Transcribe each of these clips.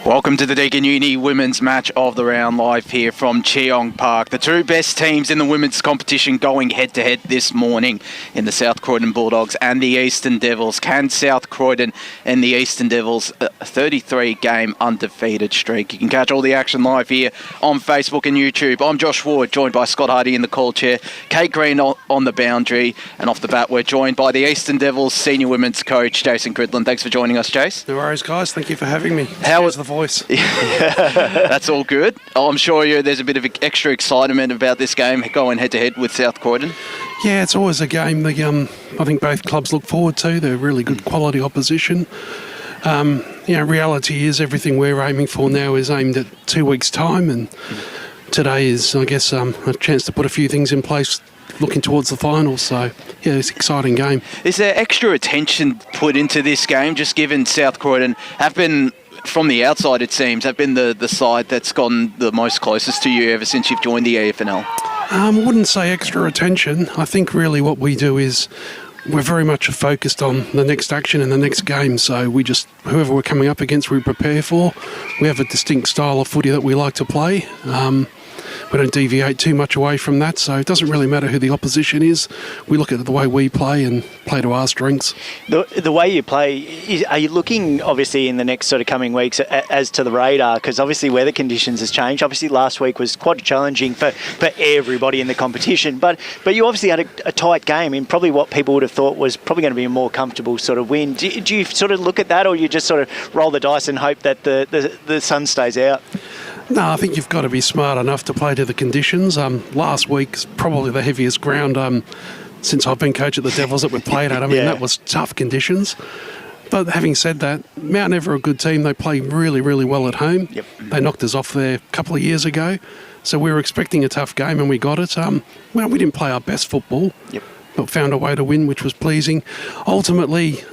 Welcome to the Deakin Uni Women's Match of the Round, live here from Cheong Park. The two best teams in the women's competition going head-to-head this morning in the South Croydon Bulldogs and the Eastern Devils. Can South Croydon and the Eastern Devils a 33-game undefeated streak? You can catch all the action live here on Facebook and YouTube. I'm Josh Ward, joined by Scott Hardy in the call chair, Kate Green on the boundary, and off the bat we're joined by the Eastern Devils senior women's coach, Jason Cridland. Thanks for joining us, Jace. No worries, guys. Thank you for having me. How was the voice? That's all good. I'm sure there's a bit of extra excitement about this game going head-to-head with South Croydon. Yeah, it's always a game that I think both clubs look forward to. They're really good quality opposition. Reality is everything we're aiming for now is aimed at 2 weeks' time, and today is, I guess, a chance to put a few things in place looking towards the finals. So, yeah, it's an exciting game. Is there extra attention put into this game, just given South Croydon have been, from the outside it seems, have been the side that's gone the most closest to you ever since you've joined the AFNL? I wouldn't say extra attention. I think really what we do is we're very much focused on the next action and the next game. So we just, whoever we're coming up against, we prepare for. We have a distinct style of footy that we like to play. We don't deviate too much away from that, so it doesn't really matter who the opposition is. We look at the way we play and play to our strengths. The way you play, are you looking, obviously, in the next sort of coming weeks as to the radar? Because obviously weather conditions has changed. Obviously last week was quite challenging for everybody in the competition, but you obviously had a tight game in probably what people would have thought was probably going to be a more comfortable sort of win. Do you sort of look at that, or you just sort of roll the dice and hope that the sun stays out? No, I think you've got to be smart enough to play to the conditions. Last week's probably the heaviest ground since I've been coach at the Devils that we've played at. I mean, that was tough conditions. But having said that, Mount Ever are a good team. They play really, really well at home. Yep. They knocked us off there a couple of years ago. So we were expecting a tough game and we got it. We didn't play our best football, but found a way to win, which was pleasing. Ultimately,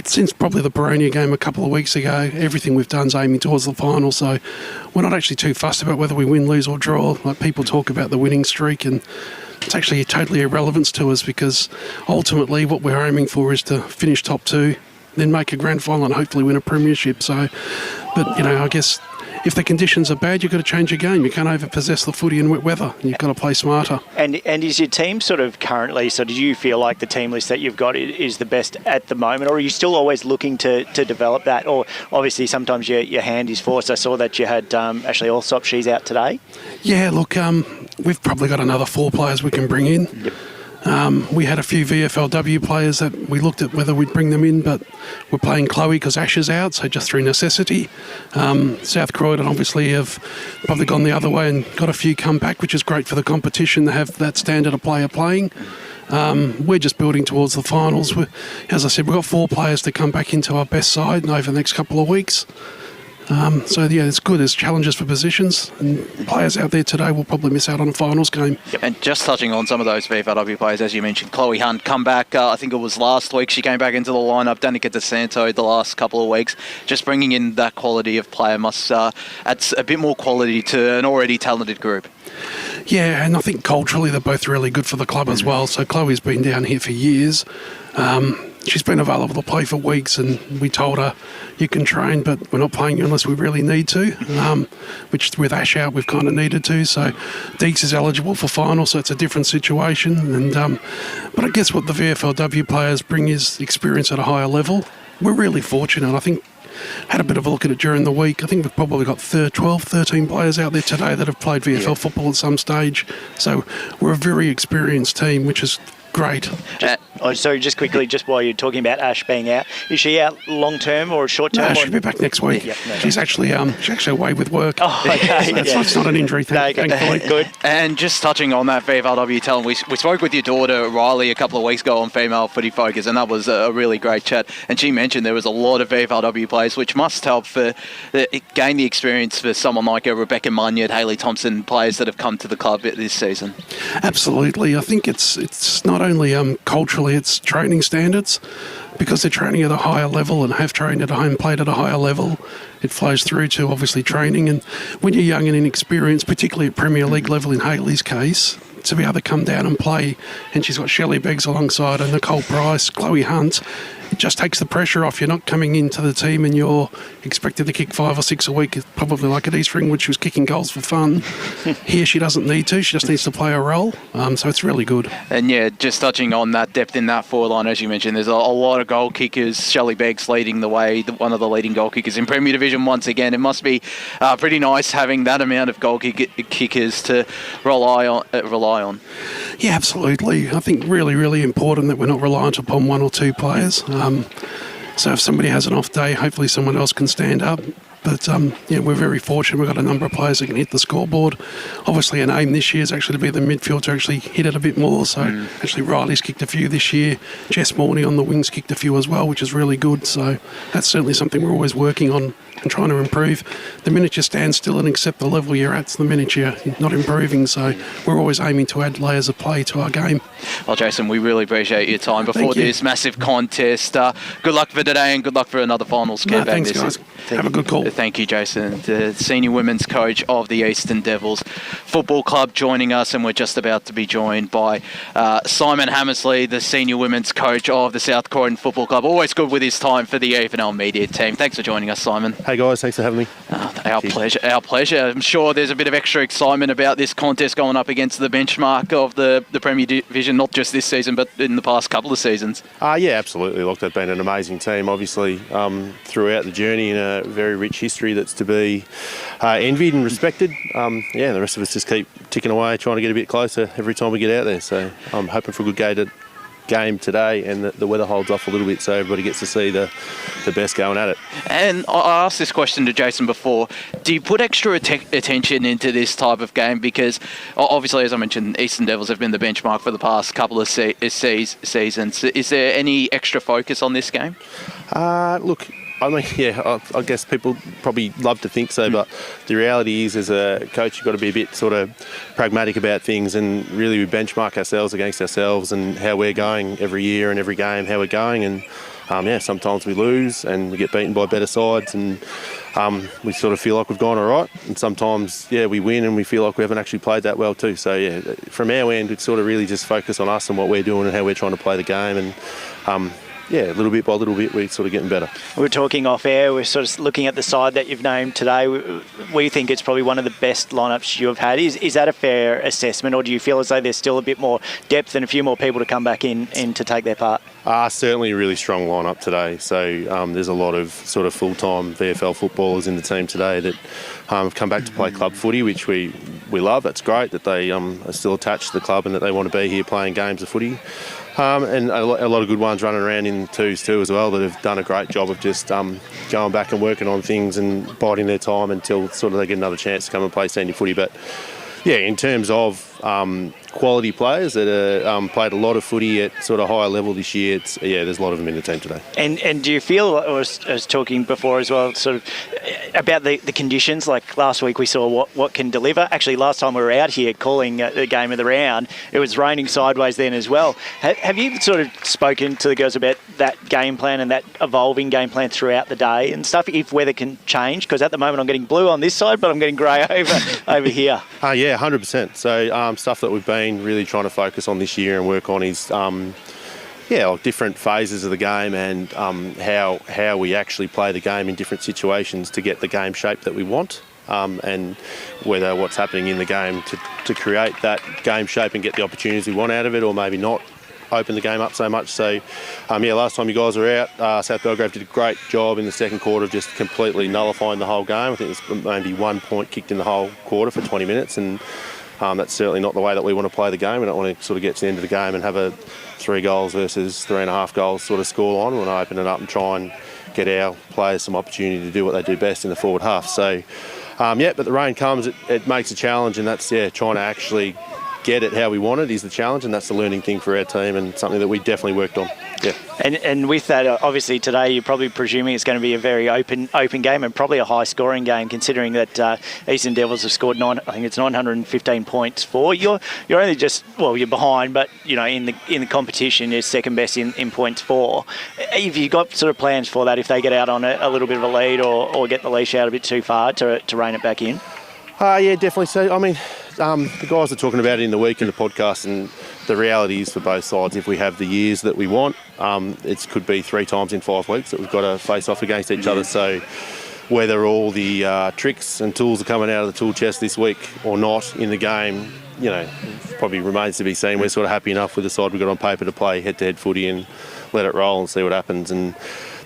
since probably the Baronia game a couple of weeks ago, everything we've done is aiming towards the final, so we're not actually too fussed about whether we win, lose or draw. Like, people talk about the winning streak, and it's actually totally irrelevant to us, because ultimately what we're aiming for is to finish top two, then make a grand final and hopefully win a premiership. So, but I guess if the conditions are bad, you've got to change your game. You can't overpossess the footy in wet weather. You've got to play smarter. And is your team sort of currently, so do you feel like the team list that you've got is the best at the moment, or are you still always looking to develop that? Or obviously sometimes your hand is forced. I saw that you had Ashley Allsop, she's out today. Yeah, look, we've probably got another 4 players we can bring in. Yep. We had a few VFLW players that we looked at whether we'd bring them in, but we're playing Chloe because Ash is out, so just through necessity. South Croydon obviously have probably gone the other way and got a few come back, which is great for the competition to have that standard of player playing. We're just building towards the finals. As I said, we've got 4 players to come back into our best side over the next couple of weeks. It's good. There's challenges for positions, and players out there today will probably miss out on a finals game. Yep. And just touching on some of those VFLW players, as you mentioned, Chloe Hunt come back, I think it was last week, she came back into the lineup. Danica DeSanto the last couple of weeks. Just bringing in that quality of player must add a bit more quality to an already talented group. Yeah, and I think culturally they're both really good for the club as well. So Chloe's been down here for years. She's been available to play for weeks, and we told her, you can train, but we're not playing you unless we really need to, which with Ash out, we've kind of needed to. So Deeks is eligible for final, so it's a different situation. And but I guess what the VFLW players bring is experience at a higher level. We're really fortunate. I think, had a bit of a look at it during the week. I think we've probably got 12, 13 players out there today that have played VFL football at some stage. So we're a very experienced team, which is great. Just quickly, just while you're talking about Ash being out, is she out long term or short term? No, she'll be back next week. She's actually away with work. Oh, okay. It's not an injury, thankfully. Good. And just touching on that VFLW talent, we spoke with your daughter Riley a couple of weeks ago on Female Footy Focus, and that was a really great chat. And she mentioned there was a lot of VFLW players, which must help gain the experience for someone like Rebecca Munyard, Hayley Thompson, players that have come to the club this season. Absolutely. I think it's not only culturally, it's training standards. Because they're training at a higher level and have trained at home, played at a higher level, it flows through to obviously training. And when you're young and inexperienced, particularly at Premier League level in Hayley's case, to be able to come down and play, and she's got Shelley Beggs alongside her, Nicole Price, Chloe Hunt, it just takes the pressure off. You're not coming into the team and you're expected to kick 5 or 6 a week. It's probably like at East Ringwood, she was kicking goals for fun. Here she doesn't need to. She just needs to play a role. So it's really good. And yeah, just touching on that depth in that forward line, as you mentioned, there's a lot of goal kickers. Shelley Beggs leading the way, one of the leading goal kickers in Premier Division once again. It must be pretty nice having that amount of goal kickers to rely on. Yeah, absolutely. I think really, really important that we're not reliant upon 1 or 2 players. So if somebody has an off day, hopefully someone else can stand up. But we're very fortunate. We've got a number of players that can hit the scoreboard. Obviously, an aim this year is actually to be the midfield to actually hit it a bit more. So actually, Riley's kicked a few this year. Jess Morney on the wings kicked a few as well, which is really good. So that's certainly something we're always working on and trying to improve. The minute you stand still and accept the level you're at, it's the minute you're not improving. So we're always aiming to add layers of play to our game. Well, Jason, we really appreciate your time before this massive contest. Good luck for today and good luck for another finals. Thanks, guys. Have a good call. Thank you, Jason, the senior women's coach of the Eastern Devils Football Club, joining us, and we're just about to be joined by Simon Hammersley, the senior women's coach of the South Croydon Football Club. Always good with his time for the EFNL media team. Thanks for joining us, Simon. Hey guys, thanks for having me. Our pleasure. I'm sure there's a bit of extra excitement about this contest going up against the benchmark of the Premier Division, not just this season, but in the past couple of seasons. Yeah, absolutely. Look, they've been an amazing team, obviously, throughout the journey, in a very rich history that's to be envied and respected. The rest of us just keep ticking away, trying to get a bit closer every time we get out there. So I'm hoping for a good game today, and the weather holds off a little bit so everybody gets to see the best going at it. And I asked this question to Jason before. Do you put extra attention into this type of game? Because obviously, as I mentioned, Eastern Devils have been the benchmark for the past couple of seasons. Is there any extra focus on this game? Look, I mean, yeah, I guess people probably love to think so, but the reality is, as a coach, you've got to be a bit sort of pragmatic about things, and really we benchmark ourselves against ourselves and how we're going every year and every game, how we're going. And sometimes we lose and we get beaten by better sides, and we sort of feel like we've gone all right. And sometimes, we win and we feel like we haven't actually played that well too. So, from our end, it's sort of really just focus on us and what we're doing and how we're trying to play the game. And little bit by little bit, we're sort of getting better. We're talking off air. We're sort of looking at the side that you've named today. We think it's probably one of the best lineups you've had. Is that a fair assessment, or do you feel as though there's still a bit more depth and a few more people to come back in to take their part? Certainly a really strong lineup today. So there's a lot of sort of full-time VFL footballers in the team today that have come back to play club footy, which we love. That's great that they are still attached to the club and that they want to be here playing games of footy. And a lot of good ones running around in twos too as well that have done a great job of just going back and working on things and biding their time until sort of they get another chance to come and play senior footy. But in terms of quality players that have played a lot of footy at sort of higher level this year, there's a lot of them in the team today. And do you feel, I was talking before as well, sort of about the conditions, like last week we saw what can deliver. Actually, last time we were out here calling the game of the round, it was raining sideways then as well. Have you sort of spoken to the girls about that game plan and that evolving game plan throughout the day and stuff, if weather can change? Because at the moment I'm getting blue on this side, but I'm getting grey over here. 100%. So stuff that we've been really trying to focus on this year and work on is different phases of the game and how we actually play the game in different situations to get the game shape that we want, and whether what's happening in the game to create that game shape and get the opportunities we want out of it, or maybe not open the game up so much. So last time you guys were out, South Belgrave did a great job in the second quarter of just completely nullifying the whole game. I think there's maybe 1 point kicked in the whole quarter for 20 minutes, and that's certainly not the way that we want to play the game. We don't want to sort of get to the end of the game and have a 3 goals versus 3.5 goals sort of score line. We want to open it up and try and get our players some opportunity to do what they do best in the forward half. So, but the rain comes, it makes a challenge, and that's trying to actually get it how we want it is the challenge, and that's the learning thing for our team and something that we definitely worked on. Yeah. And with that, obviously today you're probably presuming it's going to be a very open game and probably a high scoring game, considering that Eastern Devils have scored 915 points for. You're only just, you're behind, but in the competition you're second best in points for. Have you got sort of plans for that if they get out on a little bit of a lead or get the leash out a bit too far to rein it back in? Definitely. So, I mean, the guys are talking about it in the week in the podcast, and the reality is for both sides, if we have the years that we want, it could be 3 times in 5 weeks that we've got to face off against each other. So whether all the tricks and tools are coming out of the tool chest this week or not in the game, probably remains to be seen. We're sort of happy enough with the side we've got on paper to play head-to-head footy and let it roll and see what happens. And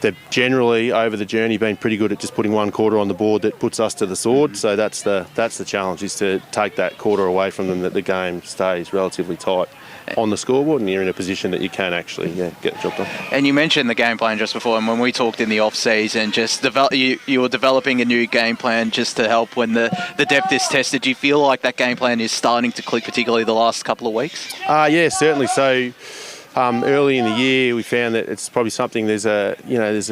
they've generally, over the journey, been pretty good at just putting one quarter on the board that puts us to the sword. So that's the challenge, is to take that quarter away from them, that the game stays relatively tight on the scoreboard and you're in a position that you can actually get the job done. And you mentioned the game plan just before, and when we talked in the off-season, just you were developing a new game plan just to help when the depth is tested. Do you feel like that game plan is starting to click, particularly the last couple of weeks? Yeah, certainly. So early in the year, we found that it's probably something. There's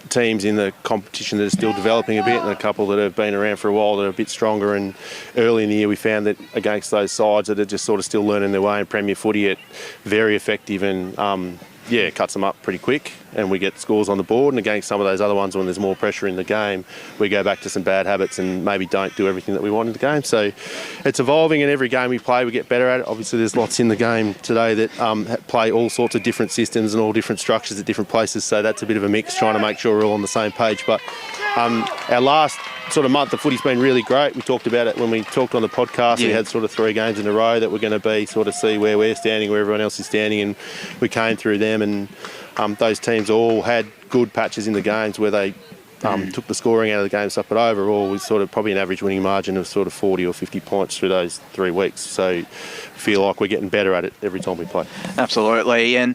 teams in the competition that are still developing a bit, and a couple that have been around for a while that are a bit stronger. And early in the year, we found that against those sides that are just sort of still learning their way in Premier footy, it's very effective and cuts them up pretty quick, and we get scores on the board. And against some of those other ones, when there's more pressure in the game, we go back to some bad habits and maybe don't do everything that we want in the game. So it's evolving, and every game we play, we get better at it. Obviously, there's lots in the game today that play all sorts of different systems and all different structures at different places. So that's a bit of a mix, trying to make sure we're all on the same page. But our last sort of month of footy's been really great. We talked about it when we talked on the podcast. We had sort of 3 games in a row that we're going to be sort of see where we're standing, where everyone else is standing, and we came through them, and those teams all had good patches in the games where they took the scoring out of the game stuff, but overall we sort of probably an average winning margin of sort of 40 or 50 points through those 3 weeks. So feel like we're getting better at it every time we play. Absolutely. And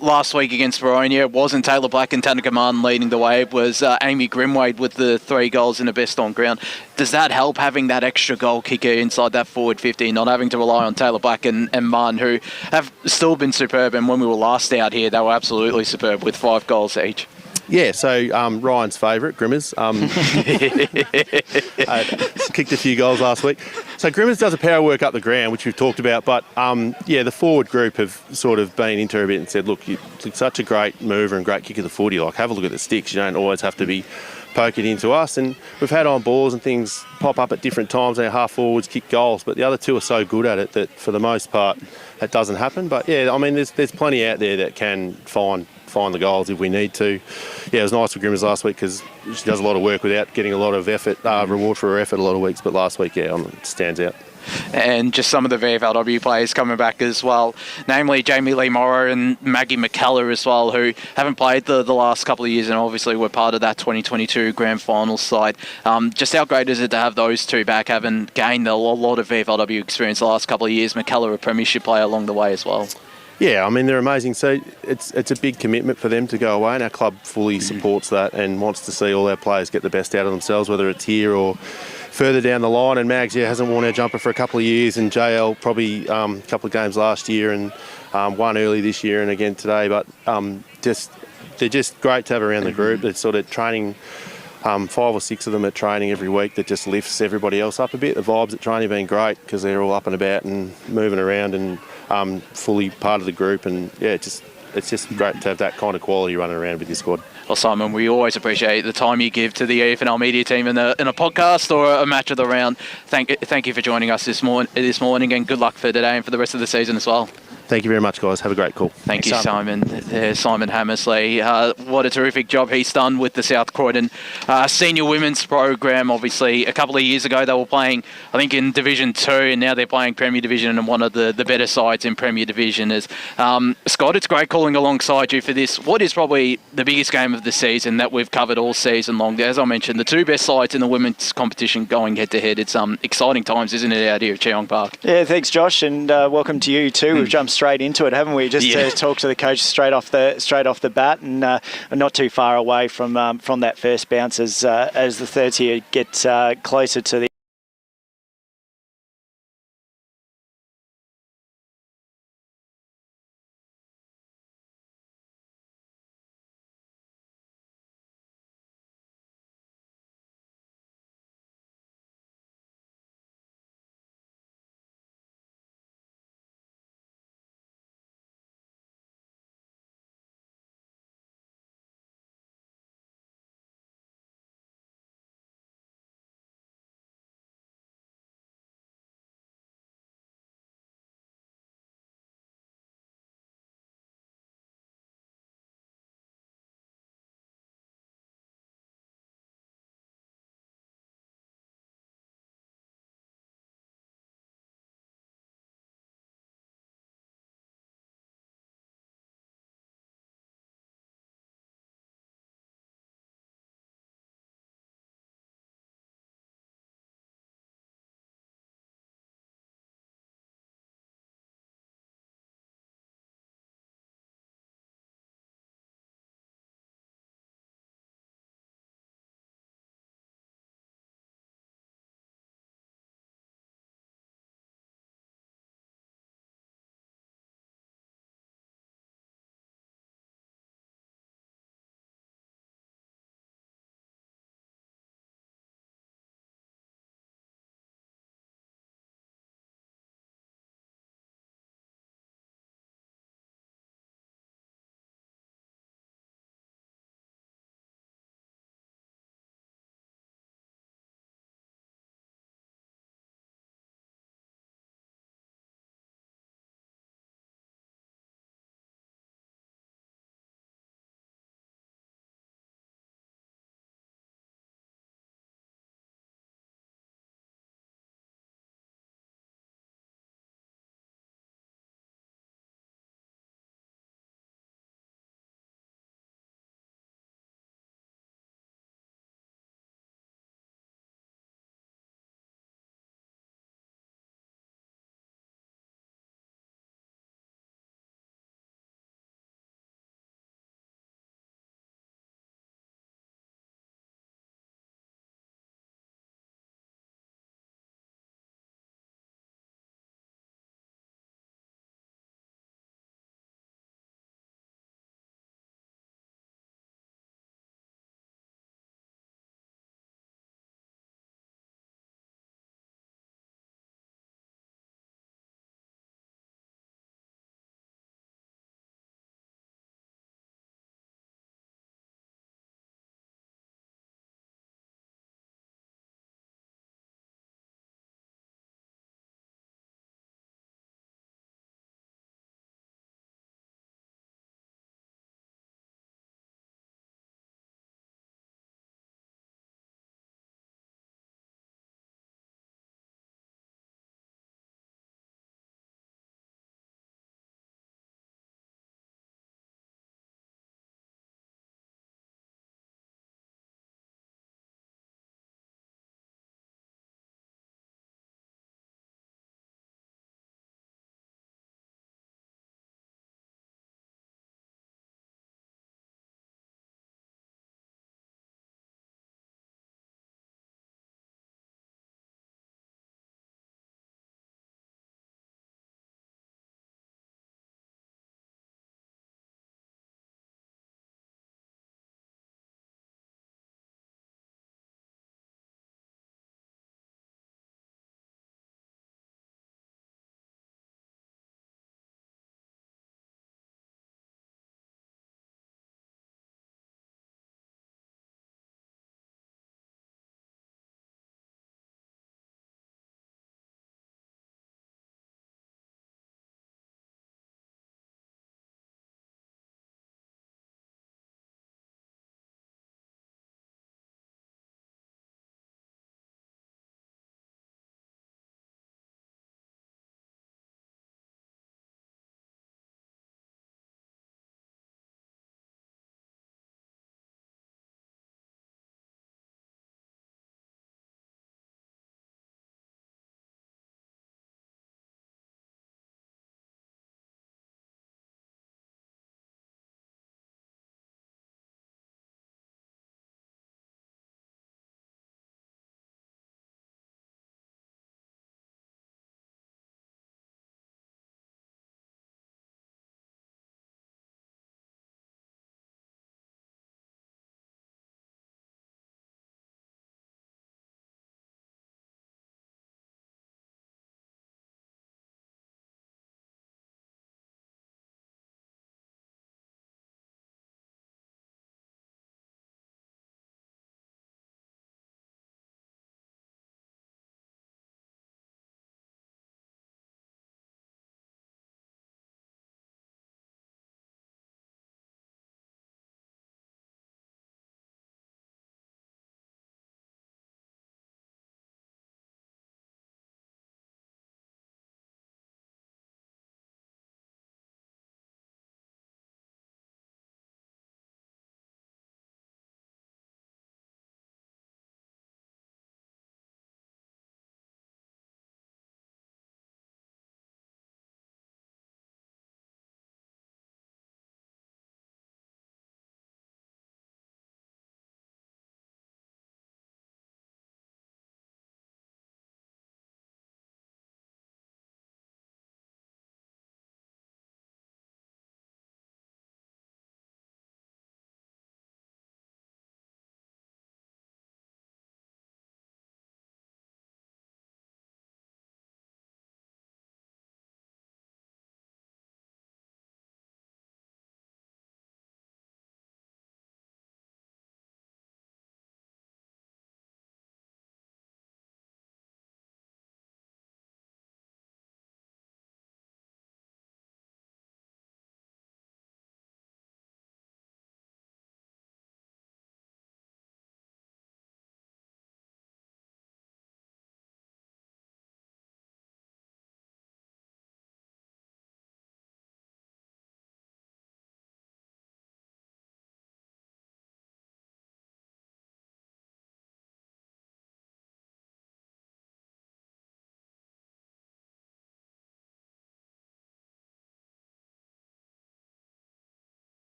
last week against Veronia, it wasn't Taylor Black and Tanika Martin leading the way. It was Amy Grimwade with the 3 goals in the best on ground. Does that help, having that extra goal kicker inside that forward 50, not having to rely on Taylor Black and Martin, who have still been superb? And when we were last out here, they were absolutely superb with 5 goals each. Yeah, so Ryan's favourite, Grimmers, kicked a few goals last week. So Grimmers does a power work up the ground, which we've talked about, but the forward group have sort of been into her a bit and said, look, you're such a great mover and great kick of the footy, like have a look at the sticks, you don't always have to be poking into us. And we've had on balls and things pop up at different times, our half forwards kick goals, but the other 2 are so good at it that for the most part that doesn't happen. But yeah, I mean there's plenty out there that can find the goals if we need to. Yeah, it was nice for Grimmers last week because she does a lot of work without getting a lot of effort, reward for her effort a lot of weeks, but last week, it stands out. And just some of the VFLW players coming back as well, namely Jamie Lee Morrow and Maggie McKellar as well, who haven't played the last couple of years and obviously were part of that 2022 grand final side. Just how great is it to have those 2 back, having gained a lot of VFLW experience the last couple of years? McKellar, a premiership player along the way as well. Yeah, I mean, they're amazing. So it's a big commitment for them to go away, and our club fully supports that and wants to see all our players get the best out of themselves, whether it's here or further down the line. And Mags, hasn't worn our jumper for a couple of years, and JL probably a couple of games last year and one early this year and again today. But they're just great to have around the group. They're sort of training. 5 or 6 of them are training every week. That just lifts everybody else up a bit. The vibes at training have been great because they're all up and about and moving around and fully part of the group. And it's just great to have that kind of quality running around with your squad. Well, Simon, we always appreciate the time you give to the EFNL media team in a podcast or a match of the round. Thank you for joining us this morning, and good luck for today and for the rest of the season as well. Thank you very much, guys. Have a great call. Thank you, Simon. Simon Hammersley. What a terrific job he's done with the South Croydon senior women's program. Obviously, a couple of years ago they were playing, I think, in Division 2, and now they're playing Premier Division and one of the better sides in Premier Division. Scott, it's great calling alongside you for this. What is probably the biggest game of the season that we've covered all season long? As I mentioned, the 2 best sides in the women's competition going head-to-head. It's exciting times, isn't it, out here at Cheong Park? Yeah, thanks, Josh, and welcome to you too. We've jumped straight into it, haven't we? Just to talk to the coach straight off the bat, and not too far away from that first bounce as the third tier gets closer to the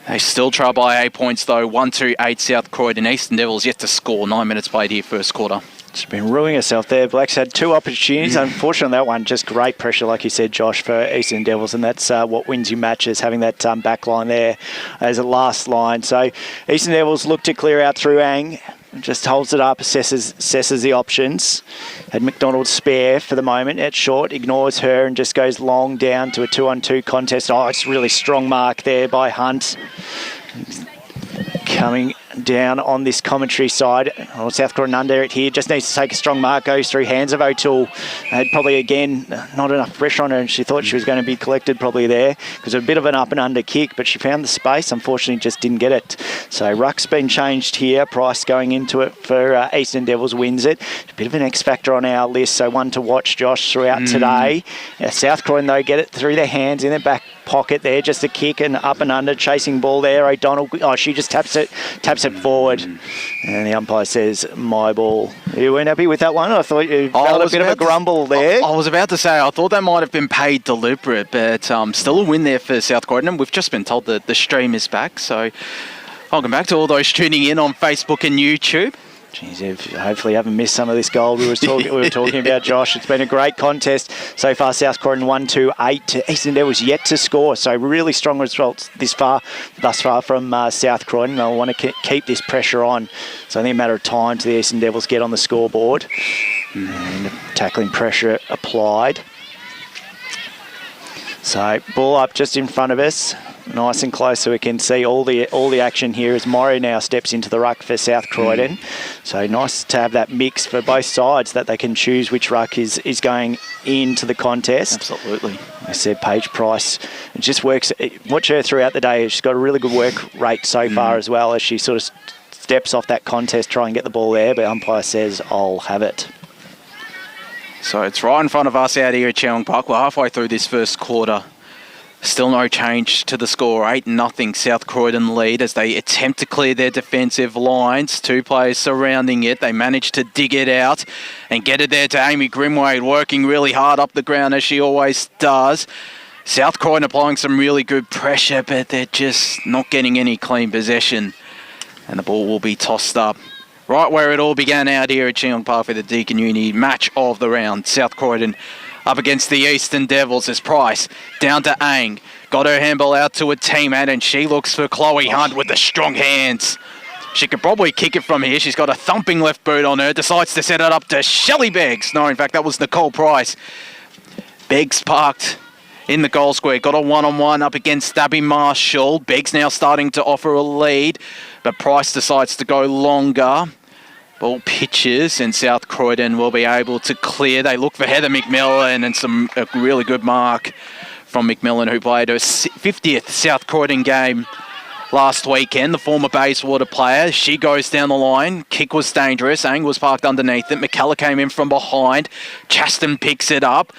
They still trail by 8 points though. 1-2-8 South Croydon. Eastern Devils yet to score. 9 minutes played here first quarter. She's been ruining herself there. Black's had 2 opportunities. Unfortunately, that one, just great pressure, like you said, Josh, for Eastern Devils, and that's what wins you matches, having that back line there as a last line. So Eastern Devils look to clear out through Ang. Just holds it up, assesses the options. Had McDonald spare for the moment at short, ignores her and just goes long down to a 2-on-2 contest. Oh, it's a really strong mark there by Hunt. Coming down on this commentary side. Oh, South Croydon under it here. Just needs to take a strong mark. Goes through hands of O'Toole. Had probably, again, not enough pressure on her, and she thought she was going to be collected probably there because a bit of an up and under kick, but she found the space. Unfortunately, just didn't get it. So ruck's been changed here. Price going into it for Eastern Devils wins it. A bit of an X factor on our list, so one to watch, Josh, throughout today. South Croydon, though, get it through their hands in their back pocket there, just a kick and up and under, chasing ball there. O'Donnell, she just taps it forward, and the umpire says my ball. You weren't happy with that one? I thought you felt a bit of a grumble there. I was about to say I thought that might have been paid deliberate, but still a win there for South Croydon, and we've just been told that the stream is back, so welcome back to all those tuning in on Facebook and YouTube. Jeez, hopefully you haven't missed some of this goal we were talking about, Josh. It's been a great contest so far. South Croydon 1-2-8. Eastern Devils yet to score, so really strong results thus far from South Croydon. They'll want to keep this pressure on. It's only a matter of time till the Eastern Devils get on the scoreboard. And tackling pressure applied. So ball up just in front of us. Nice and close so we can see all the action here as Morrow now steps into the ruck for South Croydon. So nice to have that mix for both sides, that they can choose which ruck is going into the contest. Absolutely. I said Paige Price, it just works. Watch her throughout the day. She's got a really good work rate so far as well, as she sort of steps off that contest, try and get the ball there, but umpire says, I'll have it. So it's right in front of us out here at Cheong Park. We're halfway through this first quarter. Still no change to the score. 8-0 South Croydon lead as they attempt to clear their defensive lines. 2 players surrounding it. They manage to dig it out and get it there to Amy Grimwade, working really hard up the ground as she always does. South Croydon applying some really good pressure, but they're just not getting any clean possession. And the ball will be tossed up. Right where it all began out here at Cheong Park for the Deakin Uni match of the round. South Croydon up against the Eastern Devils as Price down to Ang. Got her handball out to a teammate, and she looks for Chloe Hunt with the strong hands. She could probably kick it from here. She's got a thumping left boot on her. Decides to set it up to Shelley Beggs. No, in fact, that was Nicole Price. Beggs parked in the goal square. Got a one-on-one up against Abby Marshall. Beggs now starting to offer a lead, but Price decides to go longer. Ball pitches, and South Croydon will be able to clear. They look for Heather McMillan, and a really good mark from McMillan, who played her 50th South Croydon game last weekend, the former Bayswater player. She goes down the line. Kick was dangerous. Ang was parked underneath it. McKellar came in from behind. Chaston picks it up.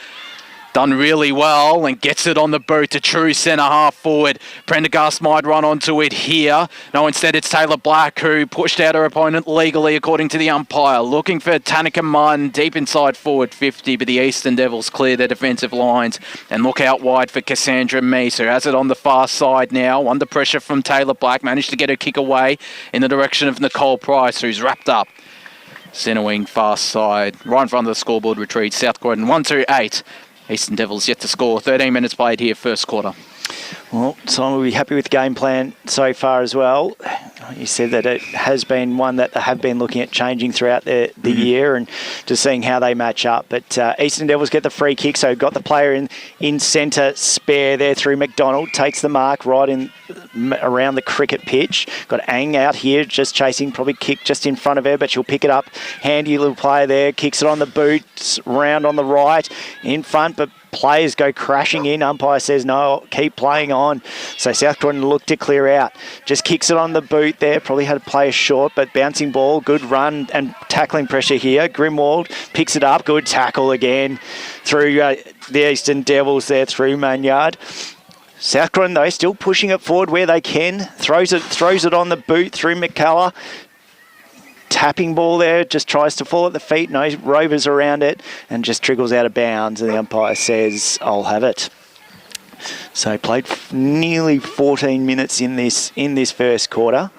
Done really well and gets it on the boot to true centre half forward. Prendergast might run onto it here. No, instead it's Taylor Black, who pushed out her opponent legally according to the umpire. Looking for Tanika Martin deep inside forward 50, but the Eastern Devils clear their defensive lines and look out wide for Cassandra Meese, who has it on the far side now. Under pressure from Taylor Black. Managed to get her kick away in the direction of Nicole Price, who's wrapped up. Centre wing far side. Right in front of the scoreboard retreat. South Croydon 1-2-8. Eastern Devils yet to score. 13 minutes played here, first quarter. Well, Simon will be happy with the game plan so far as well. You said that it has been one that they have been looking at changing throughout the year and just seeing how they match up. But Eastern Devils get the free kick, so got the player in centre spare there through McDonald. Takes the mark right in around the cricket pitch. Got Ang out here just chasing, probably kick just in front of her, but she'll pick it up. Handy little player there, kicks it on the boot, round on the right, in front, but players go crashing in. Umpire says no, keep playing on. So South Croydon look to clear out. Just kicks it on the boot there. Probably had a player short, but bouncing ball. Good run and tackling pressure here. Grimwald picks it up. Good tackle again through the Eastern Devils there through Maynard. South Croydon, though, still pushing it forward where they can. Throws it on the boot through McCullough. Tapping ball there, just tries to fall at the feet. No, rovers around it and just trickles out of bounds. And the umpire says, I'll have it. So played nearly 14 minutes in this first quarter.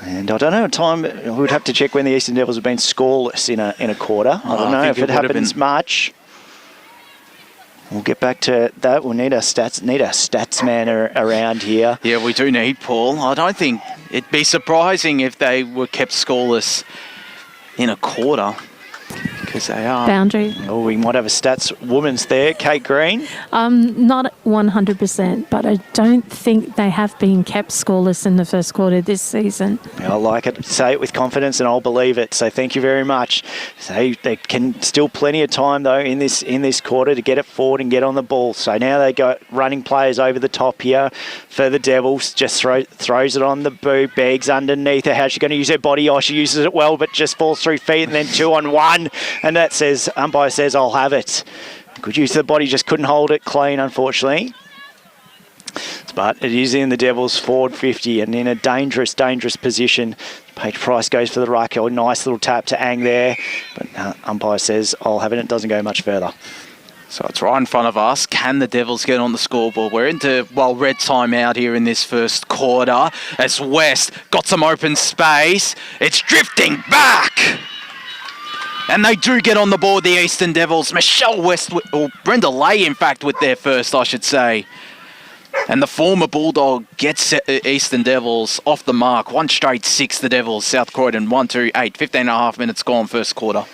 And I don't know, time we would have to check when the Eastern Devils have been scoreless in a quarter. I don't know if it happens much. We'll get back to that. We'll need a stats man around here. Yeah, we do need Paul. I don't think it'd be surprising if they were kept scoreless in a quarter, because they are. Boundary. Oh, we might have a stats woman's there, Kate Green. Not 100%, but I don't think they have been kept scoreless in the first quarter this season. I like it. Say it with confidence and I'll believe it. So thank you very much. So they can still plenty of time though in this quarter to get it forward and get on the ball. So now they got running players over the top here for the Devils. Just throws it on the boot, bags underneath her. How's she going to use her body? Oh, she uses it well, but just falls 3 feet and then 2-on-1. And that says, umpire says, I'll have it. Good use of the body, just couldn't hold it clean, unfortunately. But it is in the Devils' forward 50 and in a dangerous position. Paige Price goes for the ruck. Oh, nice little tap to Ang there. But umpire says, I'll have it. It doesn't go much further. So it's right in front of us. Can the Devils get on the scoreboard? We're into, red time out here in this first quarter as West got some open space. It's drifting back. And they do get on the board, the Eastern Devils. Michelle West, or Brenda Lay, in fact, with their first, I should say. And the former Bulldog gets Eastern Devils off the mark. 1 straight 6, the Devils. South Croydon, 1-2-8. 15 and a half minutes gone first quarter.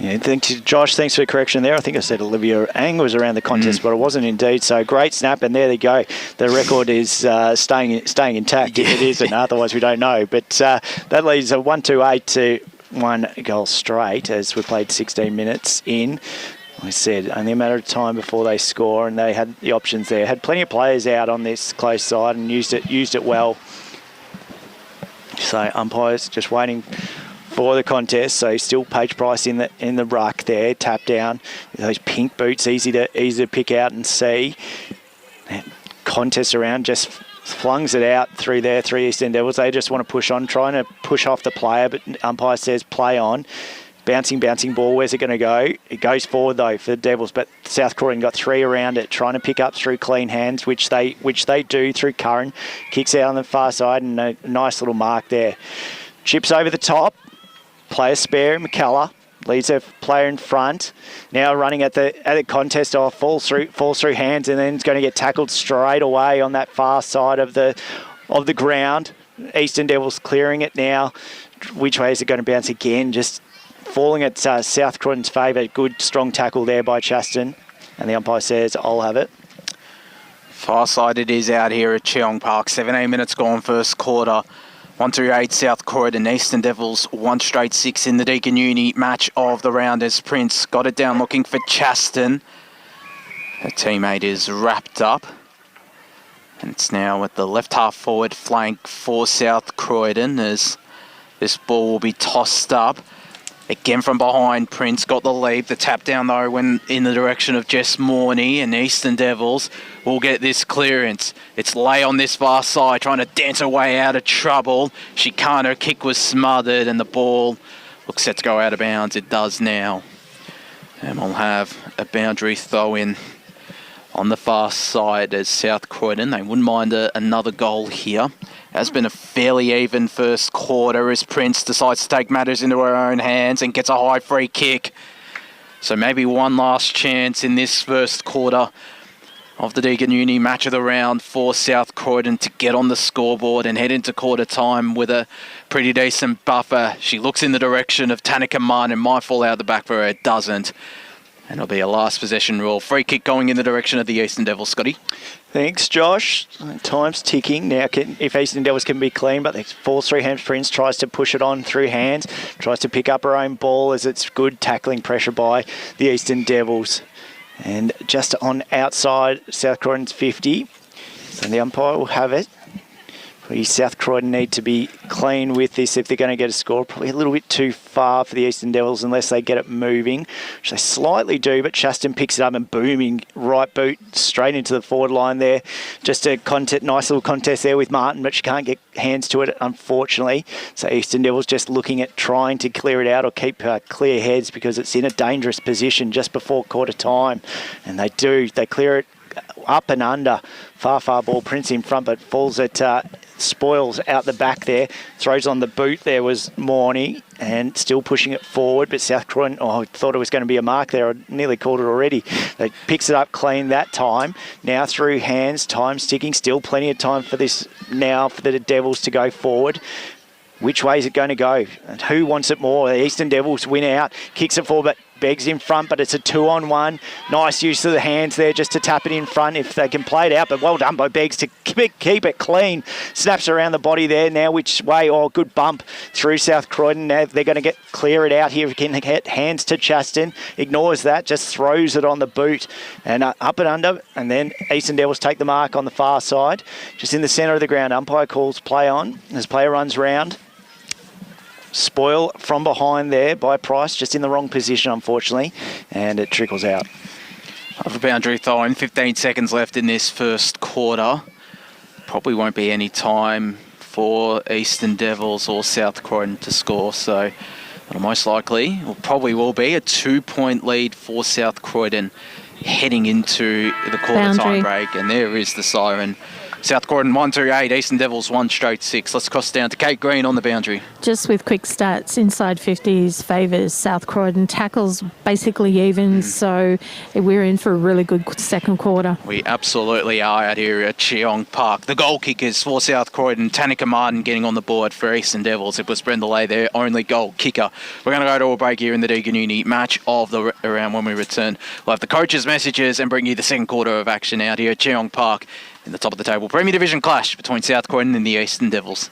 Yeah, thanks to Josh. Thanks for the correction there. I think I said Olivia Ang was around the contest, but it wasn't indeed. So great snap, and there they go. The record is staying intact. If it isn't, otherwise we don't know. But that leads a 1-2-8 to 1 goal straight as we played 16 minutes in. I said only a matter of time before they score, and they had the options there. Had plenty of players out on this close side and used it well. So umpires just waiting for the contest. So still Paige Price in the ruck there, tap down. Those pink boots, easy to pick out and see. That contest around just flungs it out through there, 3 Eastern Devils. They just want to push on, trying to push off the player, but umpire says play on. Bouncing ball. Where's it going to go? It goes forward though for the Devils, but South Croydon got 3 around it, trying to pick up through clean hands, which they do through Curran. Kicks out on the far side and a nice little mark there. Chips over the top. Player spare, McCullough leads a player in front. Now running at the contest, falls through hands, and then is going to get tackled straight away on that far side of the ground. Eastern Devils clearing it now. Which way is it going to bounce again? Just falling at South Croydon's favour. Good strong tackle there by Chaston, and the umpire says, I'll have it. Far side it is out here at Cheong Park. 17 minutes gone first quarter. 1-2-8 South Croydon. Eastern Devils 1 straight 6 in the Deakin Uni match of the round as Prince got it down looking for Chaston. Her teammate is wrapped up. And it's now at the left half forward flank for South Croydon as this ball will be tossed up. Again from behind, Prince got the lead. The tap down though went in the direction of Jess Morney, and Eastern Devils will get this clearance. It's Lay on this far side trying to dance her way out of trouble. She can't, her kick was smothered and the ball looks set to go out of bounds. It does now. And we'll have a boundary throw in on the far side as South Croydon. They wouldn't mind another goal here. Has been a fairly even first quarter as Prince decides to take matters into her own hands and gets a high free kick. So maybe one last chance in this first quarter of the Deakin Uni match of the round for South Croydon to get on the scoreboard and head into quarter time with a pretty decent buffer. She looks in the direction of Tanika Martin and might fall out the back for her. It doesn't. And it'll be a last possession rule. Free kick going in the direction of the Eastern Devils. Scotty? Thanks, Josh. Time's ticking. Now, if Eastern Devils can be clean, but they falls through hands. Prince tries to push it on through hands, tries to pick up her own ball as it's good tackling pressure by the Eastern Devils. And just on outside South Croydon's 50. So the umpire will have it. South Croydon need to be clean with this if they're going to get a score. Probably a little bit too far for the Eastern Devils unless they get it moving, which they slightly do, but Chaston picks it up and booming right boot straight into the forward line there. Just a nice little contest there with Martin, but she can't get hands to it, unfortunately. So Eastern Devils just looking at trying to clear it out or keep clear heads because it's in a dangerous position just before quarter time. And they do. They clear up and under. Far ball, Prince in front, but falls at Spoils out the back there. Throws on the boot there was Morney and still pushing it forward, but South Croydon, I thought it was going to be a mark there. I nearly called it already. They picks it up clean that time. Now through hands, time sticking. Still plenty of time for this now for the Devils to go forward. Which way is it going to go? And who wants it more? The Eastern Devils win out. Kicks it forward, but Beggs in front, but it's a 2-on-1. Nice use of the hands there just to tap it in front if they can play it out. But well done by Beggs to keep it clean. Snaps around the body there. Now which way? Oh, good bump through South Croydon. Now they're going to clear it out here. We can get hands to Chaston. Ignores that. Just throws it on the boot. And up and under. And then Eastern Devils take the mark on the far side. Just in the centre of the ground. Umpire calls play on as player runs round. Spoil from behind there by Price, just in the wrong position, unfortunately, and it trickles out. Over boundary thrown, 15 seconds left in this first quarter. Probably won't be any time for Eastern Devils or South Croydon to score, so it'll most likely, or probably will be, a 2-point lead for South Croydon heading into the quarter time break, and there is the siren. South Croydon 1-8, Eastern Devils 1-6. Let's cross down to Kate Green on the boundary. Just with quick stats, inside 50s favours South Croydon. Tackles basically even, so we're in for a really good second quarter. We absolutely are out here at Cheong Park. The goal kickers for South Croydon, Tanika Martin getting on the board for Eastern Devils. It was Brenda Lay, their only goal kicker. We're going to go to a break here in the Deakin Uni match of the round. When we return, we'll have the coaches' messages and bring you the second quarter of action out here at Cheong Park. In the top of the table, Premier Division clash between South Croydon and the Eastern Devils.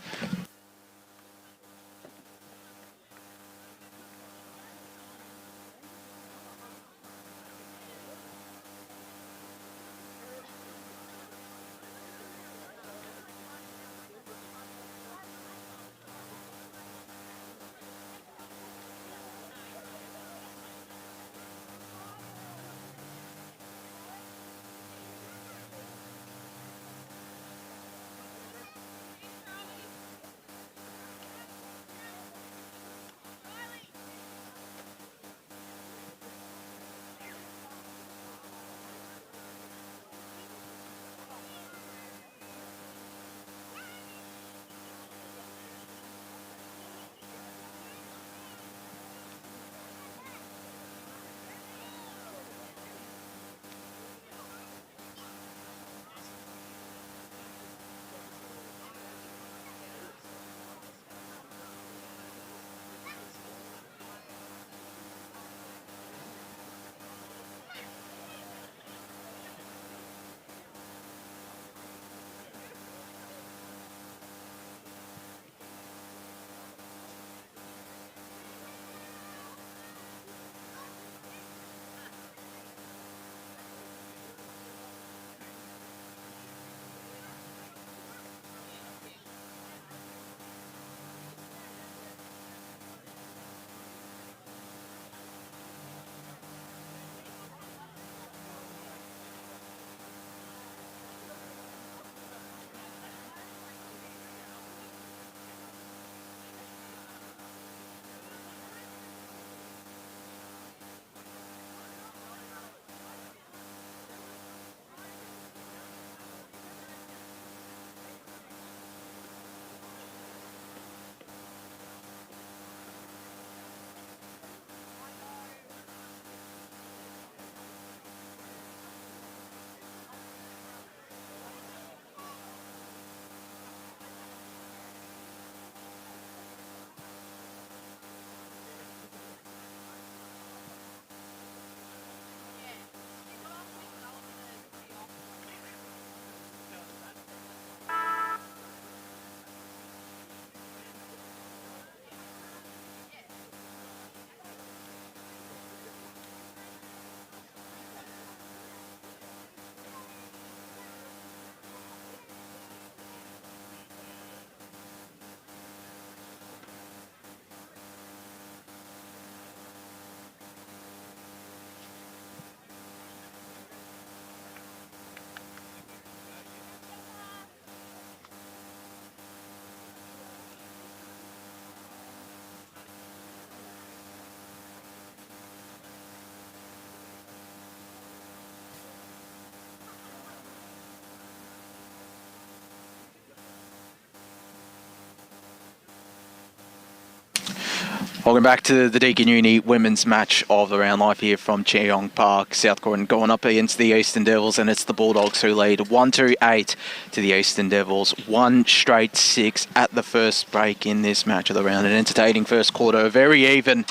Welcome back to the Deakin Uni women's match of the round live here from Cheong Park. South Croydon going up against the Eastern Devils, and it's the Bulldogs who lead 1-8 to the Eastern Devils. 1 straight 6 at the first break in this match of the round. An entertaining first quarter, a very even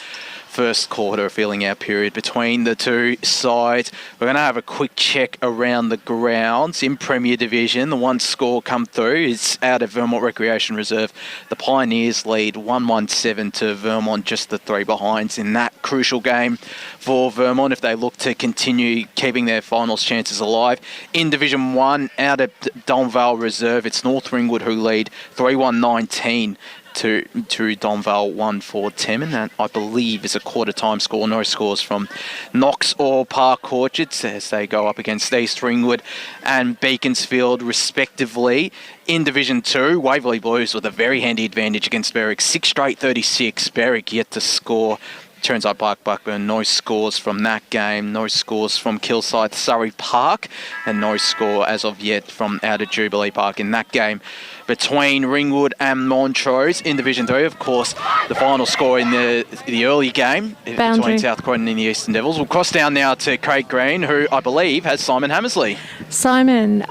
first quarter filling out period between the two sides. We're going to have a quick check around the grounds in Premier Division. The one score come through is out of Vermont Recreation Reserve. The Pioneers lead 1-17 to Vermont, just the 3 behinds in that crucial game for Vermont if they look to continue keeping their finals chances alive. In Division 1, out of Donvale Reserve, it's North Ringwood who lead 3-19 to Donvale 1-4-10, and that I believe is a quarter time score. No scores from Knox or Park Orchards as they go up against East Ringwood and Beaconsfield respectively. In Division 2, Waverley Blues with a very handy advantage against Berwick, 6 straight 36. Berwick yet to score. Turns out Park Blackburn, no scores from that game, no scores from Kilsyth Surrey Park, and no score as of yet from out of Jubilee Park in that game between Ringwood and Montrose. In Division 3, of course, the final score in the early game between South Croydon and the Eastern Devils. We'll cross down now to Craig Green, who I believe has Simon Hammersley. Simon,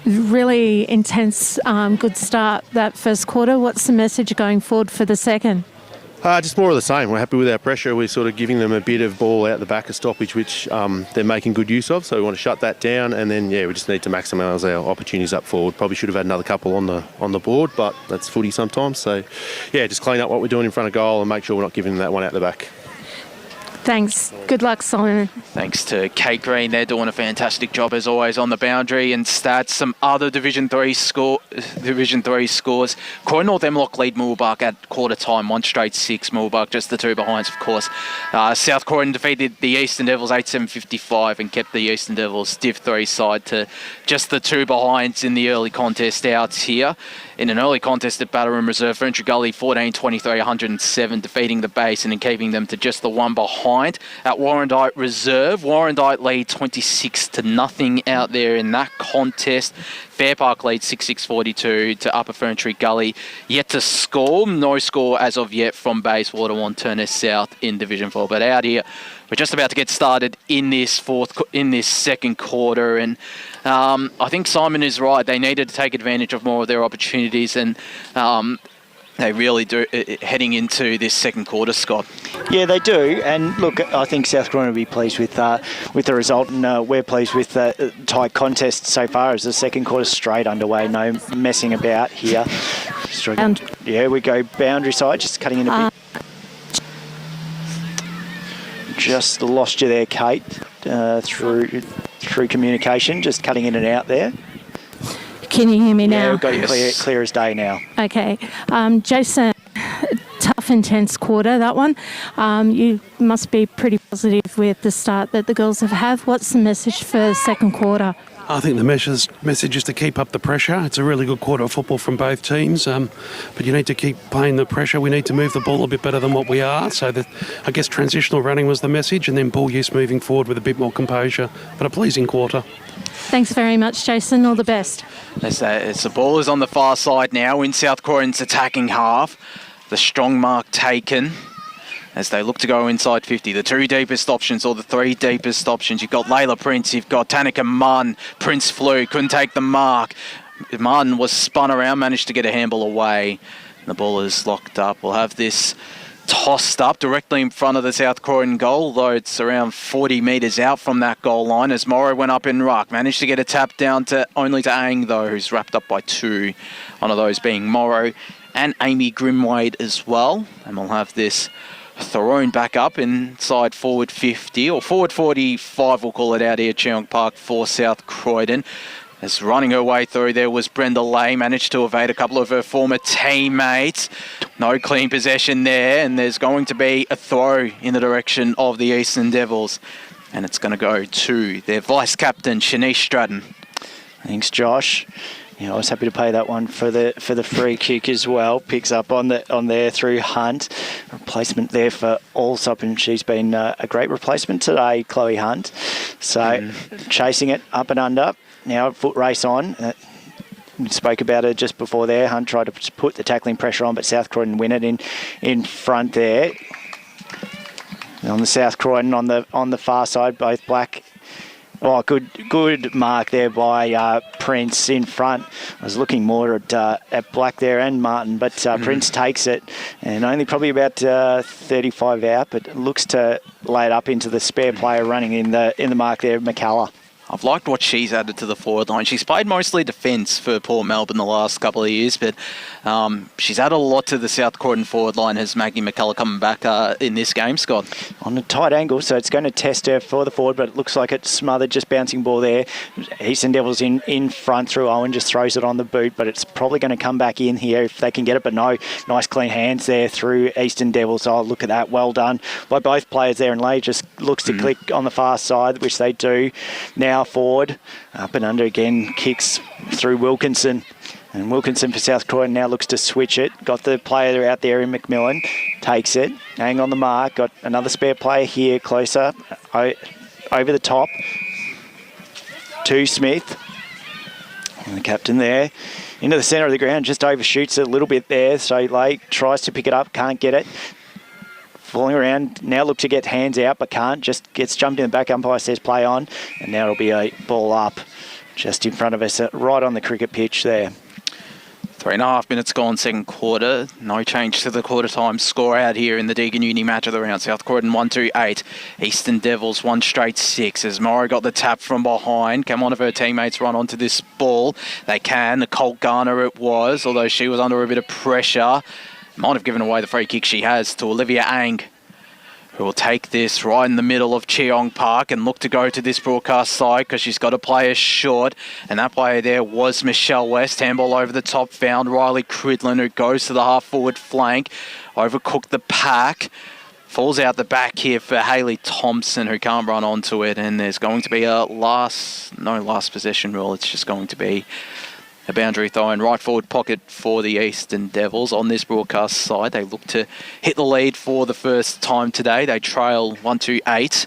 really intense, good start that first quarter. What's the message going forward for the second? Just more of the same. We're happy with our pressure. We're sort of giving them a bit of ball out the back of stoppage, which they're making good use of. So we want to shut that down, and then we just need to maximise our opportunities up forward. Probably should have had another couple on the board, but that's footy sometimes. So just clean up what we're doing in front of goal and make sure we're not giving them that one out the back. Thanks. Good luck, Simon. Thanks to Kate Green. They're doing a fantastic job as always on the boundary and stats. Some other Division 3 scores. Croydon North Emlock lead Moolbark at quarter time, 1 straight 6. Moolbark just the 2 behinds, of course. South Croydon defeated the Eastern Devils 8-7-55 and kept the Eastern Devils Div 3 side to just the 2 behinds in the early contest outs here. In an early contest at Batterham Reserve, Ferntree Gully 14-23, 107, defeating the base and in keeping them to just the 1 behind. At Warrandyte Reserve, Warrandyte lead 26-0 out there in that contest. Fair Park leads 6-6-42 to Upper Ferntree Gully. Yet to score, no score as of yet from Bayswater Wantirna South in Division 4. But out here, we're just about to get started in this second quarter, and I think Simon is right. They needed to take advantage of more of their opportunities, and they really do heading into this second quarter, Scott. Yeah, they do. And look, I think South Croydon will be pleased with the result, and we're pleased with the tight contest so far as the second quarter straight underway. No messing about here. Yeah, we go boundary side, just cutting in a bit. Just lost you there, Kate, through communication, just cutting in and out there. Can you hear me now? Yeah, we've got you clear as day now. Okay. Jason, tough, intense quarter, that one. You must be pretty positive with the start that the girls have had. What's the message for the second quarter? I think the message is to keep up the pressure. It's a really good quarter of football from both teams, but you need to keep playing the pressure. We need to move the ball a bit better than what we are. So I guess transitional running was the message, and then ball use moving forward with a bit more composure. But a pleasing quarter. Thanks very much, Jason. All the best. As the ball is on the far side now in South Croydon's attacking half. The strong mark taken as they look to go inside 50. The 2 deepest options or the 3 deepest options. You've got Layla Prince, you've got Tanika Munn. Prince flew, couldn't take the mark. Munn was spun around, managed to get a handball away. The ball is locked up. We'll have this tossed up directly in front of the South Croydon goal, though it's around 40 metres out from that goal line as Morrow went up in ruck. Managed to get a tap down to only to Aang, though, who's wrapped up by 2. One of those being Morrow and Amy Grimwade as well. And we'll have this thrown back up inside forward 50 or forward 45, we'll call it out here, Cheong Park for South Croydon. As running her way through there was Brenda Lay, managed to evade a couple of her former teammates. No clean possession there, and there's going to be a throw in the direction of the Eastern Devils. And it's going to go to their vice-captain, Shanice Stratton. Thanks, Josh. Yeah, I was happy to pay that one for the free kick as well. Picks up on there through Hunt. Replacement there for Allsop, and she's been a great replacement today, Chloe Hunt. So chasing it up and under. Now foot race on. We spoke about it just before there. Hunt tried to put the tackling pressure on, but South Croydon win it in front there. And on the South Croydon on the far side, both black. Oh, good mark there by Prince in front. I was looking more at Black there and Martin, but Prince takes it, and only probably about 35 out, but looks to lay it up into the spare player running in the mark there, McCullough. I've liked what she's added to the forward line. She's played mostly defence for Port Melbourne the last couple of years, but she's added a lot to the South Croydon forward line. Has Maggie McCullough coming back in this game, Scott? On a tight angle, so it's going to test her for the forward, but it looks like it's smothered, just bouncing ball there. Eastern Devils in front through Owen, just throws it on the boot, but it's probably going to come back in here if they can get it, but no. Nice clean hands there through Eastern Devils. Oh, look at that. Well done by both players there, and Leigh just looks to click on the far side, which they do. Now forward, up and under again, kicks through Wilkinson. And Wilkinson for South Croydon now looks to switch it. Got the player out there in McMillan. Takes it. Hang on the mark. Got another spare player here closer. Over the top to Smith. And the captain there. Into the centre of the ground. Just overshoots it a little bit there. So Leigh tries to pick it up. Can't get it. Falling around. Now look to get hands out but can't. Just gets jumped in the back. Umpire says play on. And now it'll be a ball up just in front of us. Right on the cricket pitch there. 3.5 minutes gone, second quarter. No change to the quarter time score out here in the Deakin Uni match of the round. South Croydon 1-2-8. Eastern Devils 1 straight 6. As Morrow got the tap from behind, can one of her teammates run onto this ball? They can. Nicole Garner it was, although she was under a bit of pressure. Might have given away the free kick she has to Olivia Ang, who will take this right in the middle of Cheong Park and look to go to this broadcast side because she's got a player short. And that player there was Michelle West. Handball over the top, found Riley Cridlin, who goes to the half-forward flank. Overcooked the pack. Falls out the back here for Hayley Thompson, who can't run onto it. And there's going to be no last possession rule. It's just going to be a boundary throw in right forward pocket for the Eastern Devils. On this broadcast side, they look to hit the lead for the first time today. They trail 1-2-8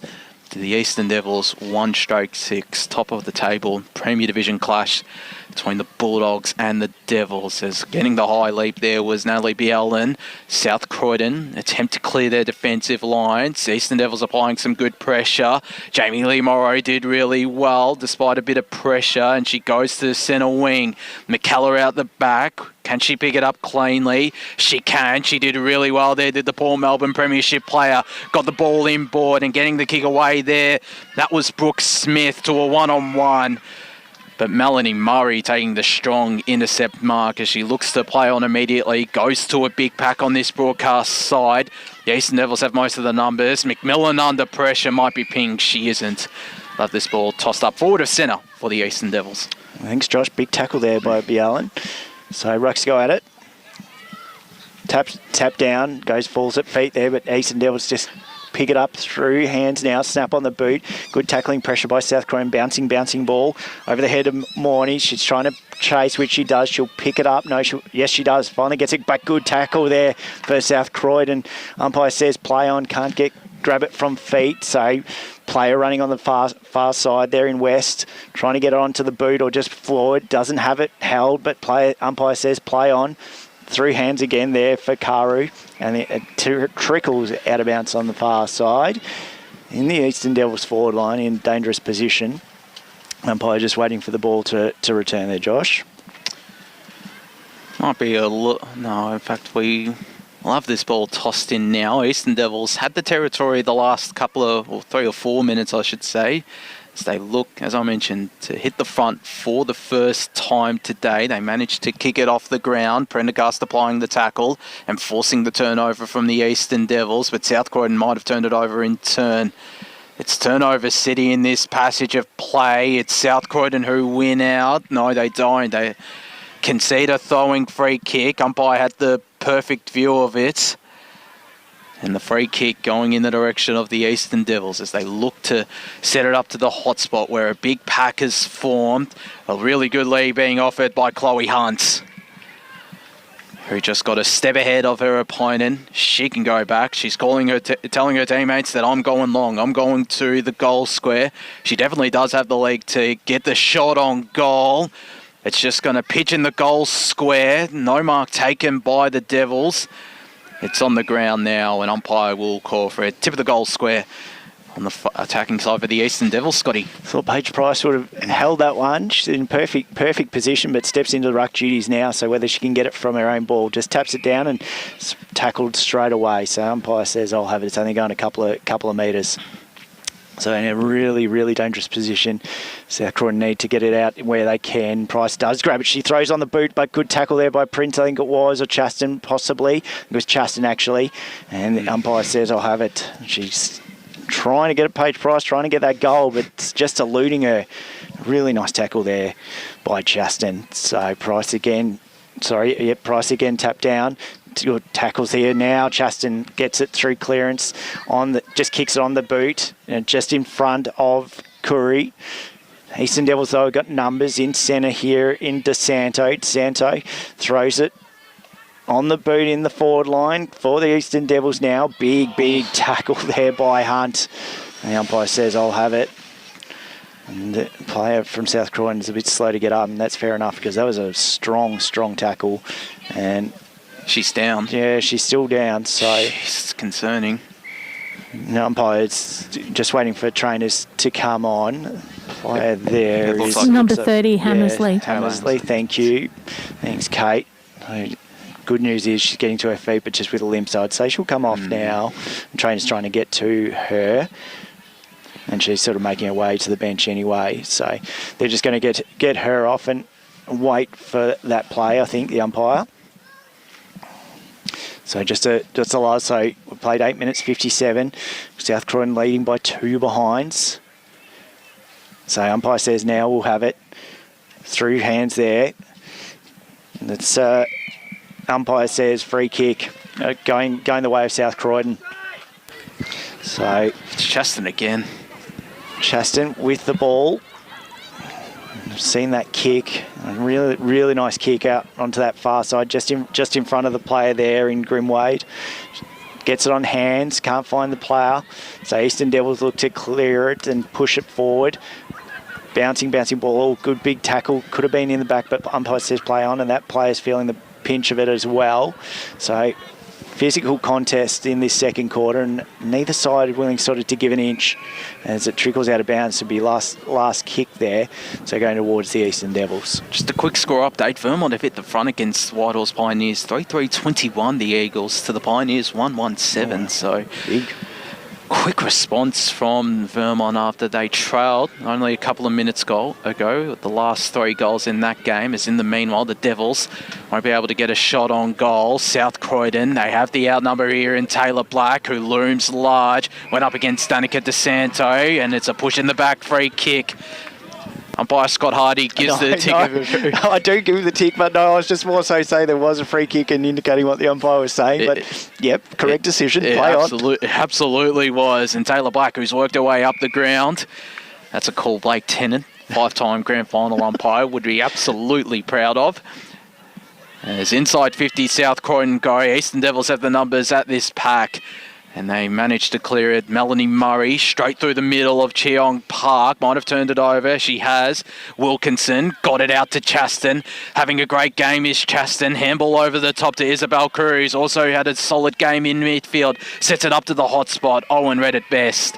to the Eastern Devils 1 straight 6. Top of the table, Premier Division clash between the Bulldogs and the Devils. As getting the high leap there was Natalie Bielen. South Croydon attempt to clear their defensive lines. Eastern Devils applying some good pressure. Jamie Lee Morrow did really well despite a bit of pressure, and she goes to the centre wing. McCullough out the back. Can she pick it up cleanly? She can. She did really well there, did the Port Melbourne Premiership player. Got the ball inboard and getting the kick away there. That was Brooke Smith to a one-on-one. But Melanie Murray taking the strong intercept mark as she looks to play on immediately. Goes to a big pack on this broadcast side. The Eastern Devils have most of the numbers. McMillan under pressure, might be pinged. She isn't. Love this ball tossed up forward of centre for the Eastern Devils. Thanks, Josh. Big tackle there by Bielen. So Rucks go at it. Tap down. Falls at feet there, but Eastern Devils just pick it up through hands now. Snap on the boot. Good tackling pressure by South Croydon. Bouncing ball over the head of Morney. She's trying to chase, which she does. She'll pick it up. No, yes, she does. Finally gets it back. Good tackle there for South Croydon. Umpire says play on. Can't grab it from feet. So player running on the far side there in West, trying to get it onto the boot or just forward. Doesn't have it held, but umpire says play on. Through hands again there for Karu, and it trickles out of bounds on the far side. In the Eastern Devils forward line in dangerous position. Umpire just waiting for the ball to return there, Josh. Might be no, in fact, we love this ball tossed in now. Eastern Devils had the territory the last couple of, or 3 or 4 minutes, I should say. As they look, as I mentioned, to hit the front for the first time today. They managed to kick it off the ground. Prendergast applying the tackle and forcing the turnover from the Eastern Devils, but South Croydon might have turned it over in turn. It's turnover city in this passage of play. It's South Croydon who win out. No, they don't. They concede a throwing free kick. Umpire had the perfect view of it. And the free kick going in the direction of the Eastern Devils as they look to set it up to the hotspot where a big pack has formed. A really good lead being offered by Chloe Hunt, who just got a step ahead of her opponent. She can go back. She's telling her teammates that I'm going long. I'm going to the goal square. She definitely does have the leg to get the shot on goal. It's just going to pitch in the goal square. No mark taken by the Devils. It's on the ground now, and umpire will call for it. Tip of the goal square on the attacking side for the Eastern Devils, Scotty. Thought Paige Price would have held that one. She's in perfect position, but steps into the ruck duties now. So whether she can get it from her own ball, just taps it down and tackled straight away. So umpire says, "I'll have it." It's only going a couple of metres. So in a really, really dangerous position. South Croydon need to get it out where they can. Price does grab it. She throws on the boot, but good tackle there by Prince, I think it was, or Chaston possibly. It was Chaston actually. And the umpire says, "I'll have it." She's trying to get it, Paige Price, trying to get that goal, but it's just eluding her. Really nice tackle there by Chaston. So Price again tapped down. Good tackles here now. Chaston gets it through clearance just kicks it on the boot, just in front of Curry. Eastern Devils though got numbers in centre here in DeSanto. DeSanto throws it on the boot in the forward line for the Eastern Devils now. Big tackle there by Hunt. And the umpire says, "I'll have it." And the player from South Croydon is a bit slow to get up, and that's fair enough because that was a strong tackle. And she's down. Yeah, she's still down. So it's concerning. The umpire's just waiting for trainers to come on. Player there is like number 30, Hammersley. Yeah, Hammersley, thank you. Thanks, Kate. Good news is she's getting to her feet, but just with a limp, so I'd say she'll come off now. The trainer's trying to get to her, and she's sort of making her way to the bench anyway. So they're just going to get her off and wait for that play, I think, the umpire. So just a last. So we played 8 minutes 57. South Croydon leading by 2 behinds. So umpire says now we'll have it. Through hands there. That's umpire says free kick going the way of South Croydon. So it's Chaston again. Chaston with the ball. I've seen that kick. A really nice kick out onto that far side, just in front of the player there in Grimwade. Gets it on hands, can't find the player. So Eastern Devils look to clear it and push it forward. Bouncing ball. Good big tackle. Could have been in the back, but umpire says play on, and that player's feeling the pinch of it as well. So physical contest in this second quarter, and neither side is willing sort of to give an inch as it trickles out of bounds. To be last kick there, so going towards the Eastern Devils. Just a quick score update. Vermont have hit the front against Whitehorse Pioneers 3-3-21. The Eagles to the Pioneers 1-1-7. So big. Quick response from Vermont after they trailed only a couple of minutes ago. The last 3 goals in that game, as in the meanwhile, the Devils won't be able to get a shot on goal. South Croydon, they have the outnumber here in Taylor Black, who looms large. Went up against Danica DeSanto, and it's a push in the back, free kick. Umpire Scott Hardy gives the tick. No, I do give the tick, but no, I was just more so saying there was a free kick and indicating what the umpire was saying. But yep, correct decision. Play on. It absolutely was. And Taylor Black, who's worked her way up the ground, that's a call Blake Tennant, 5-time grand final umpire, would be absolutely proud of. As inside 50 South Croydon go, Eastern Devils have the numbers at this pack. And they managed to clear it. Melanie Murray straight through the middle of Cheong Park. Might have turned it over. She has. Wilkinson got it out to Chaston. Having a great game is Chaston. Handball over the top to Isabel Cruz. Also had a solid game in midfield. Sets it up to the hot spot. Owen Red at best.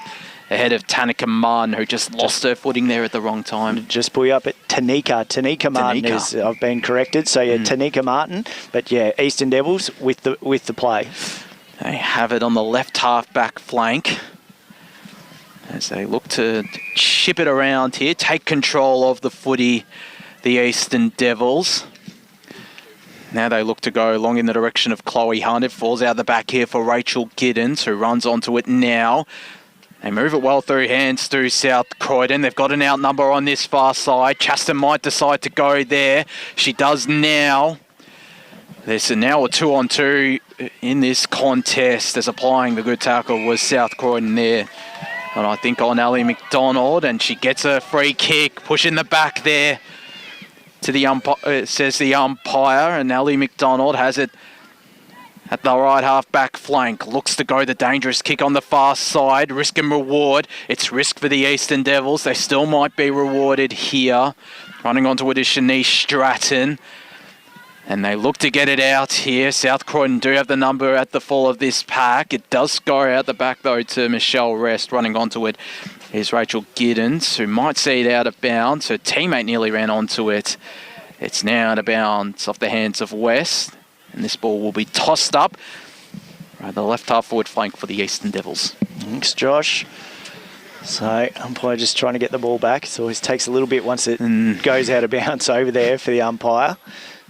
Ahead of Tanika Martin, who just lost her footing there at the wrong time. Just pull you up at Tanika Martin. I've been corrected. So yeah, Tanika Martin. But yeah, Eastern Devils with the play. They have it on the left half back flank as they look to chip it around here, take control of the footy, the Eastern Devils. Now they look to go long in the direction of Chloe Hunt. It falls out the back here for Rachel Giddens, who runs onto it now. They move it well through hands through South Croydon. They've got an outnumber on this far side. Chaston might decide to go there. She does now. There's now a 2-on-2 in this contest, as applying the good tackle was South Croydon there. And I think on Ellie McDonald, and she gets a free kick, push in the back there to the umpire, says the umpire, and Ellie McDonald has it at the right half back flank. Looks to go the dangerous kick on the far side. Risk and reward. It's risk for the Eastern Devils. They still might be rewarded here. Running onto it is Shanice Stratton. And they look to get it out here. South Croydon do have the number at the fall of this pack. It does go out the back, though, to Michelle Rest. Running onto it is Rachel Giddens, who might see it out of bounds. Her teammate nearly ran onto it. It's now out of bounds off the hands of West. And this ball will be tossed up. Right, the left half forward flank for the Eastern Devils. Thanks, Josh. So, umpire just trying to get the ball back. It always takes a little bit once it goes out of bounds over there for the umpire.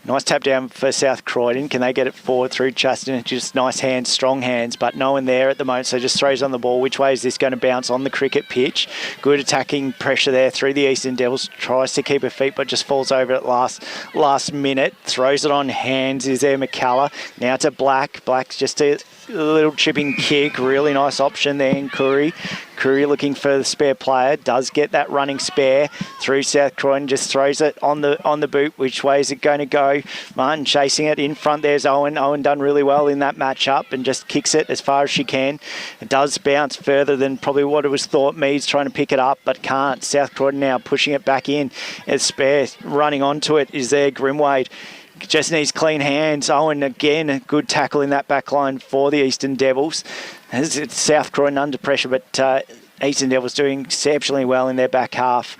Nice tap down for South Croydon. Can they get it forward through Chaston? Just nice hands, strong hands, but no one there at the moment, so just throws on the ball. Which way is this going to bounce on the cricket pitch? Good attacking pressure there through the Eastern Devils. Tries to keep her feet, but just falls over at last minute. Throws it on hands. Is there McCullough? Now to Black. Black's just a little chipping kick. Really nice option there in Curry. Curry looking for the spare player. Does get that running spare through South Croydon. Just throws it on the boot. Which way is it going to go? Martin chasing it in front. There's Owen. Owen done really well in that matchup and just kicks it as far as she can. It does bounce further than probably what it was thought. Meads trying to pick it up but can't. South Croydon now pushing it back in. It's spare. Running onto it is there Grimwade. Just needs clean hands. Owen again, a good tackle in that back line for the Eastern Devils. It's South Croydon under pressure, but Eastern Devils doing exceptionally well in their back half,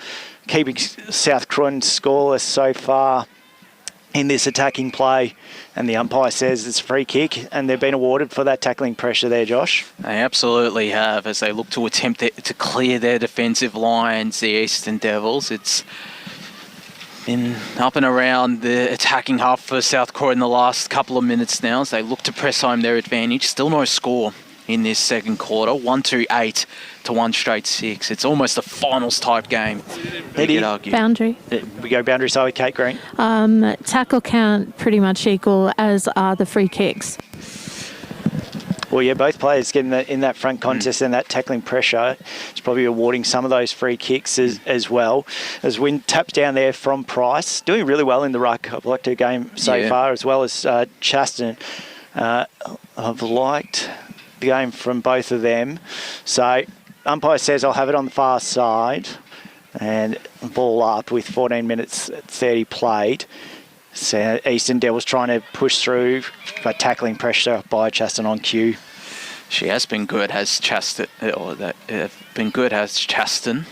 keeping South Croydon scoreless so far in this attacking play. And the umpire says it's a free kick, and they've been awarded for that tackling pressure there, Josh. They absolutely have, as they look to attempt to clear their defensive lines, the Eastern Devils. It's been up and around the attacking half for South Croydon the last couple of minutes now as they look to press home their advantage. Still no score in this second quarter. 1-2-8 to 1-6. It's almost a finals type game. Boundary. We go boundary side with Kate Green. Tackle count pretty much equal as are the free kicks. Well, yeah, both players getting in that front contest and that tackling pressure is probably awarding some of those free kicks as well. As Wynn taps down there from Price, doing really well in the ruck. I've liked her game so far, as well as Chaston. I've liked the game from both of them. So umpire says I'll have it on the far side and ball up with 14 minutes 30 played. So Eastern Devils trying to push through, but tackling pressure by Chaston on cue. She has been good, has Chaston. Chaston.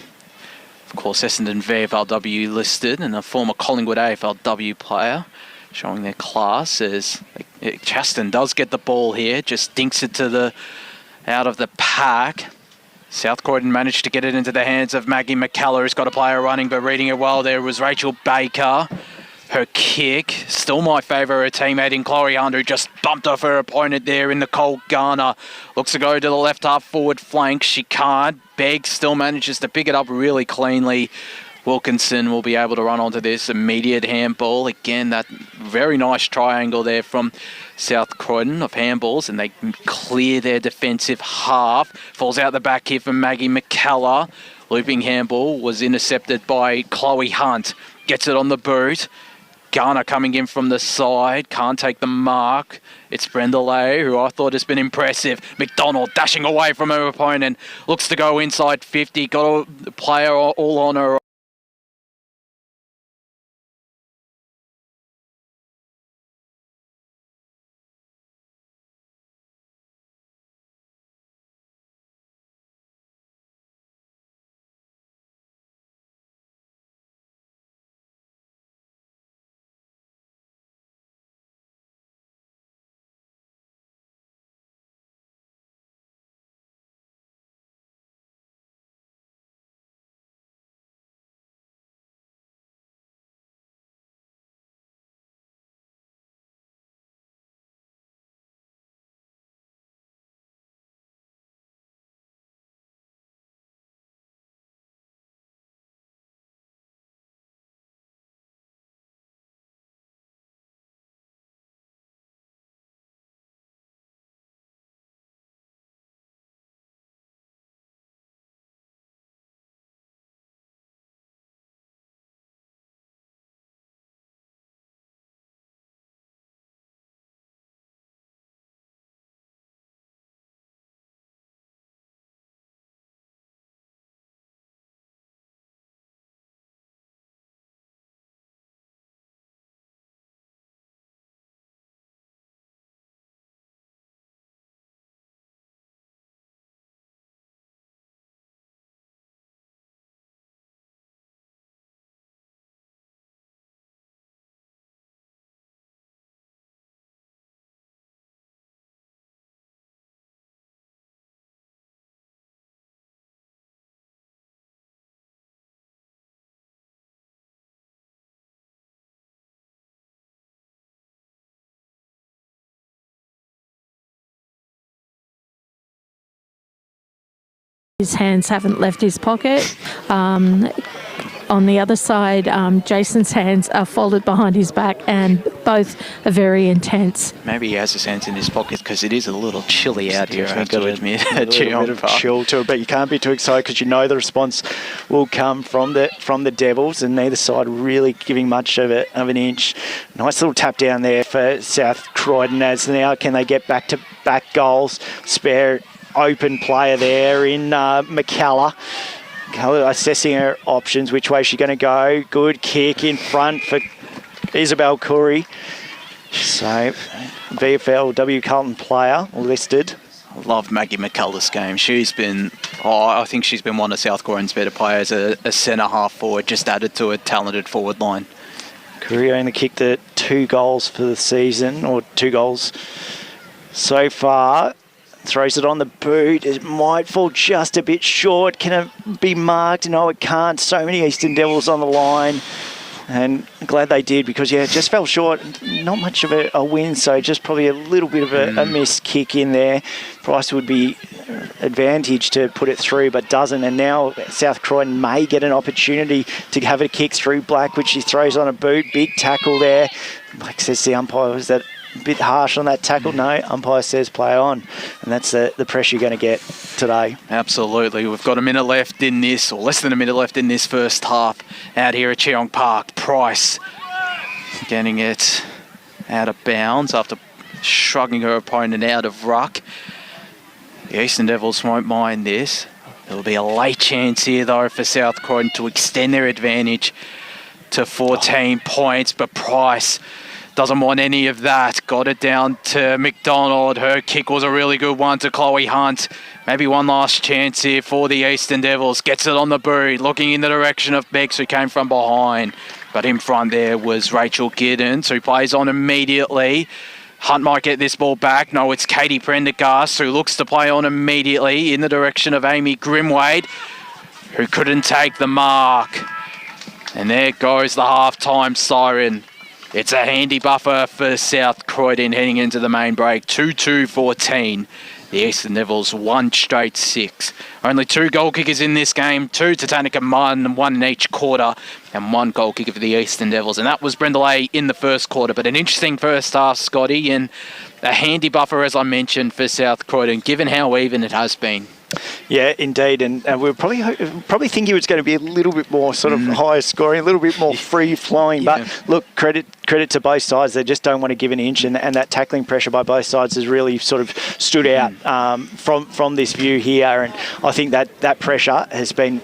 Of course, Essendon VFLW listed and a former Collingwood AFLW player, showing their class as Chaston does get the ball here, just dinks it to out of the pack. South Croydon managed to get it into the hands of Maggie McCullough, who's got a player running, but reading it well there was Rachel Baker. Her kick, still my favourite, her teammate in Chloe Hunt, who just bumped off her opponent there in Nicole Garner. Looks to go to the left half forward flank. She can't. Begg still manages to pick it up really cleanly. Wilkinson will be able to run onto this immediate handball. Again, that very nice triangle there from South Croydon of handballs, and they clear their defensive half. Falls out the back here from Maggie McCullough. Looping handball was intercepted by Chloe Hunt. Gets it on the boot. Garner coming in from the side, can't take the mark. It's Brenda Lay, who I thought has been impressive. McDonald dashing away from her opponent, looks to go inside 50, got a player all on her his hands haven't left his pocket. On the other side, Jason's hands are folded behind his back, and both are very intense. Maybe he has his hands in his pocket because it is a little chilly out here. I have Got to a admit, little bit of chill to it, but you can't be too excited because you know the response will come from the Devils, and neither side really giving much of an inch. Nice little tap down there for South Croydon. As now, can they get back goals? Spare open player there in McCullough. Assessing her options, which way she's going to go. Good kick in front for Isabel Curry. So, VFLW Carlton player listed. I love Maggie McCullough's game. She's been, I think she's been one of South Croydon's better players, a centre half forward, just added to a talented forward line. Curry only kicked 2 goals for the season, or 2 goals so far. Throws it on the boot. It might fall just a bit short. Can it be marked? No, it can't. So many Eastern Devils on the line. And glad they did because, yeah, it just fell short. Not much of a win, so just probably a little bit of a missed kick in there. Price would be advantaged to put it through, but doesn't. And now South Croydon may get an opportunity to have a kick through Black, which he throws on a boot. Big tackle there. Like says the umpire, was that a bit harsh on that tackle? No, umpire says play on. And that's the pressure you're going to get today. Absolutely. We've got a minute left in this, or less than a minute left in this first half out here at Cheong Park. Price getting it out of bounds after shrugging her opponent out of ruck. The Eastern Devils won't mind this. There'll be a late chance here, though, for South Croydon to extend their advantage to 14 points, but Price doesn't want any of that. Got it down to McDonald. Her kick was a really good one to Chloe Hunt. Maybe one last chance here for the Eastern Devils. Gets it on the boot, looking in the direction of Bex, who came from behind. But in front there was Rachel Giddens, who plays on immediately. Hunt might get this ball back. No, it's Katie Prendergast, who looks to play on immediately in the direction of Amy Grimwade, who couldn't take the mark. And there goes the half-time siren. It's a handy buffer for South Croydon heading into the main break. 2-2-14. The Eastern Devils 1 straight 6. Only 2 goal kickers in this game. 2 to Tanika Martin, 1 in each quarter, and 1 goal kicker for the Eastern Devils. And that was Brenda Lay in the first quarter. But an interesting first half, Scotty, and a handy buffer, as I mentioned, for South Croydon, given how even it has been. Yeah, indeed, and we probably think he was going to be a little bit more sort of higher scoring, a little bit more free flowing. Yeah. But look, credit to both sides. They just don't want to give an inch, and that tackling pressure by both sides has really sort of stood out from this view here. And I think that pressure has been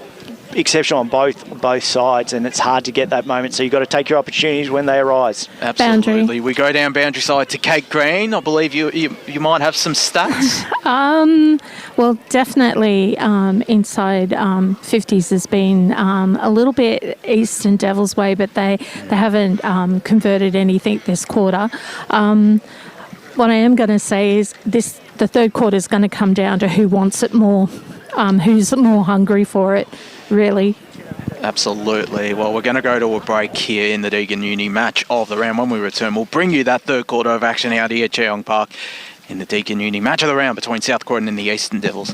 exceptional on both sides, and it's hard to get that moment. So you've got to take your opportunities when they arise. Absolutely. Boundary. We go down boundary side to Kate Green. I believe you might have some stats. Well, definitely inside 50s has been a little bit Eastern Devils way, but they haven't converted anything this quarter. What I am going to say is the third quarter is going to come down to who wants it more, who's more hungry for it, really. Absolutely. Well, we're going to go to a break here in the Deakin Uni match of the round. When we return, we'll bring you that third quarter of action out here at Cheong Park in the Deakin Uni match of the round between South Croydon and the Eastern Devils.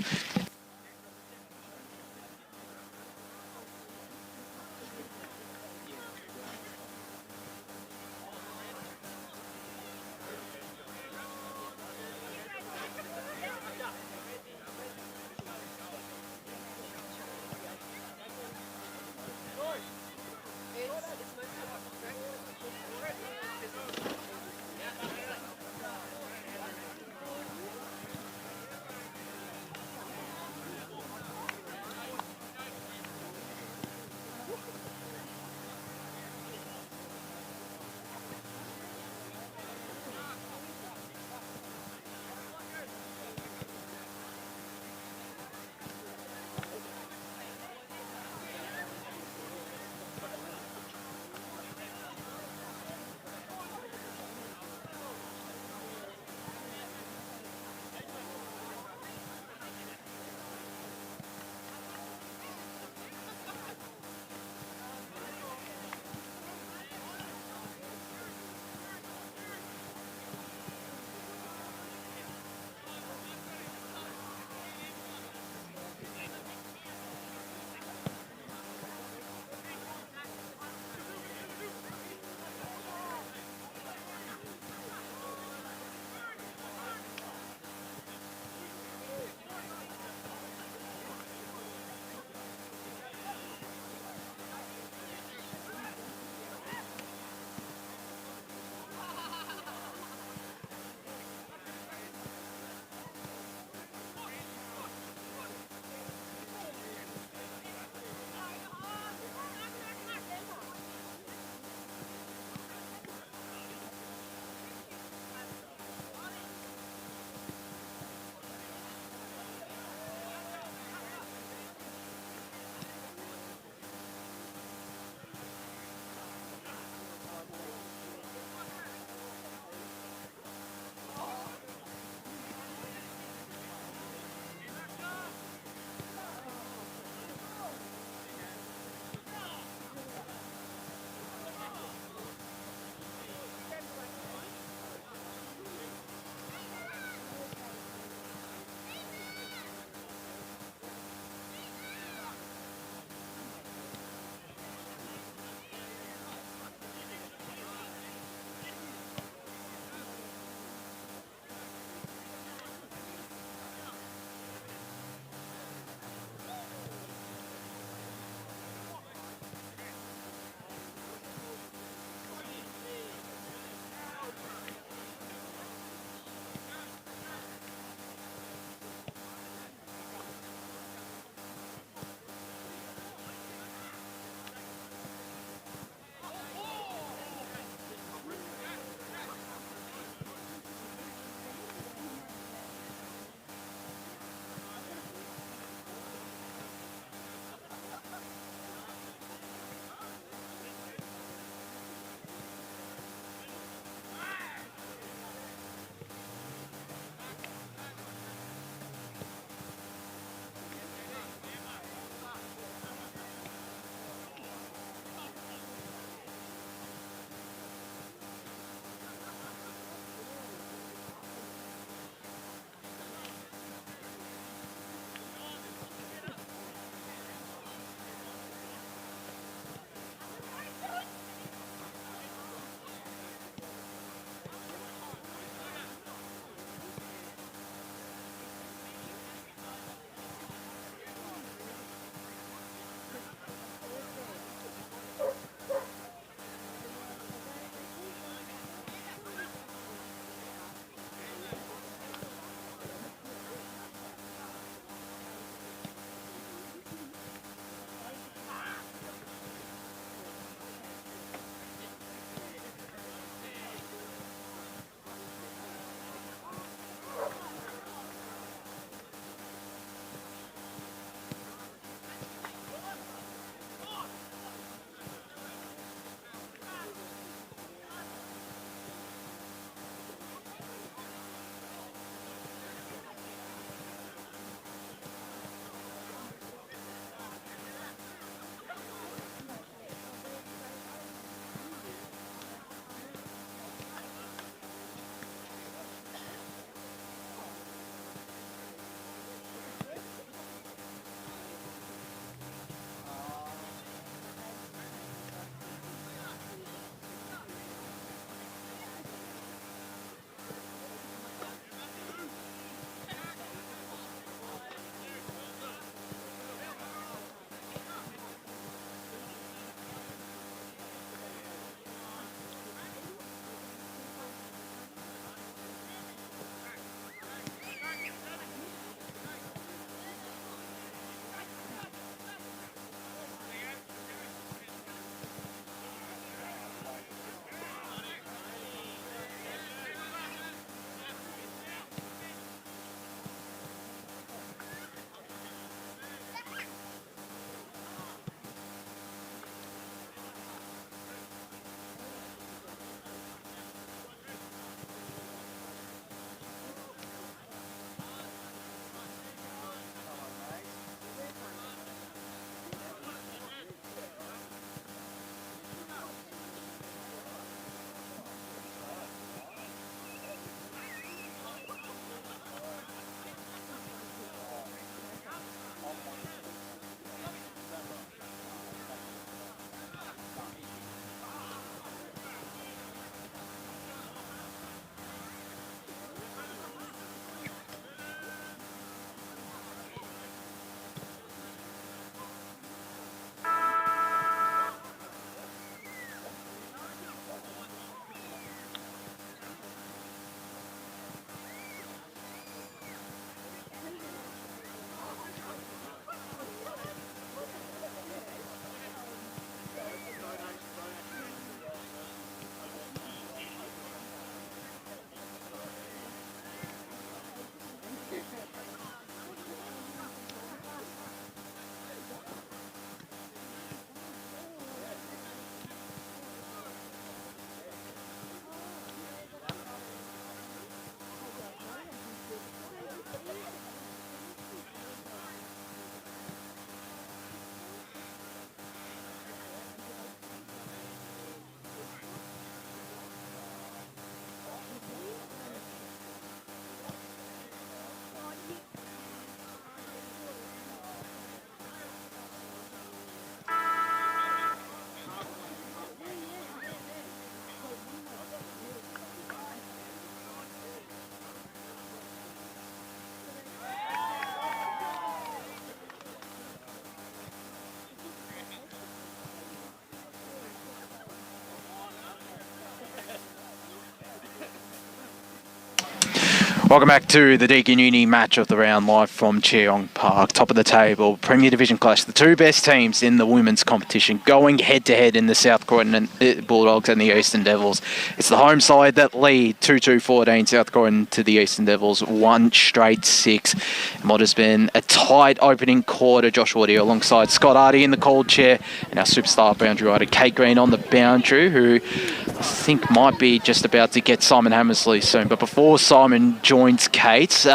Welcome back to the Deakin Uni match of the round, live from Cheong Park. Top of the table, Premier Division clash. The two best teams in the women's competition going head-to-head in the South Croydon Bulldogs and the Eastern Devils. It's the home side that lead 2-2-14 South Croydon to the Eastern Devils, 1 straight 6. And what has been a tight opening quarter. Josh Woody alongside Scott Hardy in the cold chair and our superstar boundary rider Kate Green on the boundary, who I think might be just about to get Simon Hammersley soon. But before Simon joins Kate,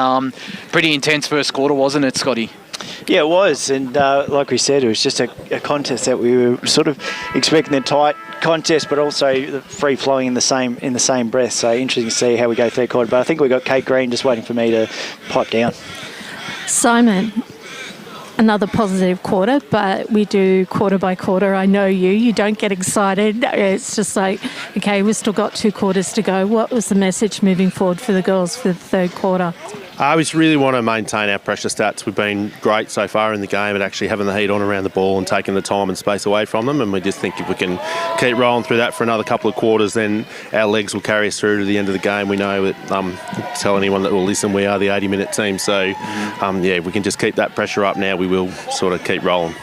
pretty intense first quarter, wasn't it, Scotty? Yeah, it was, and like we said, it was just a contest that we were sort of expecting a tight contest, but also free flowing in the same breath. So interesting to see how we go third quarter. But I think we got Kate Green just waiting for me to pipe down. Simon, another positive quarter, but we do quarter by quarter. I know you don't get excited. It's just like, okay, we've still got 2 quarters to go. What was the message moving forward for the girls for the third quarter? We just really want to maintain our pressure stats. We've been great so far in the game at actually having the heat on around the ball and taking the time and space away from them, and we just think if we can keep rolling through that for another couple of quarters, then our legs will carry us through to the end of the game. We know that, tell anyone that will listen, we are the 80-minute team, so if we can just keep that pressure up now, we will sort of keep rolling.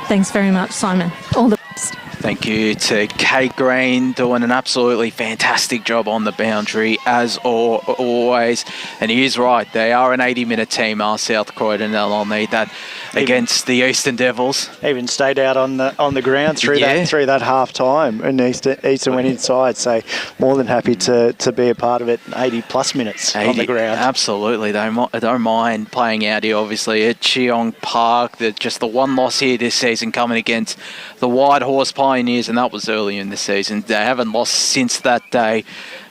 Thanks very much, Simon. All the best. Thank you to Kate Green, doing an absolutely fantastic job on the boundary, as always. And he is right, they are an 80-minute team, our South Croydon, and they'll need that against the Eastern Devils. Even stayed out on the ground through that half time, and Eastern went inside. So more than happy to be a part of it. 80+ minutes on the ground. Absolutely, they don't mind playing out here. Obviously at Cheong Park, just the one loss here this season coming against the White Horse Pioneers, and that was early in the season. They haven't lost since that day,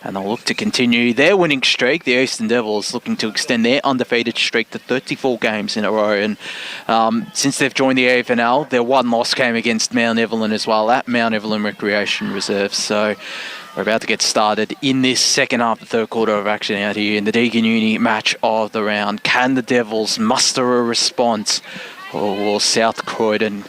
and they'll look to continue their winning streak. The Eastern Devils looking to extend their undefeated streak to 34 games in a row. And since they've joined the AFNL, their one loss came against Mount Evelyn as well at Mount Evelyn Recreation Reserve. So we're about to get started in this second half, the third quarter of action out here in the Deakin Uni match of the round. Can the Devils muster a response, or will South Croydon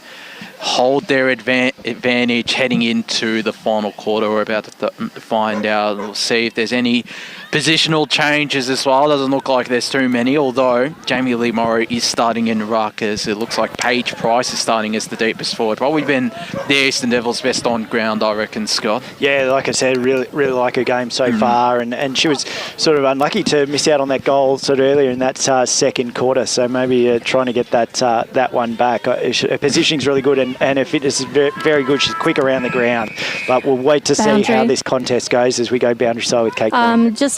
hold their advantage heading into the final quarter? We're about to find out. We'll see if there's any positional changes as well. Doesn't look like there's too many, although Jamie Lee Morrow is starting in ruck, as it looks like Paige Price is starting as the deepest forward. Probably been the Eastern Devils' best on ground, I reckon, Scott. Yeah, like I said, really like her game so far, and she was sort of unlucky to miss out on that goal sort of earlier in that second quarter, so maybe trying to get that one back. Her positioning's really good, and her fitness is very, very good. She's quick around the ground, but we'll wait to see how this contest goes as we go boundary side with Kate.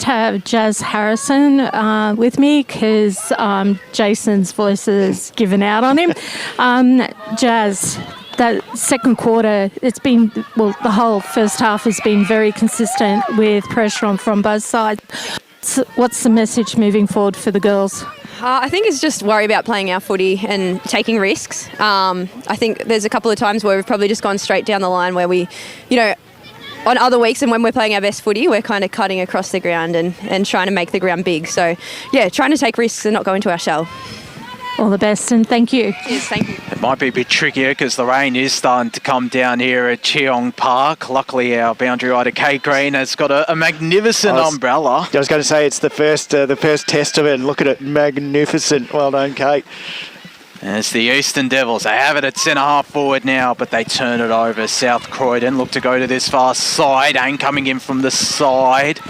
Just have Jazz Harrison with me, because Jason's voice is given out on him. Jazz, that second quarter, it's been, the whole first half has been very consistent with pressure on from both sides. What's the message moving forward for the girls? I think it's just worry about playing our footy and taking risks. I think there's a couple of times where we've probably just gone straight down the line where we, on other weeks and when we're playing our best footy, we're kind of cutting across the ground and trying to make the ground big. So, trying to take risks and not go into our shell. All the best, and thank you. Yes, thank you. It might be a bit trickier because the rain is starting to come down here at Cheong Park. Luckily, our boundary rider Kate Green has got a magnificent umbrella. I was going to say it's the first test of it, and look at it, magnificent. Well done, Kate. And it's the Eastern Devils. They have it at centre half forward now, but they turn it over. South Croydon look to go to this far side. Ain coming in from the side.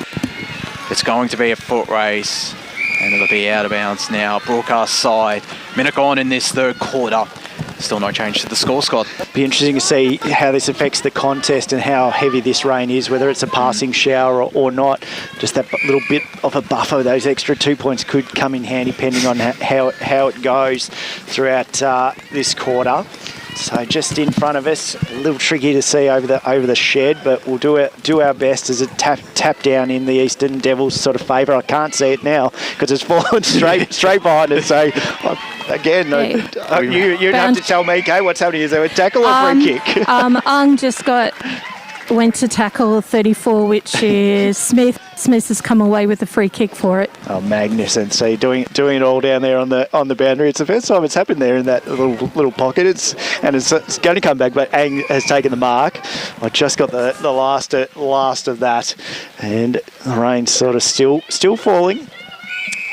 It's going to be a foot race, and it'll be out of bounds now. Broadcast side. Minute gone in this third quarter. Still no change to the score, Scott. Be interesting to see how this affects the contest and how heavy this rain is, whether it's a passing shower or not. Just that little bit of a buffer, those extra 2 points could come in handy depending on how it goes throughout this quarter. So just in front of us, a little tricky to see over the shed, but we'll do our best as a tap down in the Eastern Devils' sort of favour. I can't see it now because it's fallen straight behind us. So again, you'd have to tell me, Kate, what's happening. Is there a tackle or free kick? Ung just went to tackle 34, which is Smith. Smith has come away with a free kick for it. Oh, magnificent! So you're doing it all down there on the boundary. It's the first time it's happened there in that little pocket. It's going to come back, but Ang has taken the mark. I just got the last of that, and the rain's sort of still falling.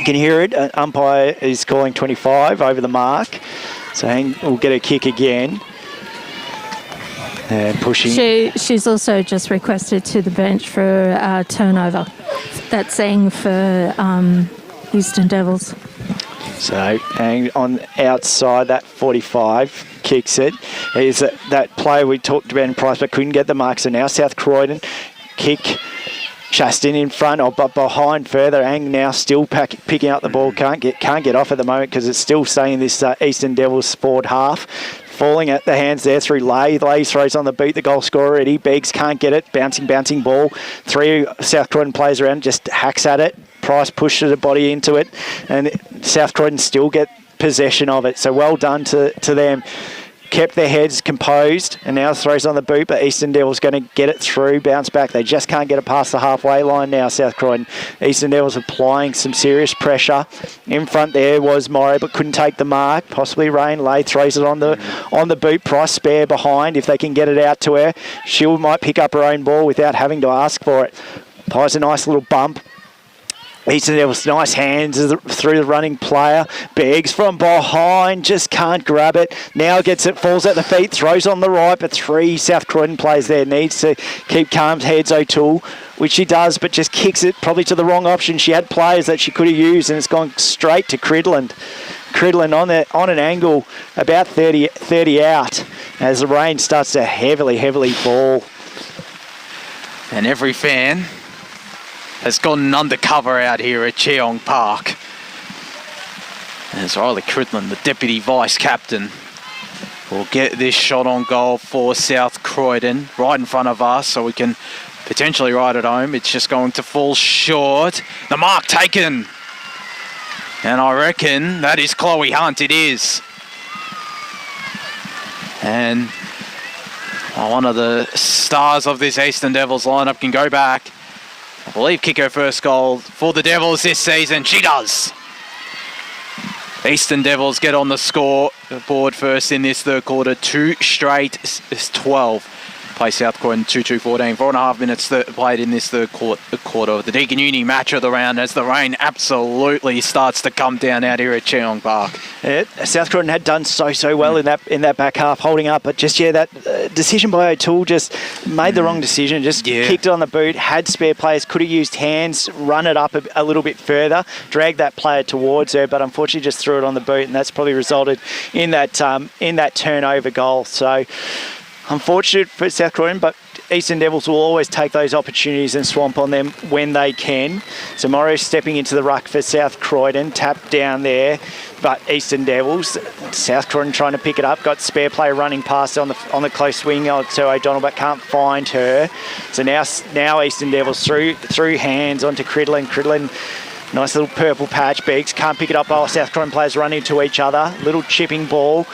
can hear it. Umpire is calling 25 over the mark. So we'll get a kick again. And pushing. She's also just requested to the bench for a turnover. That's saying for Eastern Devils. So on outside that 45 kicks it. Is that player we talked about in price but couldn't get the mark. So now South Croydon kick. Chaston in front, but behind further. Ang now still picking up the ball. Can't get off at the moment because it's still staying in this Eastern Devils forward half. Falling at the hands there through Lay. Lay throws on the beat, the goal scorer Eddie. Beggs can't get it. Bouncing ball. 3 South Croydon players around, just hacks at it. Price pushes the body into it. And South Croydon still get possession of it. So well done to them. Kept their heads composed and now throws on the boot, but Eastern Devils going to get it through, bounce back. They just can't get it past the halfway line now, South Croydon. Eastern Devils applying some serious pressure. In front there was Morrow, but couldn't take the mark. Possibly Rain. Lay throws it on the boot. Price spare behind if they can get it out to her. She might pick up her own ball without having to ask for it. Pies a nice little bump. Eastern Devils, nice hands through the running player. Beggs from behind, just can't grab it. Now gets it, falls at the feet, throws on the right, but 3 South Croydon players there. Needs to keep calm heads, O'Toole, which she does, but just kicks it probably to the wrong option. She had players that she could have used, and it's gone straight to Cridland. Cridland on an angle, about 30 out, as the rain starts to heavily fall. And every fan has gone undercover out here at Cheong Park. And it's Riley Cridland, the Deputy Vice Captain, will get this shot on goal for South Croydon right in front of us so we can potentially ride it home. It's just going to fall short. The mark taken. And I reckon that is Chloe Hunt. It is. And one of the stars of this Eastern Devils lineup can go back. I believe kick her first goal for the Devils this season. She does. Eastern Devils get on the scoreboard first in this third quarter. 2 straight 12. Play South Croydon 2-2-14. 4.5 minutes played in this third quarter. The Deakin Uni match of the round as the rain absolutely starts to come down out here at Cheong Park. Yeah, South Croydon had done so well in that back half, holding up, but just that decision by O'Toole just made the wrong decision. Just kicked it on the boot, had spare players, could have used hands, run it up a little bit further, dragged that player towards her, but unfortunately just threw it on the boot, and that's probably resulted in that turnover goal. So unfortunate for South Croydon, but Eastern Devils will always take those opportunities and swamp on them when they can. So Morrow stepping into the ruck for South Croydon, tapped down there, but Eastern Devils, South Croydon trying to pick it up, got spare player running past on the close wing to O'Donnell, but can't find her. So now Eastern Devils through hands onto Cridland. Cridland, nice little purple patch. Beggs can't pick it up. South Croydon players run into each other. Little chipping ball.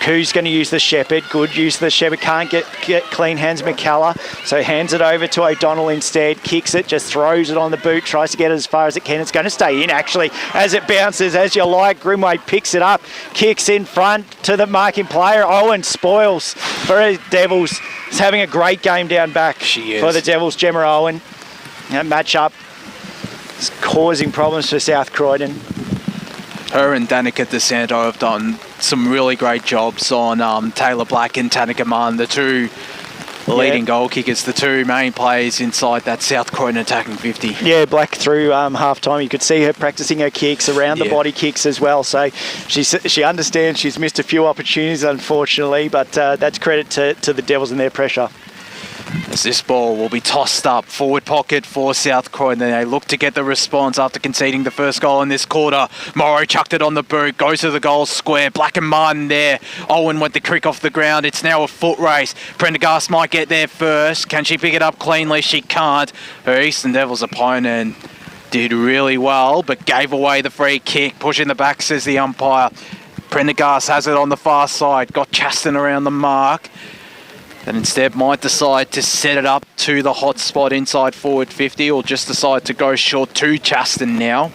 Koo's going to use the Shepherd. Good use of the Shepherd. Can't get clean hands McCullough. So hands it over to O'Donnell instead. Kicks it, just throws it on the boot. Tries to get it as far as it can. It's going to stay in actually as it bounces as you like. Grimway picks it up. Kicks in front to the marking player. Owen spoils for the Devils. He's having a great game down back. She is. For the Devils. Gemma Owen. That match up is causing problems for South Croydon. Her and Danica DeSanto have done some really great jobs on Taylor Black and Tanika Munn, the two leading goal kickers, the two main players inside that South Croydon attacking 50. Yeah, Black through half-time. You could see her practicing her kicks, around the body kicks as well. So she understands she's missed a few opportunities, unfortunately, but that's credit to the Devils and their pressure. As this ball will be tossed up, forward pocket for South Croydon. They look to get the response after conceding the first goal in this quarter. Morrow chucked it on the boot, goes to the goal square. Black and Martin there. Owen went the crick off the ground. It's now a foot race. Prendergast might get there first. Can she pick it up cleanly? She can't. Her Eastern Devils opponent did really well, but gave away the free kick. Push in the back, says the umpire. Prendergast has it on the far side. Got Chaston around the mark. Then instead might decide to set it up to the hot spot inside forward 50, or just decide to go short to Chaston now.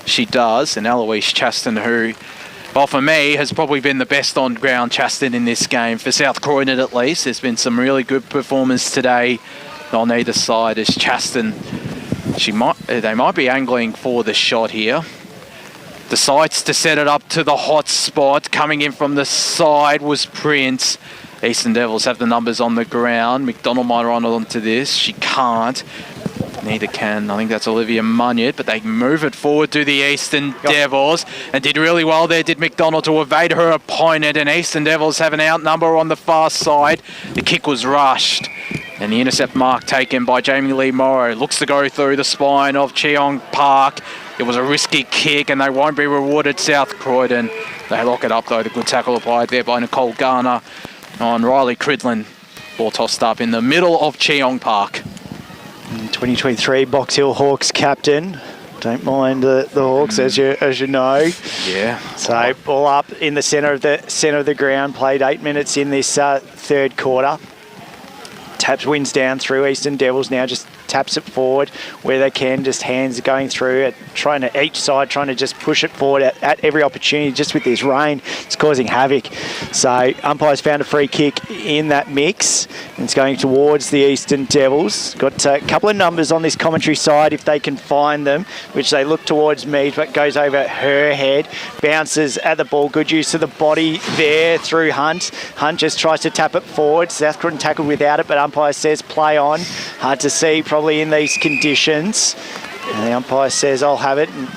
She does, and Eloise Chaston, who, well, for me, has probably been the best on-ground Chaston in this game. For South Croydon at least, there's been some really good performance today on either side as Chaston They might be angling for the shot here. Decides to set it up to the hot spot. Coming in from the side was Prince. Eastern Devils have the numbers on the ground. McDonald might run onto this. She can't. Neither can, I think that's Olivia Munyard, but they move it forward to the Eastern Devils and did really well there, did McDonald, to evade her opponent, and Eastern Devils have an outnumber on the far side. The kick was rushed and the intercept mark taken by Jamie Lee Morrow. Looks to go through the spine of Cheong Park. It was a risky kick and they won't be rewarded, South Croydon. They lock it up though, the good tackle applied there by Nicole Garner on Riley Cridlin. Ball tossed up in the middle of Cheong Park. 2023 Box Hill Hawks captain. Don't mind the Hawks, as you know. Yeah. So ball up in the centre of the ground. Played 8 minutes in this third quarter. Taps wins down through. Eastern Devils now just taps it forward where they can. Just hands going through it, each side trying to just push it forward at every opportunity. Just with this rain, it's causing havoc. So umpires found a free kick in that mix, and it's going towards the Eastern Devils. Got a couple of numbers on this commentary side if they can find them, which they look towards me, but goes over her head, bounces at the ball. Good use of the body there through Hunt. Hunt just tries to tap it forward. South Croydon tackled without it, but umpire says play on. Hard to see probably in these conditions. And the umpire says I'll have it. And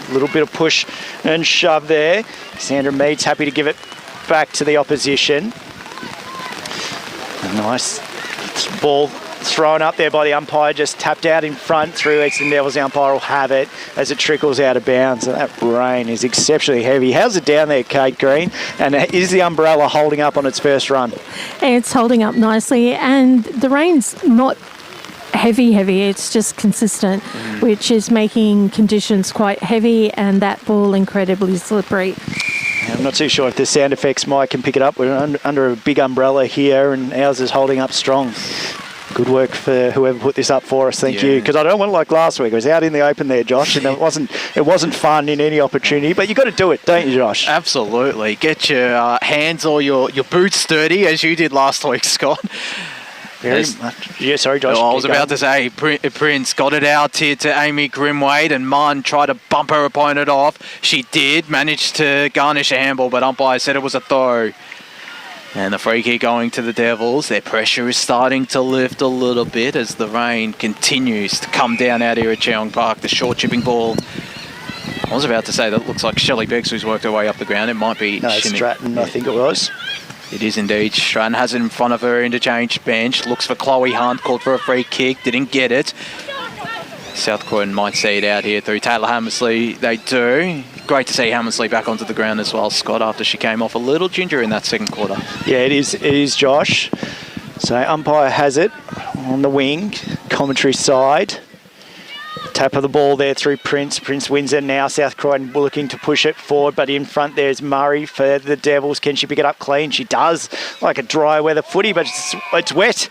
a little bit of push and shove there. Sandra Mead's happy to give it back to the opposition. A nice ball thrown up there by the umpire, just tapped out in front through Eastern Devils. The umpire will have it as it trickles out of bounds. And that rain is exceptionally heavy. How's it down there, Kate Green? And is the umbrella holding up on its first run? It's holding up nicely, and the rain's not heavy, it's just consistent, which is making conditions quite heavy and that ball incredibly slippery. I'm not too sure if the sound effects mic can pick it up. We're under a big umbrella here and ours is holding up strong. Good work for whoever put this up for us. Thank you. Because I don't want it like last week. I was out in the open there, Josh, and it wasn't fun in any opportunity. But you got to do it, don't you, Josh? Absolutely. Get your hands or your boots dirty, as you did last week, Scott. Very much. Yeah, sorry, Josh. I was about to say, Prince got it out here to Amy Grimwade, and Munn tried to bump her opponent off. She did, managed to garnish a handball, but umpire said it was a throw. And the free kick going to the Devils. Their pressure is starting to lift a little bit as the rain continues to come down out here at Cheong Park. The short chipping ball. I was about to say that looks like Shelley Beggs, who's worked her way up the ground. It might be... No, it's Stratton, I think it was. It is indeed. Stratton has it in front of her interchange bench. Looks for Chloe Hunt. Called for a free kick. Didn't get it. South Croydon might see it out here through Taylor Hammersley. They do. Great to see Hammersley back onto the ground as well, Scott, after she came off a little ginger in that second quarter. Yeah, it is, Josh. So umpire has it on the wing, commentary side. Tap of the ball there through Prince. Prince wins it now. South Croydon looking to push it forward, but in front there's Murray for the Devils. Can she pick it up clean? She does, like a dry weather footy, but it's wet.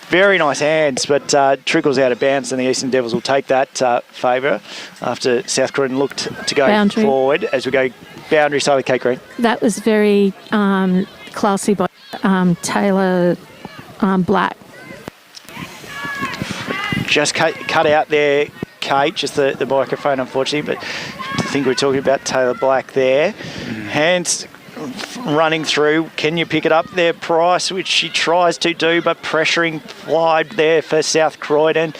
Very nice hands, but trickles out of bounds, and the Eastern Devils will take that favour after South Croydon looked to go forward as we go boundary side with Kate Green. That was very classy by Taylor Black. Just cut out there, Kate, just the microphone, unfortunately, but I think we're talking about Taylor Black there. Hands running through. Can you pick it up there, Price, which she tries to do, but pressuring wide there for South Croydon.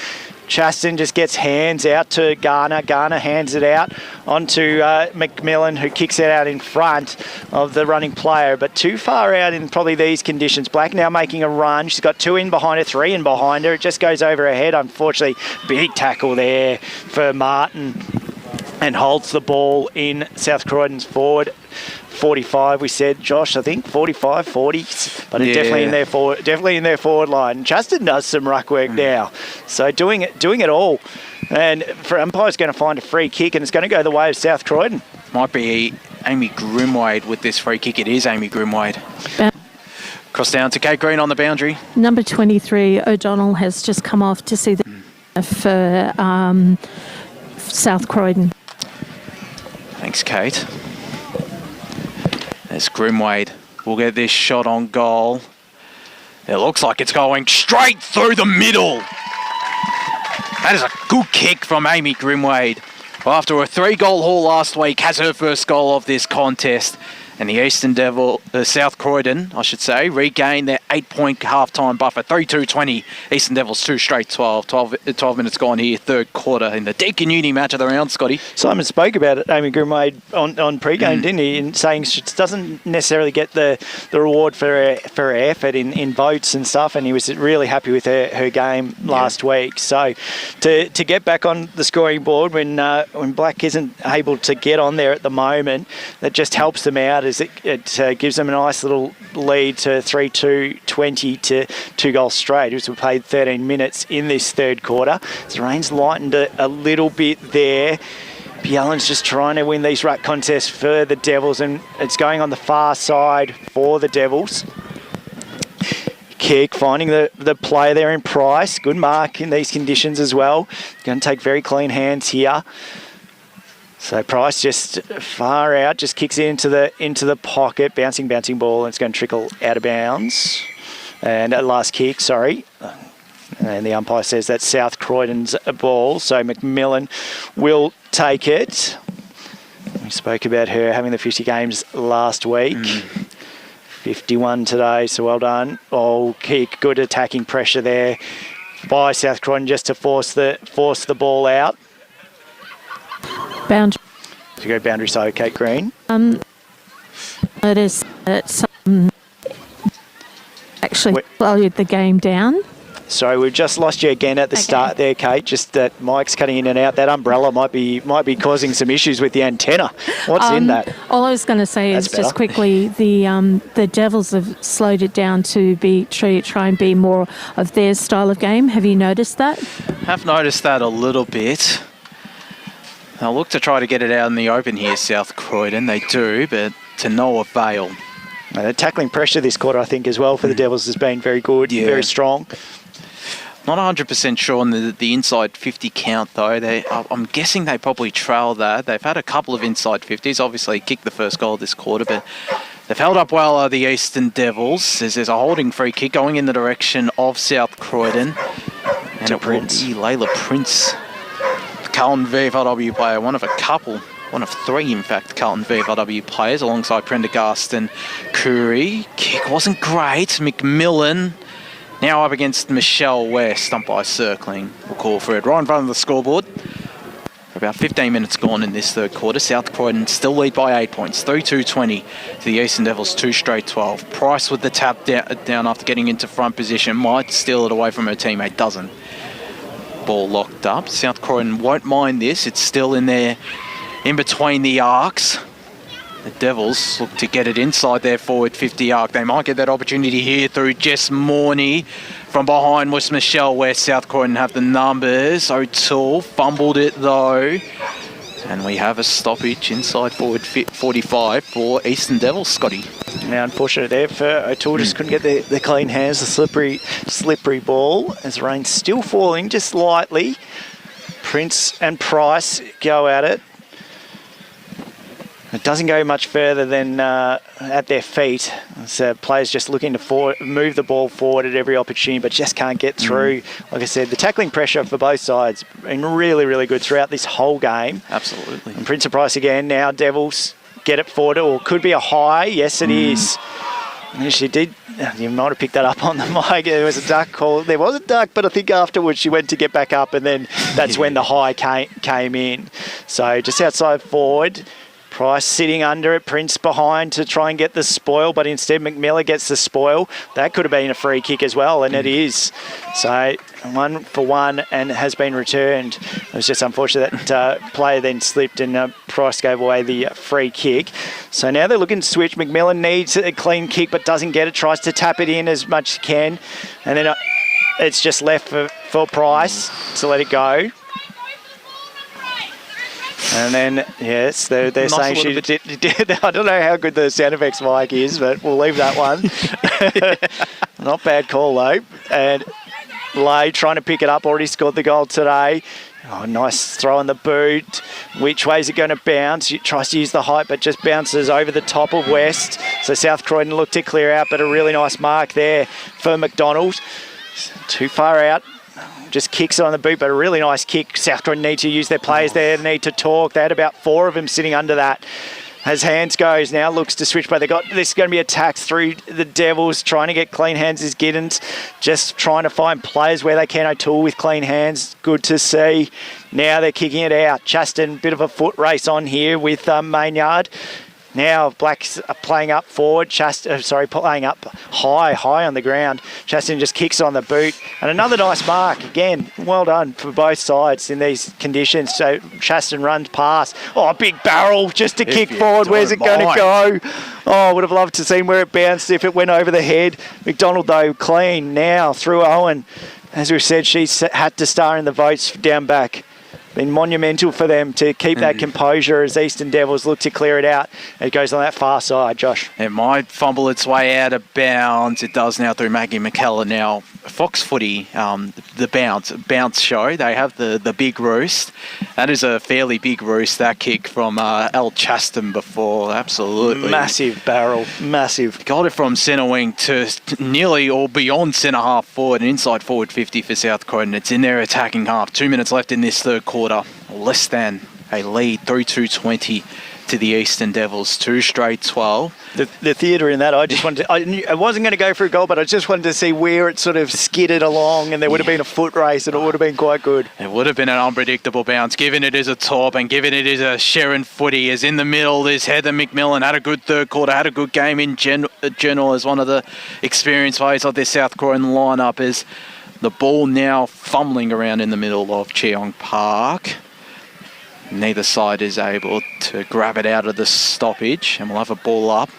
Chaston just gets hands out to Garner. Garner hands it out onto McMillan, who kicks it out in front of the running player, but too far out in probably these conditions. Black now making a run. She's got 2 in behind her, 3 in behind her. It just goes over her head, unfortunately. Big tackle there for Martin, and holds the ball in South Croydon's forward. 45, we said, Josh, I think 45, 40, but definitely in their forward line. Justin does some ruck work now, so doing it all. And for umpire's going to find a free kick, and it's going to go the way of South Croydon. Might be Amy Grimwade with this free kick. It is Amy Grimwade. Cross down to Kate Green on the boundary. Number 23, O'Donnell, has just come off to see the for South Croydon. Thanks, Kate. There's Grimwade. We'll get this shot on goal. It looks like it's going straight through the middle. That is a good kick from Amy Grimwade. Well, after a 3-goal haul last week, has her first goal of this contest. And the South Croydon, I should say, regained their 8-point half-time buffer. 3-2-20. Eastern Devils 2 straight 12 minutes gone here, third quarter in the Deakin Uni match of the round, Scotty. Simon spoke about it, Amy Grimwade, on pre-game, didn't he? In saying she doesn't necessarily get the reward for her effort in votes and stuff, and he was really happy with her game last week. So to get back on the scoring board when Black isn't able to get on there at the moment, that just helps them out as it gives them a nice little lead to 3-2-20 to 2 goals straight, as we played 13 minutes in this third quarter. The rain's lightened a little bit there. Bjelland's just trying to win these ruck contests for the Devils, and it's going on the far side for the Devils. Kick, finding the play there in Price. Good mark in these conditions as well. Going to take very clean hands here. So Price just far out, just kicks it into the pocket, bouncing ball, and it's going to trickle out of bounds. And at last kick, sorry. And the umpire says that's South Croydon's ball, so McMillan will take it. We spoke about her having the 50 games last week. 51 today, so well done. Oh, kick, good attacking pressure there by South Croydon just to force the ball out. Boundary. To go boundary side, Kate Green. It is actually slowed the game down. Sorry, we've just lost you again at the start there, Kate. Just that mic's cutting in and out. That umbrella might be causing some issues with the antenna. What's in that? All I was going to say is just quickly, the Devils have slowed it down to try and be more of their style of game. Have you noticed that? Have noticed that a little bit. They'll look to try to get it out in the open here, South Croydon. They do, but to no avail. The tackling pressure this quarter, I think, as well for the Devils has been very good, very strong. Not 100% sure on the inside 50 count, though. I'm guessing they probably trail that. They've had a couple of inside 50s. Obviously, kicked the first goal this quarter, but they've held up well, the Eastern Devils. There's a holding free kick going in the direction of South Croydon. And to it Prince. will be Layla Prince, Carlton VFLW player, one of 3, in fact, Carlton VFLW players, alongside Prendergast and Curry. Kick wasn't great. McMillan now up against Michelle West, umpire circling. We'll call for it right in front of the scoreboard. About 15 minutes gone in this third quarter. South Croydon still lead by 8 points, 3-2-20 to the Eastern Devils, 2 straight 12. Price with the tap down after getting into front position, might steal it away from her teammate, doesn't. Ball locked up. South Croydon won't mind this. It's still in there, in between the arcs. The Devils look to get it inside their forward 50 arc. They might get that opportunity here through Jess Morney. From behind was Michelle West. South Croydon have the numbers. O'Toole fumbled it though. And we have a stoppage inside forward 45 for Eastern Devils, Scotty. Now, unfortunate there for O'Toole, just couldn't get the clean hands, the slippery ball, as the rain's still falling just lightly. Prince and Price go at it. It doesn't go much further than at their feet. So players just looking to move the ball forward at every opportunity, but just can't get through. Like I said, the tackling pressure for both sides been really, really good throughout this whole game. Absolutely. And Prince and Price again. Now Devils get it forward, or could be a high. Yes, it is. And she did. You might have picked that up on the mic. There was a duck call. There was a duck, but I think afterwards she went to get back up, and then that's when the high came in. So just outside forward. Price sitting under it, Prince behind to try and get the spoil, but instead McMillan gets the spoil. That could have been a free kick as well, and it is. So 1 for 1 and has been returned. It was just unfortunate that player then slipped and Price gave away the free kick. So now they're looking to switch. McMillan needs a clean kick but doesn't get it, tries to tap it in as much as he can. And then it's just left for Price to let it go. And then, yes, they're saying she did. I don't know how good the sound effects mic is, but we'll leave that one. Not bad call, though. And Lay trying to pick it up, already scored the goal today. Oh, nice throw in the boot. Which way is it going to bounce? She tries to use the height, but just bounces over the top of West. So South Croydon look to clear out, but a really nice mark there for McDonald. Too far out. just kicks it on the boot, but a really nice kick. South Croydon need to use their players there, need to talk. They had about 4 of them sitting under that. As hands goes, now looks to switch, but they got this is going to be attacked through the Devils, trying to get clean hands is Giddens, just trying to find players where they can. O'Toole with clean hands, good to see. Now they're kicking it out. Chaston, bit of a foot race on here with Maynard. Now Blacks are playing up forward. Playing up high on the ground. Chaston just kicks on the boot. And another nice mark. Again, well done for both sides in these conditions. So Chaston runs past. Oh, big barrel just to kick forward. Where's it going to go? Oh, I would have loved to see where it bounced if it went over the head. McDonald, though, clean now through Owen. As we've said, she's had to star in the votes down back. Been monumental for them to keep that composure as Eastern Devils look to clear it out. It goes on that far side, Josh. It might fumble its way out of bounds. It does now through Maggie McKellar. Now, Fox Footy, the bounce show, they have the big roost. That is a fairly big roost, that kick from Al Chaston before. Absolutely. Massive barrel, massive. Got it from centre wing to nearly or beyond centre half forward, an inside forward 50 for South Croydon. It's in their attacking half. 2 minutes left in this third quarter. Less than a lead, 3-2-20 to the Eastern Devils, 2 straight 12. The theatre in that, I just wanted to, I wasn't going to go for a goal, but I just wanted to see where it sort of skidded along, and there would have been a foot race, and it would have been quite good. It would have been an unpredictable bounce, given it is a top and given it is a Sharon Footy. As in the middle, there's Heather McMillan, had a good third quarter, had a good game in general as one of the experienced players of this South Croydon lineup. As the ball now fumbling around in the middle of Cheong Park. Neither side is able to grab it out of the stoppage, and we'll have a ball up.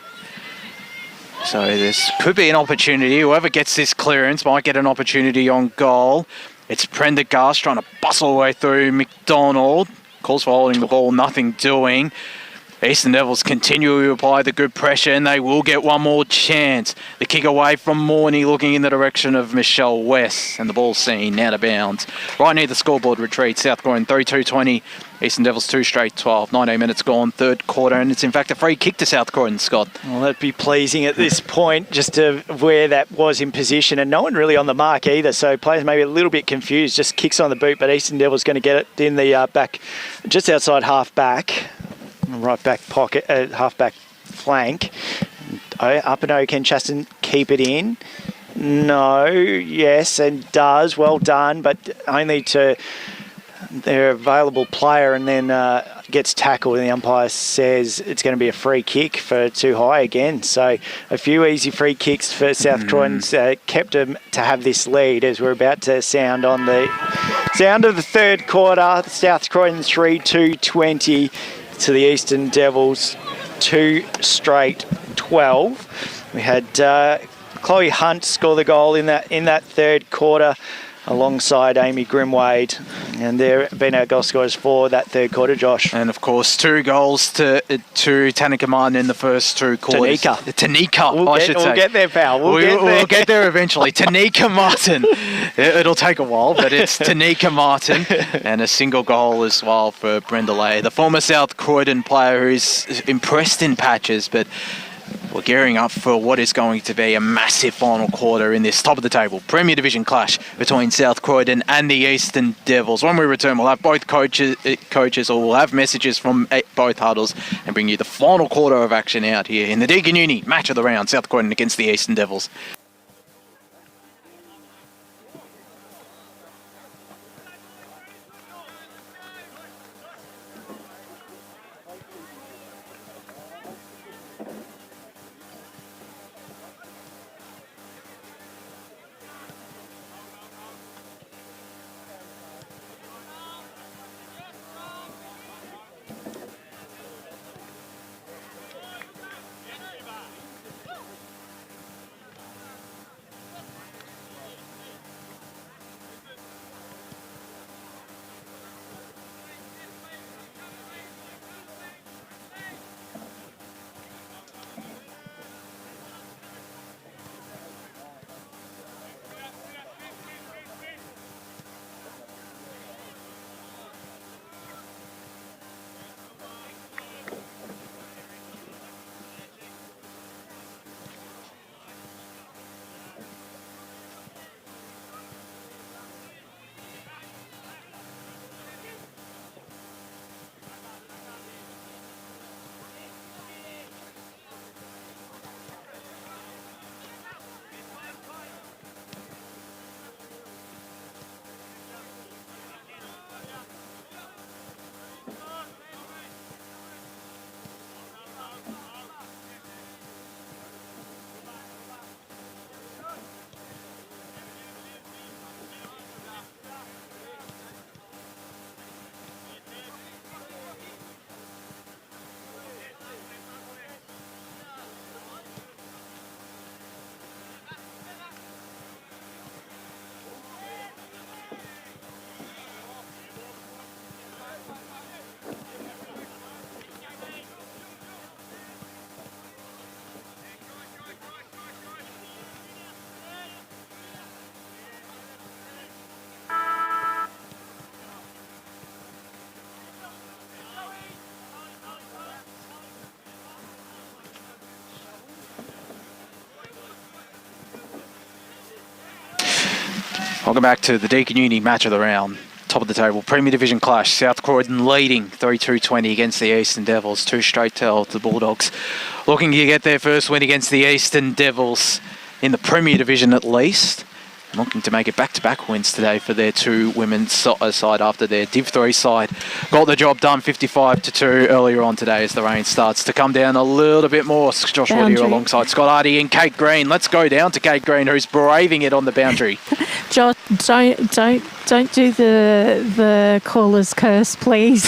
So this could be an opportunity. Whoever gets this clearance might get an opportunity on goal. It's Prendergast trying to bustle away through McDonald. Calls for holding the ball, nothing doing. Eastern Devils continue to apply the good pressure, and they will get one more chance. The kick away from Morney, looking in the direction of Michelle West, and the ball's seen out of bounds. Right near the scoreboard retreat, South Croydon 3-2-20, Eastern Devils 2 straight 12. 19 minutes gone, third quarter, and it's in fact a free kick to South Croydon, Scott. Well, that'd be pleasing at this point, just to where that was in position, and no one really on the mark either, so players maybe a little bit confused. Just kicks on the boot, but Eastern Devils going to get it in the back, just outside half back. Right back pocket, half back flank. Up and over, can Chaston keep it in? No, yes, and does. Well done, but only to their available player, and then gets tackled, and the umpire says it's going to be a free kick for too high again. So a few easy free kicks for South Croydon kept them to have this lead as we're about to sound on the sound of the third quarter. South Croydon 3-2-20. To the Eastern Devils, 2 straight 12. We had Chloe Hunt score the goal in that third quarter alongside Amy Grimwade, and there have been our goal scorers for that third quarter, Josh. And of course, 2 goals to Tanika Martin in the first 2 quarters. Tanika, I should say. We'll get there, pal. We'll get there eventually. Tanika Martin. It'll take a while, but it's Tanika Martin, and a single goal as well for Brenda Lay, the former South Croydon player who's impressed in patches, but we're gearing up for what is going to be a massive final quarter in this top of the table Premier Division clash between South Croydon and the Eastern Devils. When we return, we'll have both coaches, or we'll have messages from both huddles and bring you the final quarter of action out here in the Deakin Uni match of the round, South Croydon against the Eastern Devils. Welcome back to the Deakin Uni match of the round. Top of the table, Premier Division clash. South Croydon leading 3-2-20 against the Eastern Devils. 2 straight to the Bulldogs. Looking to get their first win against the Eastern Devils in the Premier Division at least. And looking to make it back-to-back wins today for their 2 women's side after their Div 3 side. Got the job done 55-2 earlier on today as the rain starts to come down a little bit more. Josh Wood here alongside Scott Hardy and Kate Green. Let's go down to Kate Green, who's braving it on the boundary. Josh, don't do the caller's curse, please.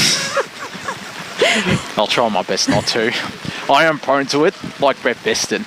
I'll try my best not to. I am prone to it, like Brett Beston.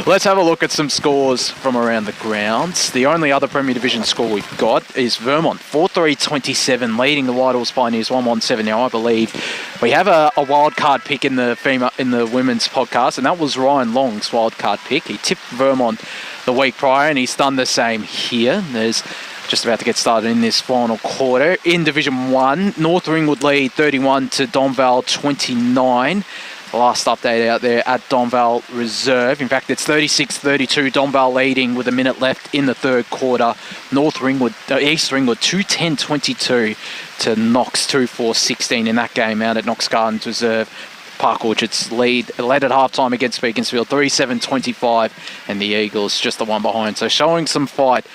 Let's have a look at some scores from around the grounds. The only other Premier Division score we've got is Vermont, 4-3-27, leading the Whitehorse Pioneers 1-1-7. Now, I believe we have a wild card pick in the women's podcast, and that was Ryan Long's wild card pick. He tipped Vermont the week prior, and he's done the same here. There's just about to get started in this final quarter. In Division 1, North Ringwood lead 31 to Donvale 29. The last update out there at Donvale Reserve. In fact, it's 36-32, Donvale leading with a minute left in the third quarter. East Ringwood 210-22 to Knox 2-4-16 in that game out at Knox Gardens Reserve. Park Orchards led at halftime against Beaconsfield 37-25, and the Eagles just the one behind. So showing some fight.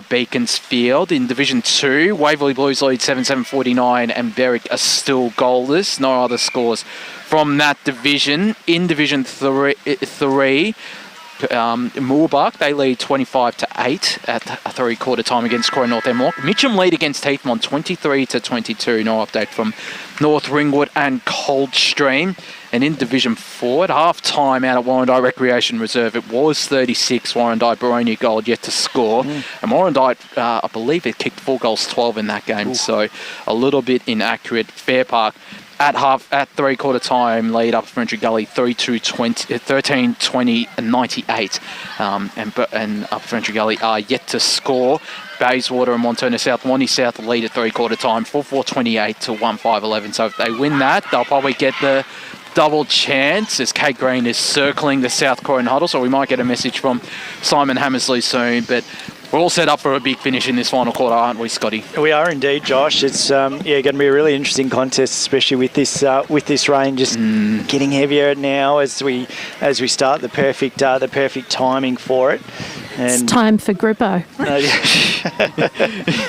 Beaconsfield in Division 2. Waverley Blues lead 7-7-49 and Berwick are still goalless. No other scores from that division. In Division 3, Moorbuck, they lead 25-8 at a 3-quarter time against Croydon North Hemlock. Mitcham lead against Heathmont 23-22. No update from North Ringwood and Coldstream. And in Division 4, at half-time out at Warrandyte Recreation Reserve, it was 36. Warrandyte, Baronia Gold yet to score. And Warrandyte, I believe it kicked 4 goals, 12 in that game. So a little bit inaccurate. Fair Park at 3-quarter time lead up Frenchie Gully 13-20 and 98. And up Frenchie Gully are yet to score. Bayswater and Montana South, Wani South lead at 3-quarter time 4-4-28 to 1-5-11. So if they win that, they'll probably get the double chance as Kate Green is circling the South Croydon huddle. So we might get a message from Simon Hammersley soon. But we're all set up for a big finish in this final quarter, aren't we, Scotty? We are indeed, Josh. It's going to be a really interesting contest, especially with this rain just getting heavier now as we start the perfect timing for it. And It's time for Grippo.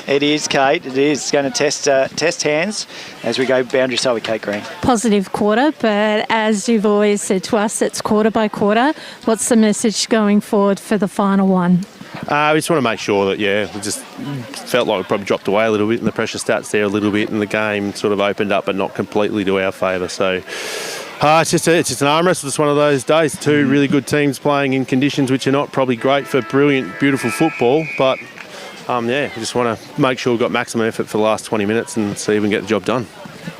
It is, Kate. It is. It's going to test hands as we go boundary side with Kate Green. Positive quarter, but as you've always said to us, it's quarter by quarter. What's the message going forward for the final one? We just want to make sure that, we just felt like we probably dropped away a little bit in the pressure stats there a little bit, and the game sort of opened up but not completely to our favour. So it's just an arm wrestle. It's one of those days. 2 really good teams playing in conditions which are not probably great for brilliant, beautiful football, but we just want to make sure we've got maximum effort for the last 20 minutes and see if we can get the job done.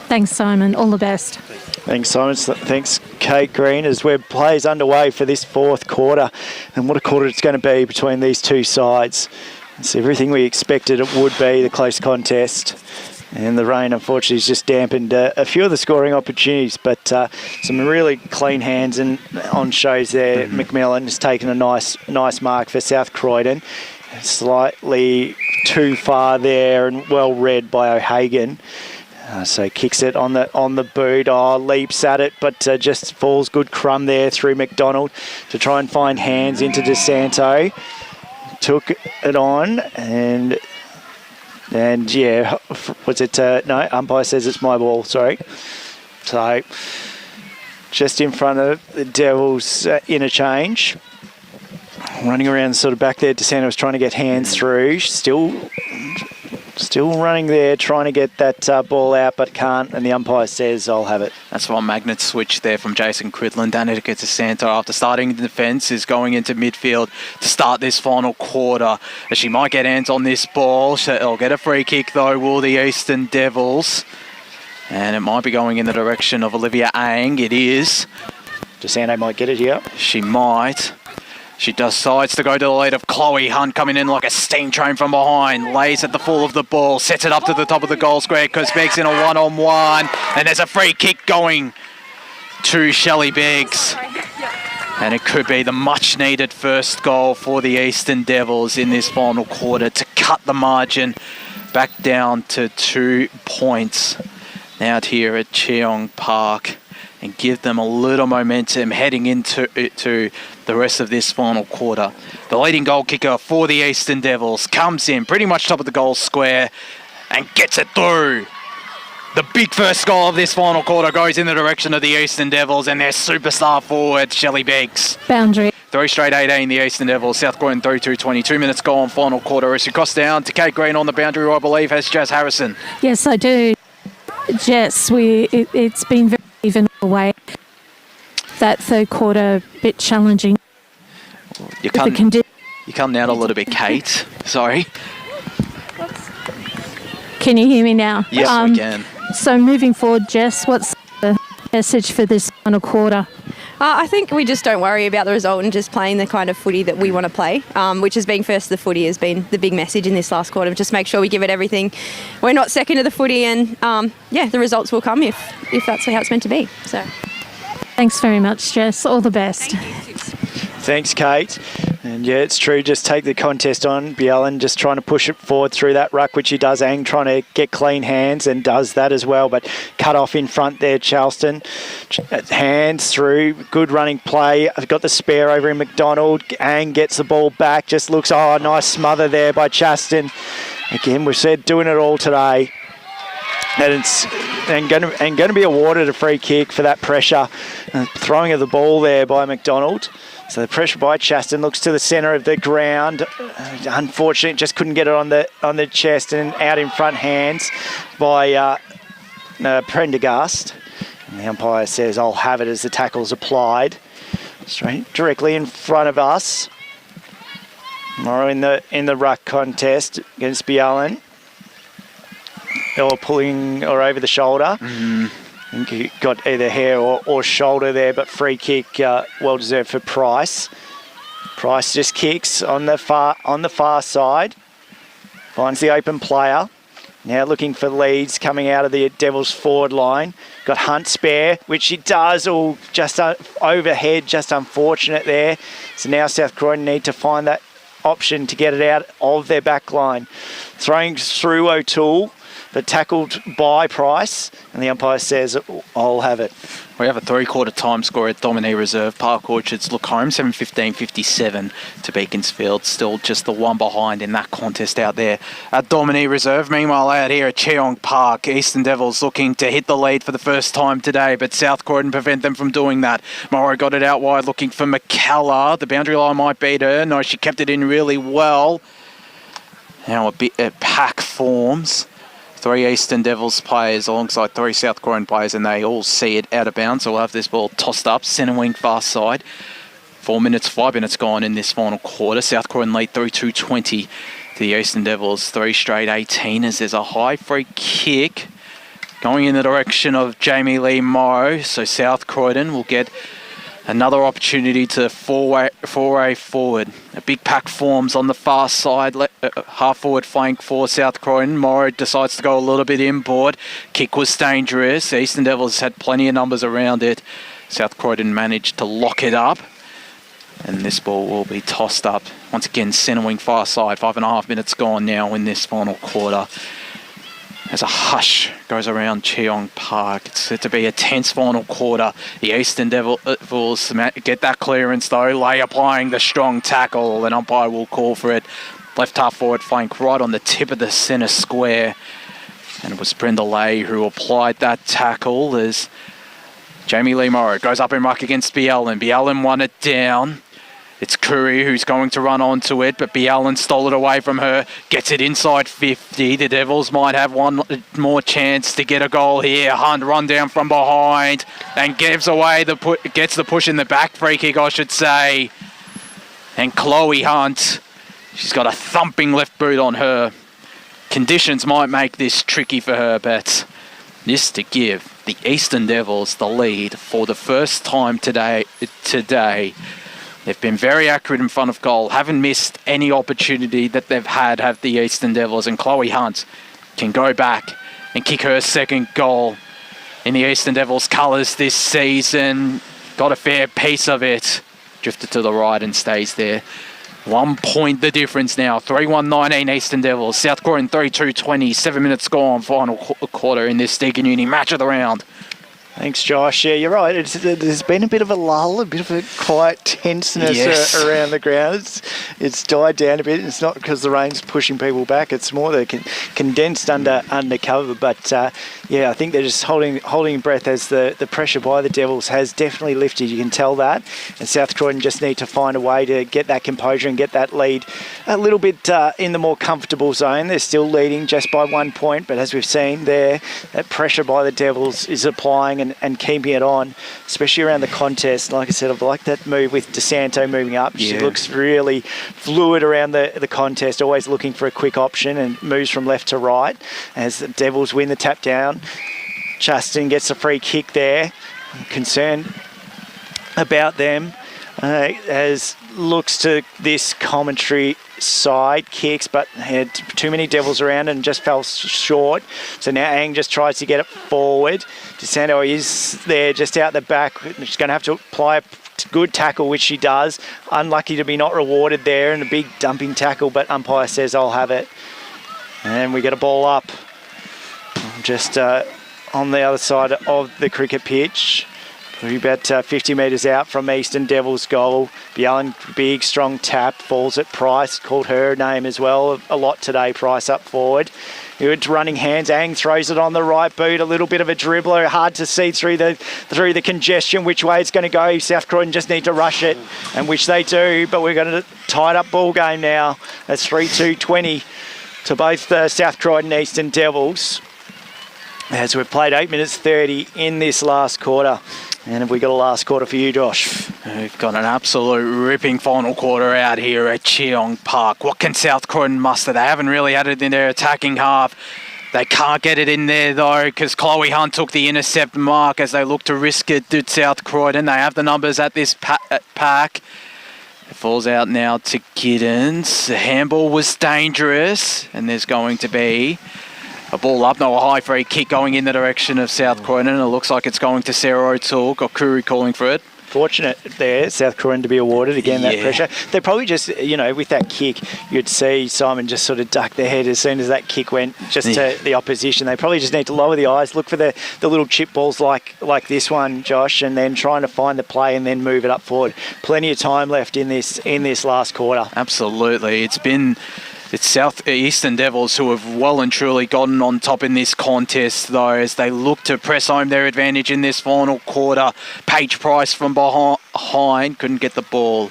Thanks, Simon. All the best. Thanks, Simon. Thanks, Kate Green, as we're plays underway for this fourth quarter. And what a quarter it's going to be between these two sides. It's everything we expected it would be, the close contest. And the rain, unfortunately, has just dampened a few of the scoring opportunities. But some really clean hands and on shows there. McMillan has taken a nice mark for South Croydon. Slightly too far there and well read by O'Hagan. So kicks it on the boot, leaps at it, but just falls. Good crumb there through McDonald to try and find hands into DeSanto. Took it on and was it? No, umpire says it's my ball, sorry. So just in front of the Devils interchange. Running around sort of back there, DeSanto was trying to get hands through. Still running there, trying to get that ball out, but can't, and the umpire says, I'll have it. That's one magnet switch there from Jason Cridland. Danica DeSanto, after starting the defence, is going into midfield to start this final quarter. As she might get hands on this ball. She'll get a free kick, though, will the Eastern Devils. And it might be going in the direction of Olivia Ang. It is. DeSanto might get it here. She might. She decides to go to the lead of Chloe Hunt, coming in like a steam train from behind. Lays at the full of the ball, sets it up to the top of the goal square because Beggs in a one-on-one. And there's a free kick going to Shelley Beggs. And it could be the much-needed first goal for the Eastern Devils in this final quarter to cut the margin back down to 2 points out here at Cheong Park and give them a little momentum heading into the rest of this final quarter. The leading goal kicker for the Eastern Devils comes in pretty much top of the goal square and gets it through. The big first goal of this final quarter goes in the direction of the Eastern Devils and their superstar forward, Shelley Beggs. Boundary. 3 straight 18, the Eastern Devils. South Croydon 3-2, 22 minutes gone, final quarter. As she crossed down to Kate Green on the boundary, who I believe has Jazz Harrison. Yes, I do. Jess, it's been very even away. That third quarter, a bit challenging. You come down a little bit, Kate. Sorry. Can you hear me now? Yes, we can. So moving forward, Jess, what's the message for this final quarter? I think we just don't worry about the result and just playing the kind of footy that we want to play, which is being first to the footy has been the big message in this last quarter. Just make sure we give it everything. We're not second to the footy and, the results will come if that's how it's meant to be. So, thanks very much, Jess. All the best. Thanks, Kate. And yeah, it's true. Just take the contest on. Bjelland just trying to push it forward through that ruck, which he does. Ang trying to get clean hands and does that as well. But cut off in front there, Charleston. Hands through. Good running play. I've got the spare over in McDonald. Ang gets the ball back. Just looks, nice smother there by Chaston. Again, we've said doing it all today. And it's going to be awarded a free kick for that pressure. Throwing of the ball there by McDonald. So the pressure by Chaston looks to the centre of the ground. Unfortunately, just couldn't get it on the chest and out in front hands by Prendergast. And the umpire says, "I'll have it," as the tackle's applied. Straight directly in front of us. Morrow in the ruck contest against Bjelland. Or pulling or over the shoulder. I think he got either hair or shoulder there, but free kick, well deserved for Price. Price just kicks on the far side, finds the open player. Now looking for leads coming out of the Devils forward line. Got Hunt spare, which he does, all just overhead, just unfortunate there. So now South Croydon need to find that option to get it out of their back line. Throwing through O'Toole, but tackled by Price, and the umpire says, "I'll have it." We have a 3-quarter time score at Dominee Reserve. Park Orchards look home, 7:15:57 to Beaconsfield. Still just the one behind in that contest out there at Dominee Reserve. Meanwhile, out here at Cheong Park, Eastern Devils looking to hit the lead for the first time today, but South Croydon prevent them from doing that. Morrow got it out wide looking for McKellar. The boundary line might beat her. No, she kept it in really well. Now a pack forms. 3 Eastern Devils players alongside 3 South Croydon players, and they all see it out of bounds. So we'll have this ball tossed up, centre wing far side. 5 minutes gone in this final quarter. South Croydon lead 3-2-20 to the Eastern Devils. 3 straight 18 as there's a high free kick going in the direction of Jamie Lee Morrow. So South Croydon will get another opportunity to foray forward. A big pack forms on the far side, half forward flank for South Croydon. Morrow decides to go a little bit inboard. Kick was dangerous. Eastern Devils had plenty of numbers around it. South Croydon managed to lock it up. And this ball will be tossed up. Once again, centre wing far side. 5.5 minutes gone now in this final quarter. As a hush goes around Cheong Park. It's set to be a tense final quarter. The Eastern Devils get that clearance though. Lay applying the strong tackle. An umpire will call for it. Left half forward flank right on the tip of the centre square. And it was Brenda Lay who applied that tackle as Jamie Lee Morrow goes up in ruck against Bjelland. Bjelland won it down. It's Curry who's going to run onto it, but Bjelland stole it away from her, gets it inside 50. The Devils might have one more chance to get a goal here. Hunt run down from behind and gives away gets the push in the back, free kick I should say. And Chloe Hunt, she's got a thumping left boot on her. Conditions might make this tricky for her, but this to give the Eastern Devils the lead for the first time today. They've been very accurate in front of goal. Haven't missed any opportunity that they've had, have the Eastern Devils. And Chloe Hunt can go back and kick her second goal in the Eastern Devils colours this season. Got a fair piece of it. drifted to the right and stays there. 1 point the difference now. 3-1-19 Eastern Devils. South Croydon 3-2-20. 7 minutes gone. Final quarter in this Deakin Uni match of the round. Thanks, Josh. Yeah, you're right. There's been a bit of a lull, a bit of a quiet tenseness around the ground. It's died down a bit. It's not because the rain's pushing people back. It's more they're condensed under cover. But I think they're just holding breath as the pressure by the Devils has definitely lifted. You can tell that. And South Croydon just need to find a way to get that composure and get that lead a little bit in the more comfortable zone. They're still leading just by 1 point, but as we've seen there, that pressure by the Devils is applying and keeping it on, especially around the contest. Like I said, I like that move with DeSanto moving up. She looks really fluid around the contest, always looking for a quick option and moves from left to right as the Devils win the tap down. Justin gets a free kick there. I'm concerned about them as looks to this commentary side kicks, but had too many Devils around and just fell short. So now Ang just tries to get it forward. DeSanto is there just out the back. She's going to have to apply a good tackle, which she does. Unlucky to be not rewarded there and a big dumping tackle, but umpire says I'll have it. And we get a ball up just on the other side of the cricket pitch. We're about 50 metres out from Eastern Devils' goal. Bjorn, big, strong tap, falls at Price. Called her name as well a lot today, Price up forward. Good running hands. Ang throws it on the right boot. A little bit of a dribbler. Hard to see through the congestion which way it's going to go. South Croydon just need to rush it, and which they do. But we're going to tied up ball game now. That's 3-2-20 to both the South Croydon Eastern Devils, as we've played 8 minutes 30 in this last quarter. And have we got a last quarter for you, Josh? We've got an absolute ripping final quarter out here at Cheong Park. What can South Croydon muster? They haven't really had it in their attacking half. They can't get it in there, though, because Chloe Hunt took the intercept mark as they look to risk it to South Croydon. They have the numbers at this pack. It falls out now to Giddens. The handball was dangerous, and there's going to be a ball up, no, a high free kick going in the direction of South Croydon. It looks like it's going to Sarah O'Toole. Got Kuru calling for it. Fortunate there, South Croydon to be awarded again, that pressure. They probably just, with that kick, you'd see Simon just sort of duck their head as soon as that kick went just to the opposition. They probably just need to lower the eyes, look for the little chip balls like this one, Josh, and then trying to find the play and then move it up forward. Plenty of time left in this last quarter. Absolutely. It's South Eastern Devils who have well and truly gotten on top in this contest, though, as they look to press home their advantage in this final quarter. Paige Price from behind couldn't get the ball,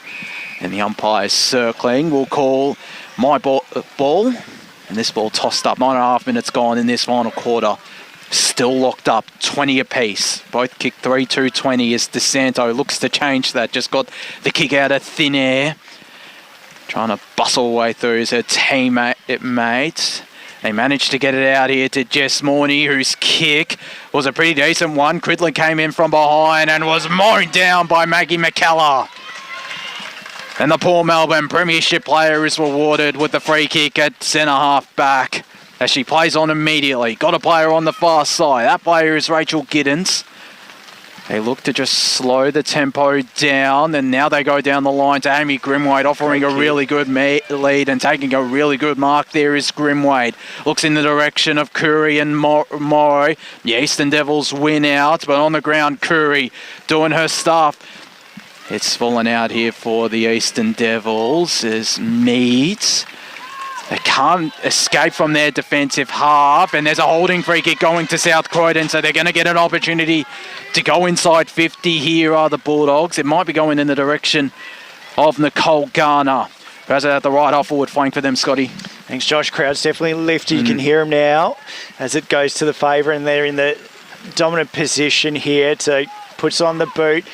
and the umpire circling will call my ball, and this ball tossed up. 9.5 minutes gone in this final quarter. Still locked up, 20 apiece. Both kick 3-2-20 as DeSanto looks to change that. Just got the kick out of thin air. Trying to bustle away through her teammate. They managed to get it out here to Jess Morney, whose kick was a pretty decent one. Cridlin came in from behind and was mown down by Maggie McKellar. And the Port Melbourne Premiership player is rewarded with the free kick at centre half back as she plays on immediately. Got a player on the far side. That player is Rachel Giddens. They look to just slow the tempo down, and now they go down the line to Amy Grimwade, offering a really good lead and taking a really good mark. There is Grimwade. Looks in the direction of Curry and Morrow. The Eastern Devils win out, but on the ground, Curry doing her stuff. It's fallen out here for the Eastern Devils as Meads. They can't escape from their defensive half, and there's a holding free kick going to South Croydon, so they're going to get an opportunity to go inside 50 here are the Bulldogs. It might be going in the direction of Nicole Garner, who has it at the right half forward flank for them, Scotty. Thanks, Josh. Crowd's definitely lifted. You can hear them now as it goes to the favour, and they're in the dominant position here to puts on the boot.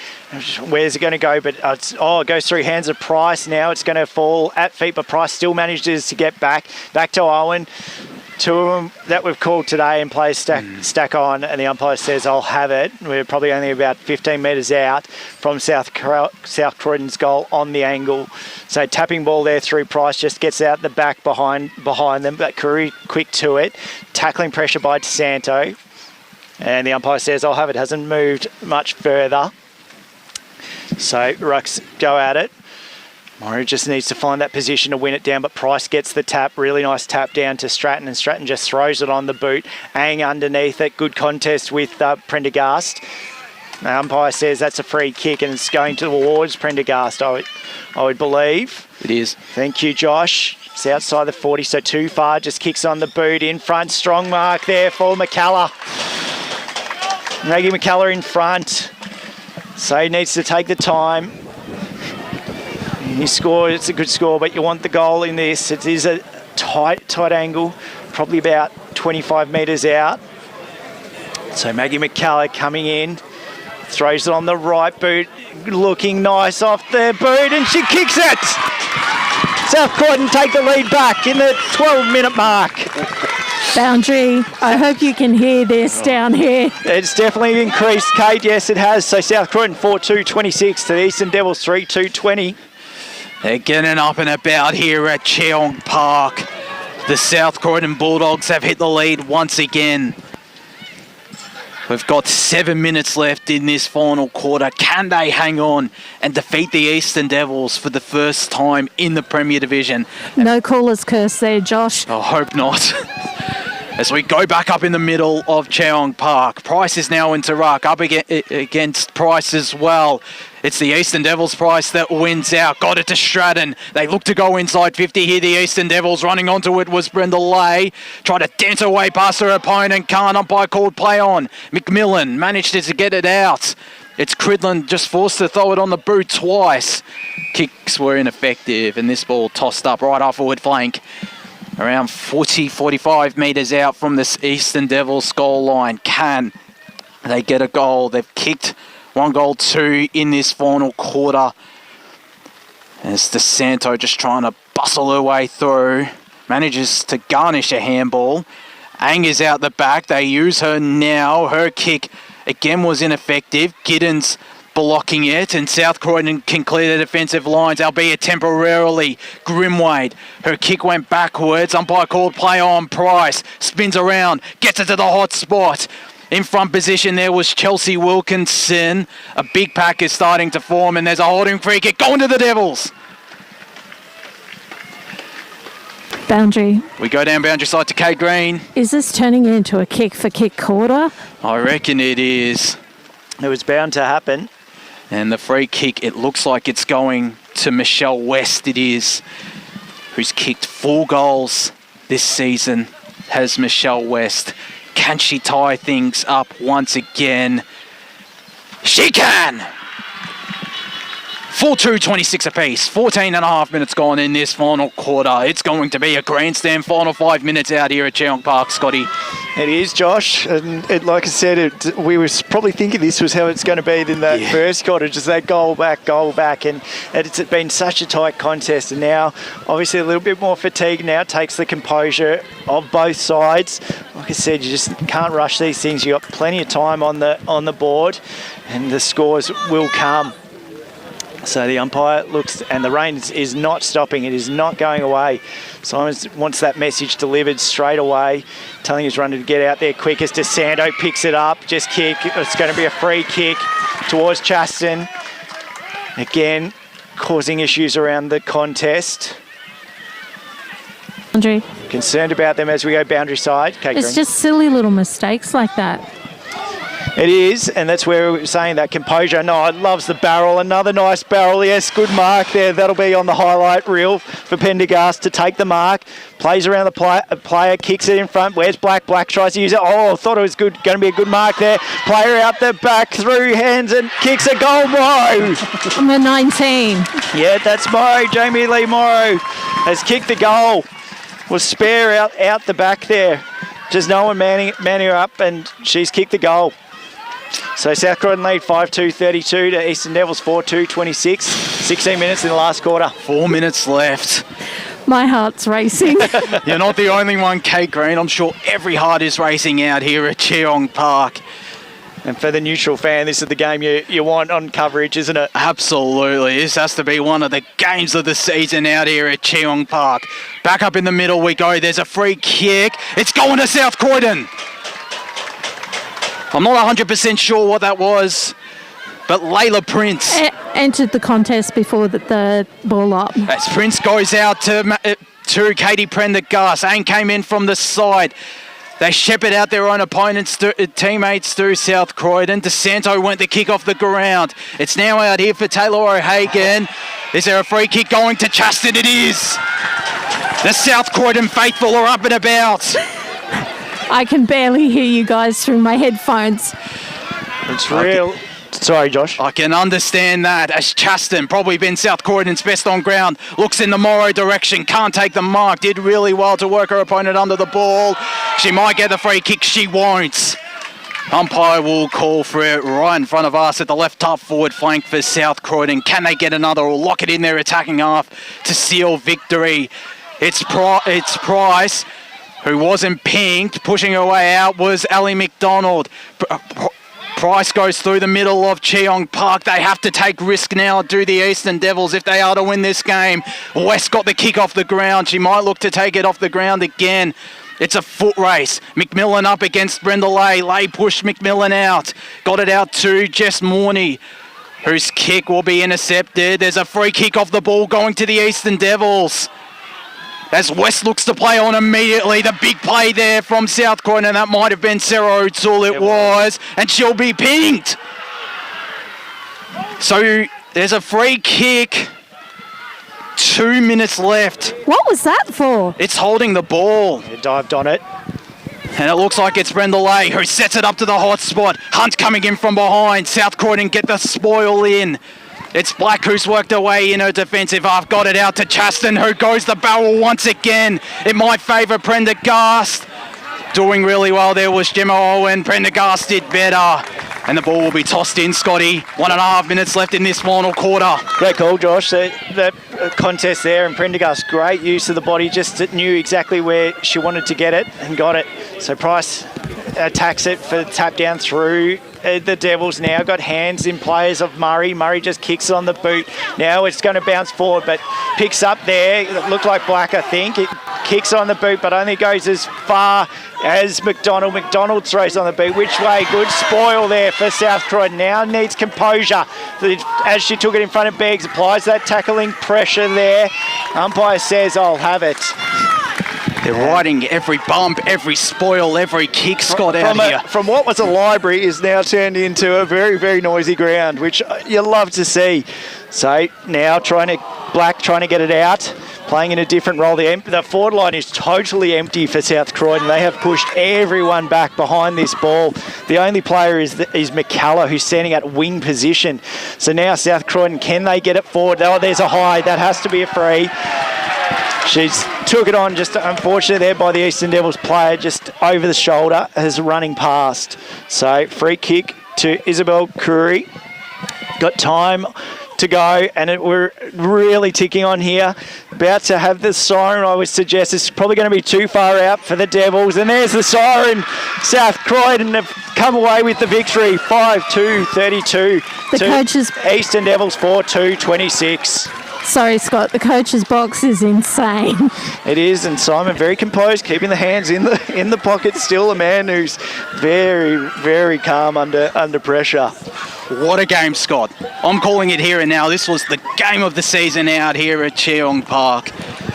Where's it going to go? But it goes through hands of Price now. It's going to fall at feet, but Price still manages to get back to Owen. Two of them that we've called today and play stack on, and the umpire says, I'll have it. We're probably only about 15 metres out from South Croydon's goal on the angle. So tapping ball there through Price, just gets out the back behind them, but Curry quick to it. Tackling pressure by DeSanto. And the umpire says, I'll have it. Hasn't moved much further. So Rucks go at it. Murray just needs to find that position to win it down, but Price gets the tap. Really nice tap down to Stratton, and Stratton just throws it on the boot. Ang underneath it. Good contest with Prendergast. The umpire says that's a free kick, and it's going towards Prendergast, I would believe. It is. Thank you, Josh. It's outside the 40, so too far. Just kicks on the boot in front. Strong mark there for McCullough. Maggie McCullough in front. So he needs to take the time. He scored. It's a good score, but you want the goal in this. It is a tight angle, probably about 25 metres out. So Maggie McCullough coming in, throws it on the right boot, looking nice off the boot, and she kicks it. South Croydon take the lead back in the 12-minute mark. Boundary. I hope you can hear this down here. It's definitely increased, Kate. Yes, it has. So South Croydon 4-2-26 to the Eastern Devils 3-2-20. They're getting up and about here at Cheong Park. The South Croydon Bulldogs have hit the lead once again. We've got 7 minutes left in this final quarter. Can they hang on and defeat the Eastern Devils for the first time in the Premier Division? No caller's curse there, Josh. I hope not. As we go back up in the middle of Cheong Park. Price is now into ruck, up against Price as well. It's the Eastern Devils Price that wins out. Got it to Stratton. They look to go inside 50 here. The Eastern Devils running onto it was Brenda Lay. Tried to dance away past her opponent. Can't. Umpire called play on. McMillan managed to get it out. It's Cridlin just forced to throw it on the boot twice. Kicks were ineffective, and this ball tossed up right half forward flank. Around 45 metres out from this Eastern Devils goal line. Can they get a goal? They've kicked 1 goal, 2 in this final quarter. And it's DeSanto just trying to bustle her way through. Manages to garnish a handball. Ang is out the back. They use her now. Her kick again was ineffective. Giddens blocking it, and South Croydon can clear the defensive lines, albeit temporarily. Grimwade, her kick went backwards. Umpire called play on. Price spins around, gets it to the hot spot. In front position there was Chelsea Wilkinson. A big pack is starting to form, and there's a holding free kick going to the Devils. Boundary. We go down boundary side to Kate Green. Is this turning into a kick for kick quarter? I reckon it is. It was bound to happen. And the free kick, it looks like it's going to Michelle West. It is, who's kicked 4 goals this season, has Michelle West. Can she tie things up once again? She can! 4-2-26 apiece. 14 and a half minutes gone in this final quarter. It's going to be a grandstand final 5 minutes out here at Cheong Park, Scotty. It is, Josh. And like I said, we were probably thinking this was how it's going to be in that first quarter, just that goal back. And it's been such a tight contest. And now, obviously, a little bit more fatigue now takes the composure of both sides. Like I said, you just can't rush these things. You've got plenty of time on the board, and the scores will come. So the umpire looks, and the rain is not stopping. It is not going away. Simons wants that message delivered straight away, telling his runner to get out there quick as DeSanto picks it up. Just kick. It's going to be a free kick towards Chaston. Again, causing issues around the contest. Boundary. Concerned about them as we go boundary side. Kate It's Green. just silly little mistakes like that. It is, and that's where we're saying that composure. No, it loves the barrel. Another nice barrel. Yes, good mark there. That'll be on the highlight reel for Pendergast to take the mark. Plays around the player, kicks it in front. Where's Black? Black tries to use it. Oh, thought it was good. Going to be a good mark there. Player out the back, through hands, and kicks a goal. Morrow. Number 19. Yeah, that's Morrow. Jamie Lee Morrow has kicked the goal. Was spare out the back there. Just no one manning her up, and she's kicked the goal. So South Croydon lead 5-2-32 to Eastern Devils 4-2-26. 16 minutes in the last quarter. 4 minutes left. My heart's racing. You're not the only one, Kate Green. I'm sure every heart is racing out here at Cheong Park. And for the neutral fan, this is the game you want on coverage, isn't it? Absolutely. This has to be one of the games of the season out here at Cheong Park. Back up in the middle we go. There's a free kick. It's going to South Croydon. I'm not 100% sure what that was. But Layla Prince. Entered the contest before the ball up. As Prince goes out to Katie Prendergast. Ain came in from the side. They shepherd out their own opponents, teammates through South Croydon. DeSanto went the kick off the ground. It's now out here for Taylor O'Hagan. Is there a free kick going to Chaston? It is. The South Croydon faithful are up and about. I can barely hear you guys through my headphones. It's real. Sorry, Josh. I can understand that, as Chaston, probably been South Croydon's best on ground, looks in the Morrow direction, can't take the mark, did really well to work her opponent under the ball. She might get the free kick, she won't. Umpire will call for it right in front of us at the left top forward flank for South Croydon. Can they get another or lock it in their attacking half to seal victory? It's Price, who wasn't pinged. Pushing her way out was Ellie McDonald. Price goes through the middle of Cheong Park. They have to take risk now, do the Eastern Devils, if they are to win this game. West got the kick off the ground. She might look to take it off the ground again. It's a foot race. McMillan up against Brenda Lay. Lay pushed McMillan out. Got it out to Jess Morney, whose kick will be intercepted. There's a free kick off the ball going to the Eastern Devils. As West looks to play on immediately, the big play there from South Croydon. That might have been Sarah O'Toole, it was, and she'll be pinged. So there's a free kick. 2 minutes left. What was that for? It's holding the ball. They dived on it. And it looks like it's Brenda Lay who sets it up to the hot spot. Hunt coming in from behind. South Croydon get the spoil in. It's Black who's worked her way in her defensive half. Got it out to Chaston, who goes the barrel once again. It might favour Prendergast. Doing really well there was Gemma Owen. Prendergast did better. And the ball will be tossed in, Scotty. 1.5 minutes left in this final quarter. Great call, Josh. That contest there, and Prendergast, great use of the body, just knew exactly where she wanted to get it and got it. So Price attacks it for the tap down through. The Devils now got hands in players of Murray. Murray just kicks it on the boot. Now it's going to bounce forward, but picks up there. It looked like Black, I think. It kicks on the boot, but only goes as far as McDonald. McDonald throws on the boot. Which way? Good spoil there for South Croydon. Now needs composure. As she took it in front of Beggs, applies that tackling pressure there. Umpire says, I'll have it. They're riding every bump, every spoil, every kick, Scott, out here. From what was a library is now turned into a very, very noisy ground, which you love to see. So now Black trying to get it out, playing in a different role. The forward line is totally empty for South Croydon. They have pushed everyone back behind this ball. The only player is McCullough, who's standing at wing position. So now South Croydon, can they get it forward? Oh, there's a high. That has to be a free. She's took it on, just unfortunately there by the Eastern Devils player, just over the shoulder as running past. So free kick to Isabel Curry. Got time to go, and we're really ticking on here. About to have the siren. I would suggest it's probably going to be too far out for the Devils. And there's the siren. South Croydon have come away with the victory. 5-2, 32. The coaches. Eastern Devils 4-2, 26. Sorry, Scott, the coach's box is insane. It is, and Simon very composed, keeping the hands in the pocket. Still a man who's very, very calm under pressure. What a game, Scott. I'm calling it here and now. This was the game of the season out here at Cheong Park.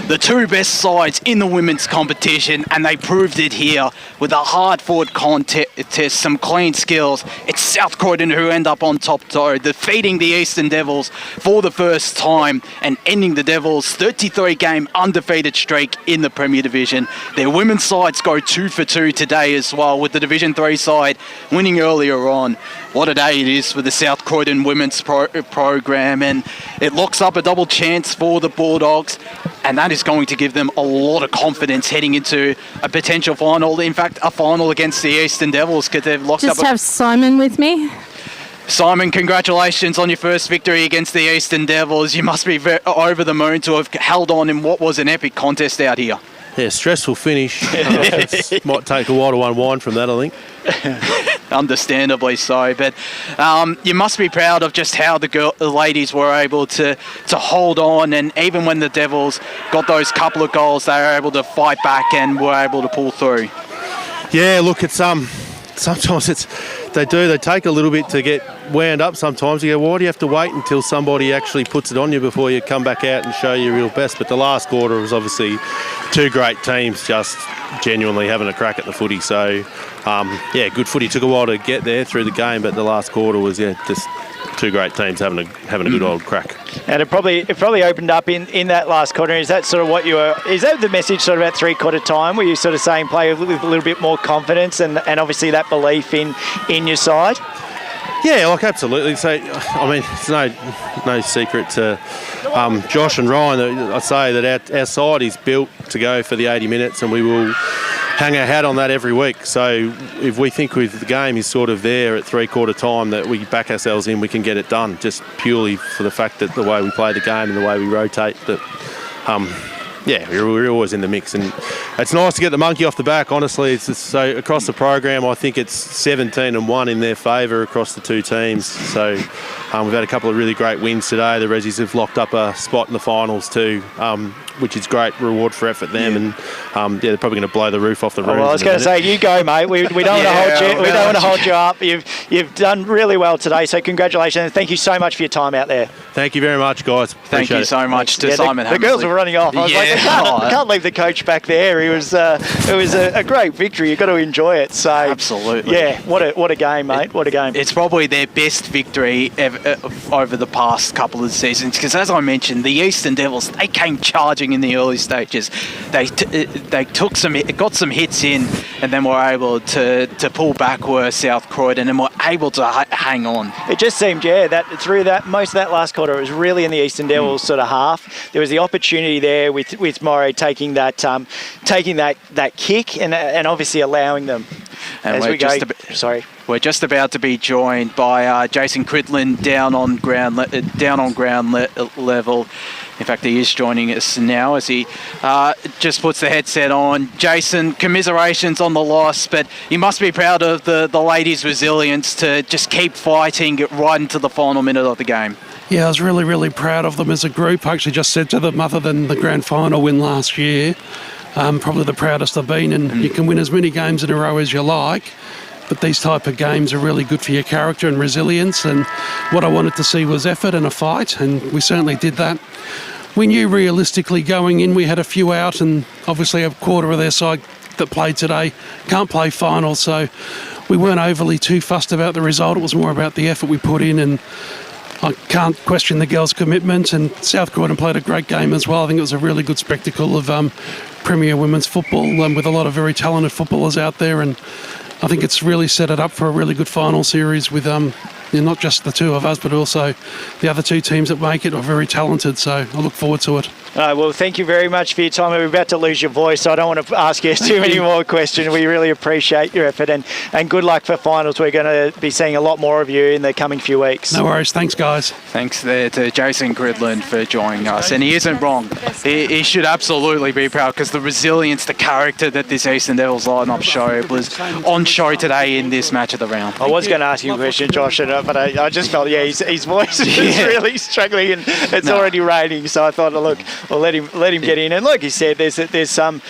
The two best sides in the women's competition, and they proved it here with a hard-fought contest, some clean skills. It's South Croydon who end up on top, though, defeating the Eastern Devils for the first time and ending the Devils' 33-game undefeated streak in the Premier Division. Their women's sides go 2 for 2 today as well, with the Division 3 side winning earlier on. What a day it is for the South Croydon women's program, and it locks up a double chance for the Bulldogs, and that is going to give them a lot of confidence heading into a potential final. In fact, a final against the Eastern Devils, because they've locked up. Just have Simon with me. Simon, congratulations on your first victory against the Eastern Devils. You must be over the moon to have held on in what was an epic contest out here. Yeah, stressful finish. Might take a while to unwind from that, I think. Understandably so, but you must be proud of just how the ladies were able to hold on, and even when the Devils got those couple of goals, they were able to fight back and were able to pull through. Yeah, look, it's sometimes they take a little bit to get wound up sometimes. You go, why do you have to wait until somebody actually puts it on you before you come back out and show your real best? But the last quarter was obviously two great teams just genuinely having a crack at the footy. So, good footy. Took a while to get there through the game, but the last quarter was, just two great teams having a good old crack. And it probably opened up in that last quarter. Is that sort of what is that the message sort of at three-quarter time, where you sort of saying play with a little bit more confidence and obviously that belief in your side? Yeah, absolutely. So, I mean, it's no secret to Josh and Ryan that I say that our side is built to go for the 80 minutes, and we will hang our hat on that every week. So if we think with the game is sort of there at three-quarter time that we back ourselves in, we can get it done, just purely for the fact that the way we play the game and the way we rotate, that we're always in the mix. And it's nice to get the monkey off the back, honestly. It's just, so across the program, I think it's 17-1 in their favour across the two teams. So we've had a couple of really great wins today. The Rezzies have locked up a spot in the finals too, which is great reward for effort them. And they're probably going to blow the roof off the roof. Well, I was going to say, you go, mate. We don't want to hold you. We don't want to hold you up. You've done really well today. So congratulations, and thank you so much for your time out there. Thank you very much, guys. Thank you so much to Simon The girls were running off. I was like, I can't leave the coach back there. It was a great victory. You've got to enjoy it. So absolutely. Yeah, what a game, mate. What a game. It's probably their best victory ever, over the past couple of seasons, because as I mentioned, the Eastern Devils, they came charging in the early stages. They got some hits in, and then were able to pull back were South Croydon, and were able to hang on. It just seemed, that through that most of that last quarter, it was really in the Eastern Devils sort of half. There was the opportunity there with Morey taking that kick and obviously allowing them. And as we go, we're just about to be joined by Jason Cridlin down on ground level. In fact, he is joining us now as he just puts the headset on. Jason, commiserations on the loss, but you must be proud of the ladies' resilience to just keep fighting, get right into the final minute of the game. Yeah, I was really, really proud of them as a group. I actually just said to them, other than the grand final win last year, probably the proudest I've been. And you can win as many games in a row as you like, but these type of games are really good for your character and resilience. And what I wanted to see was effort and a fight, and we certainly did that. We knew realistically going in we had a few out, and obviously a quarter of their side that played today can't play finals, so we weren't overly too fussed about the result. It was more about the effort we put in, and I can't question the girls' commitment, and South Croydon played a great game as well. I think it was a really good spectacle of Premier Women's football with a lot of very talented footballers out there, and I think it's really set it up for a really good final series with not just the two of us, but also the other two teams that make it are very talented, so I look forward to it. Well, thank you very much for your time. We're about to lose your voice, so I don't want to ask you too many more questions. We really appreciate your effort, and good luck for finals. We're going to be seeing a lot more of you in the coming few weeks. No worries. Thanks, guys. Thanks there to Jason Cridlin for joining us. And he isn't wrong. He should absolutely be proud, because the resilience, the character that this Eastern Devils lineup showed was on show today in this match of the round. I was going to ask you a question, Josh, but I just felt, his voice is really struggling, and it's already raining, so I thought, look, we'll let him get in. And like you said, there's some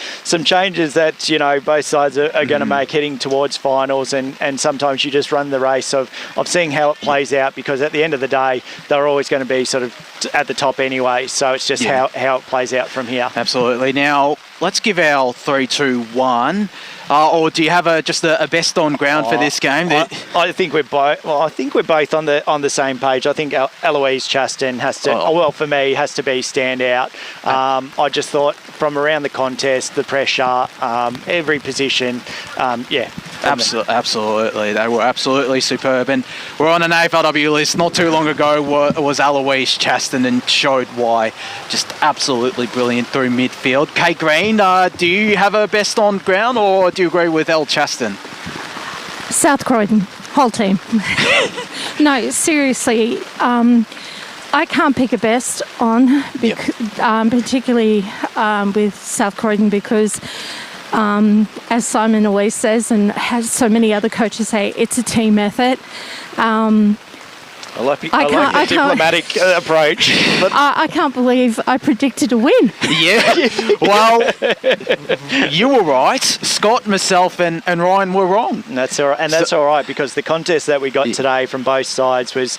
changes that both sides are going to make heading towards finals, and sometimes you just run the race of seeing how it plays out, because at the end of the day they're always going to be sort of at the top anyway, so it's just how it plays out from here. Absolutely. Now let's give our 3-2-1. Or do you have just a best on ground for this game? I think we're both. Well, I think we're both on the same page. I think Eloise Chaston has to. For me, has to be standout. I just thought from around the contest, the pressure, every position. Absolutely, they were absolutely superb. And we're on an AFLW list not too long ago. Was Eloise Chaston, and showed why. Just absolutely brilliant through midfield. Kate Green, do you have a best on ground, or do you agree with El Chaston? South Croydon, whole team. No, seriously, I can't pick a best on, particularly with South Croydon, because as Simon always says, and has so many other coaches say, it's a team effort. I like the can't- diplomatic approach. But I can't believe I predicted a win. Yeah. Well, you were right. Scott, myself, and Ryan were wrong. that's all right. And that's all right, because the contest that we got today from both sides was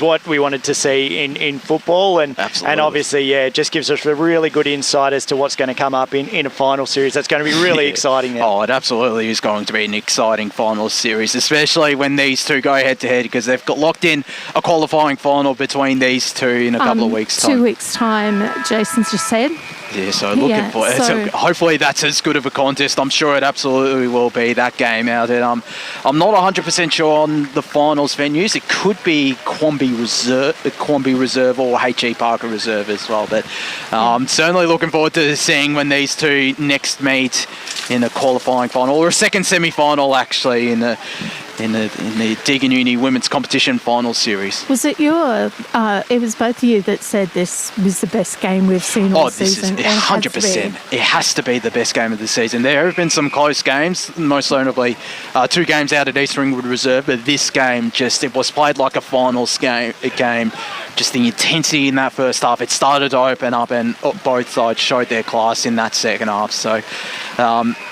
what we wanted to see in football. And Absolutely. obviously, it just gives us a really good insight as to what's going to come up in a final series. That's going to be really exciting now. Oh, it absolutely is going to be an exciting final series, especially when these two go head-to-head, because they've got locked in a qualifying final between these two in a couple of weeks' time. 2 weeks' time, Jason's just said. Yeah, so looking for it. so- So hopefully that's as good of a contest. I'm sure it absolutely will be, that game out at I'm not 100% sure on the finals venues. It could be Quamby Reserve or HE Parker Reserve as well. But I'm certainly looking forward to seeing when these two next meet in a qualifying final, or a second semi-final actually, in the Deakin Uni Women's Competition Final Series. Was it you or it was both of you that said this was the best game we've seen all This is season? It had to 100%. It has to be the best game of the season. There have been some close games, most notably 2 games out at East Ringwood Reserve, but this game it was played like a finals game. Just the intensity in that first half, it started to open up, and both sides showed their class in that second half. So,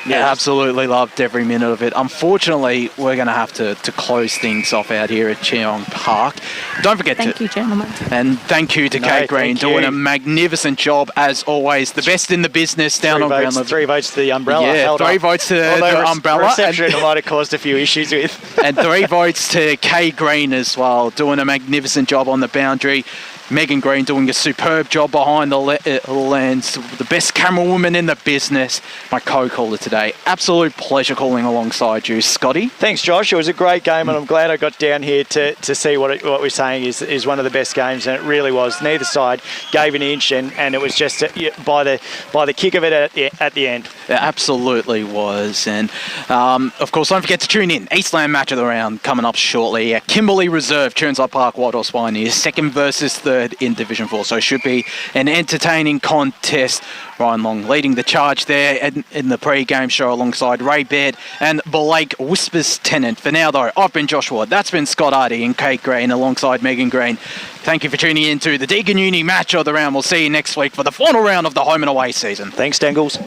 absolutely loved every minute of it. Unfortunately, we're going to have to close things off out here at Cheong Park. Don't forget Thank you, gentlemen. and thank you to Kate Green, thank you. doing a magnificent job as always. The best in the business down on ground level. 3 votes to the umbrella. Yeah, held 3 up. votes to Although the umbrella. reception might have caused a few issues with. And 3 votes to Kay Green as well, doing a magnificent job on the boundary. Megan Green doing a superb job behind the lens. The best camera woman in the business. My co-caller today. Absolute pleasure calling alongside you, Scotty. Thanks, Josh. It was a great game, and I'm glad I got down here to see what we're saying is one of the best games, and it really was. Neither side gave an inch, and it was just by the kick of it at the end. It absolutely was. And of course, don't forget to tune in. Eastland match of the round coming up shortly. Kimberley Reserve, Churnside Park, White Horse Pioneers, second versus third in Division 4. So it should be an entertaining contest. Ryan Long leading the charge there in the pre-game show alongside Ray Baird and Blake Whispers Tennant. For now, though, I've been Josh Ward. That's been Scott Hardy and Kate Green alongside Megan Green. Thank you for tuning in to the Deakin Uni match of the round. We'll see you next week for the final round of the home and away season. Thanks, Dangles.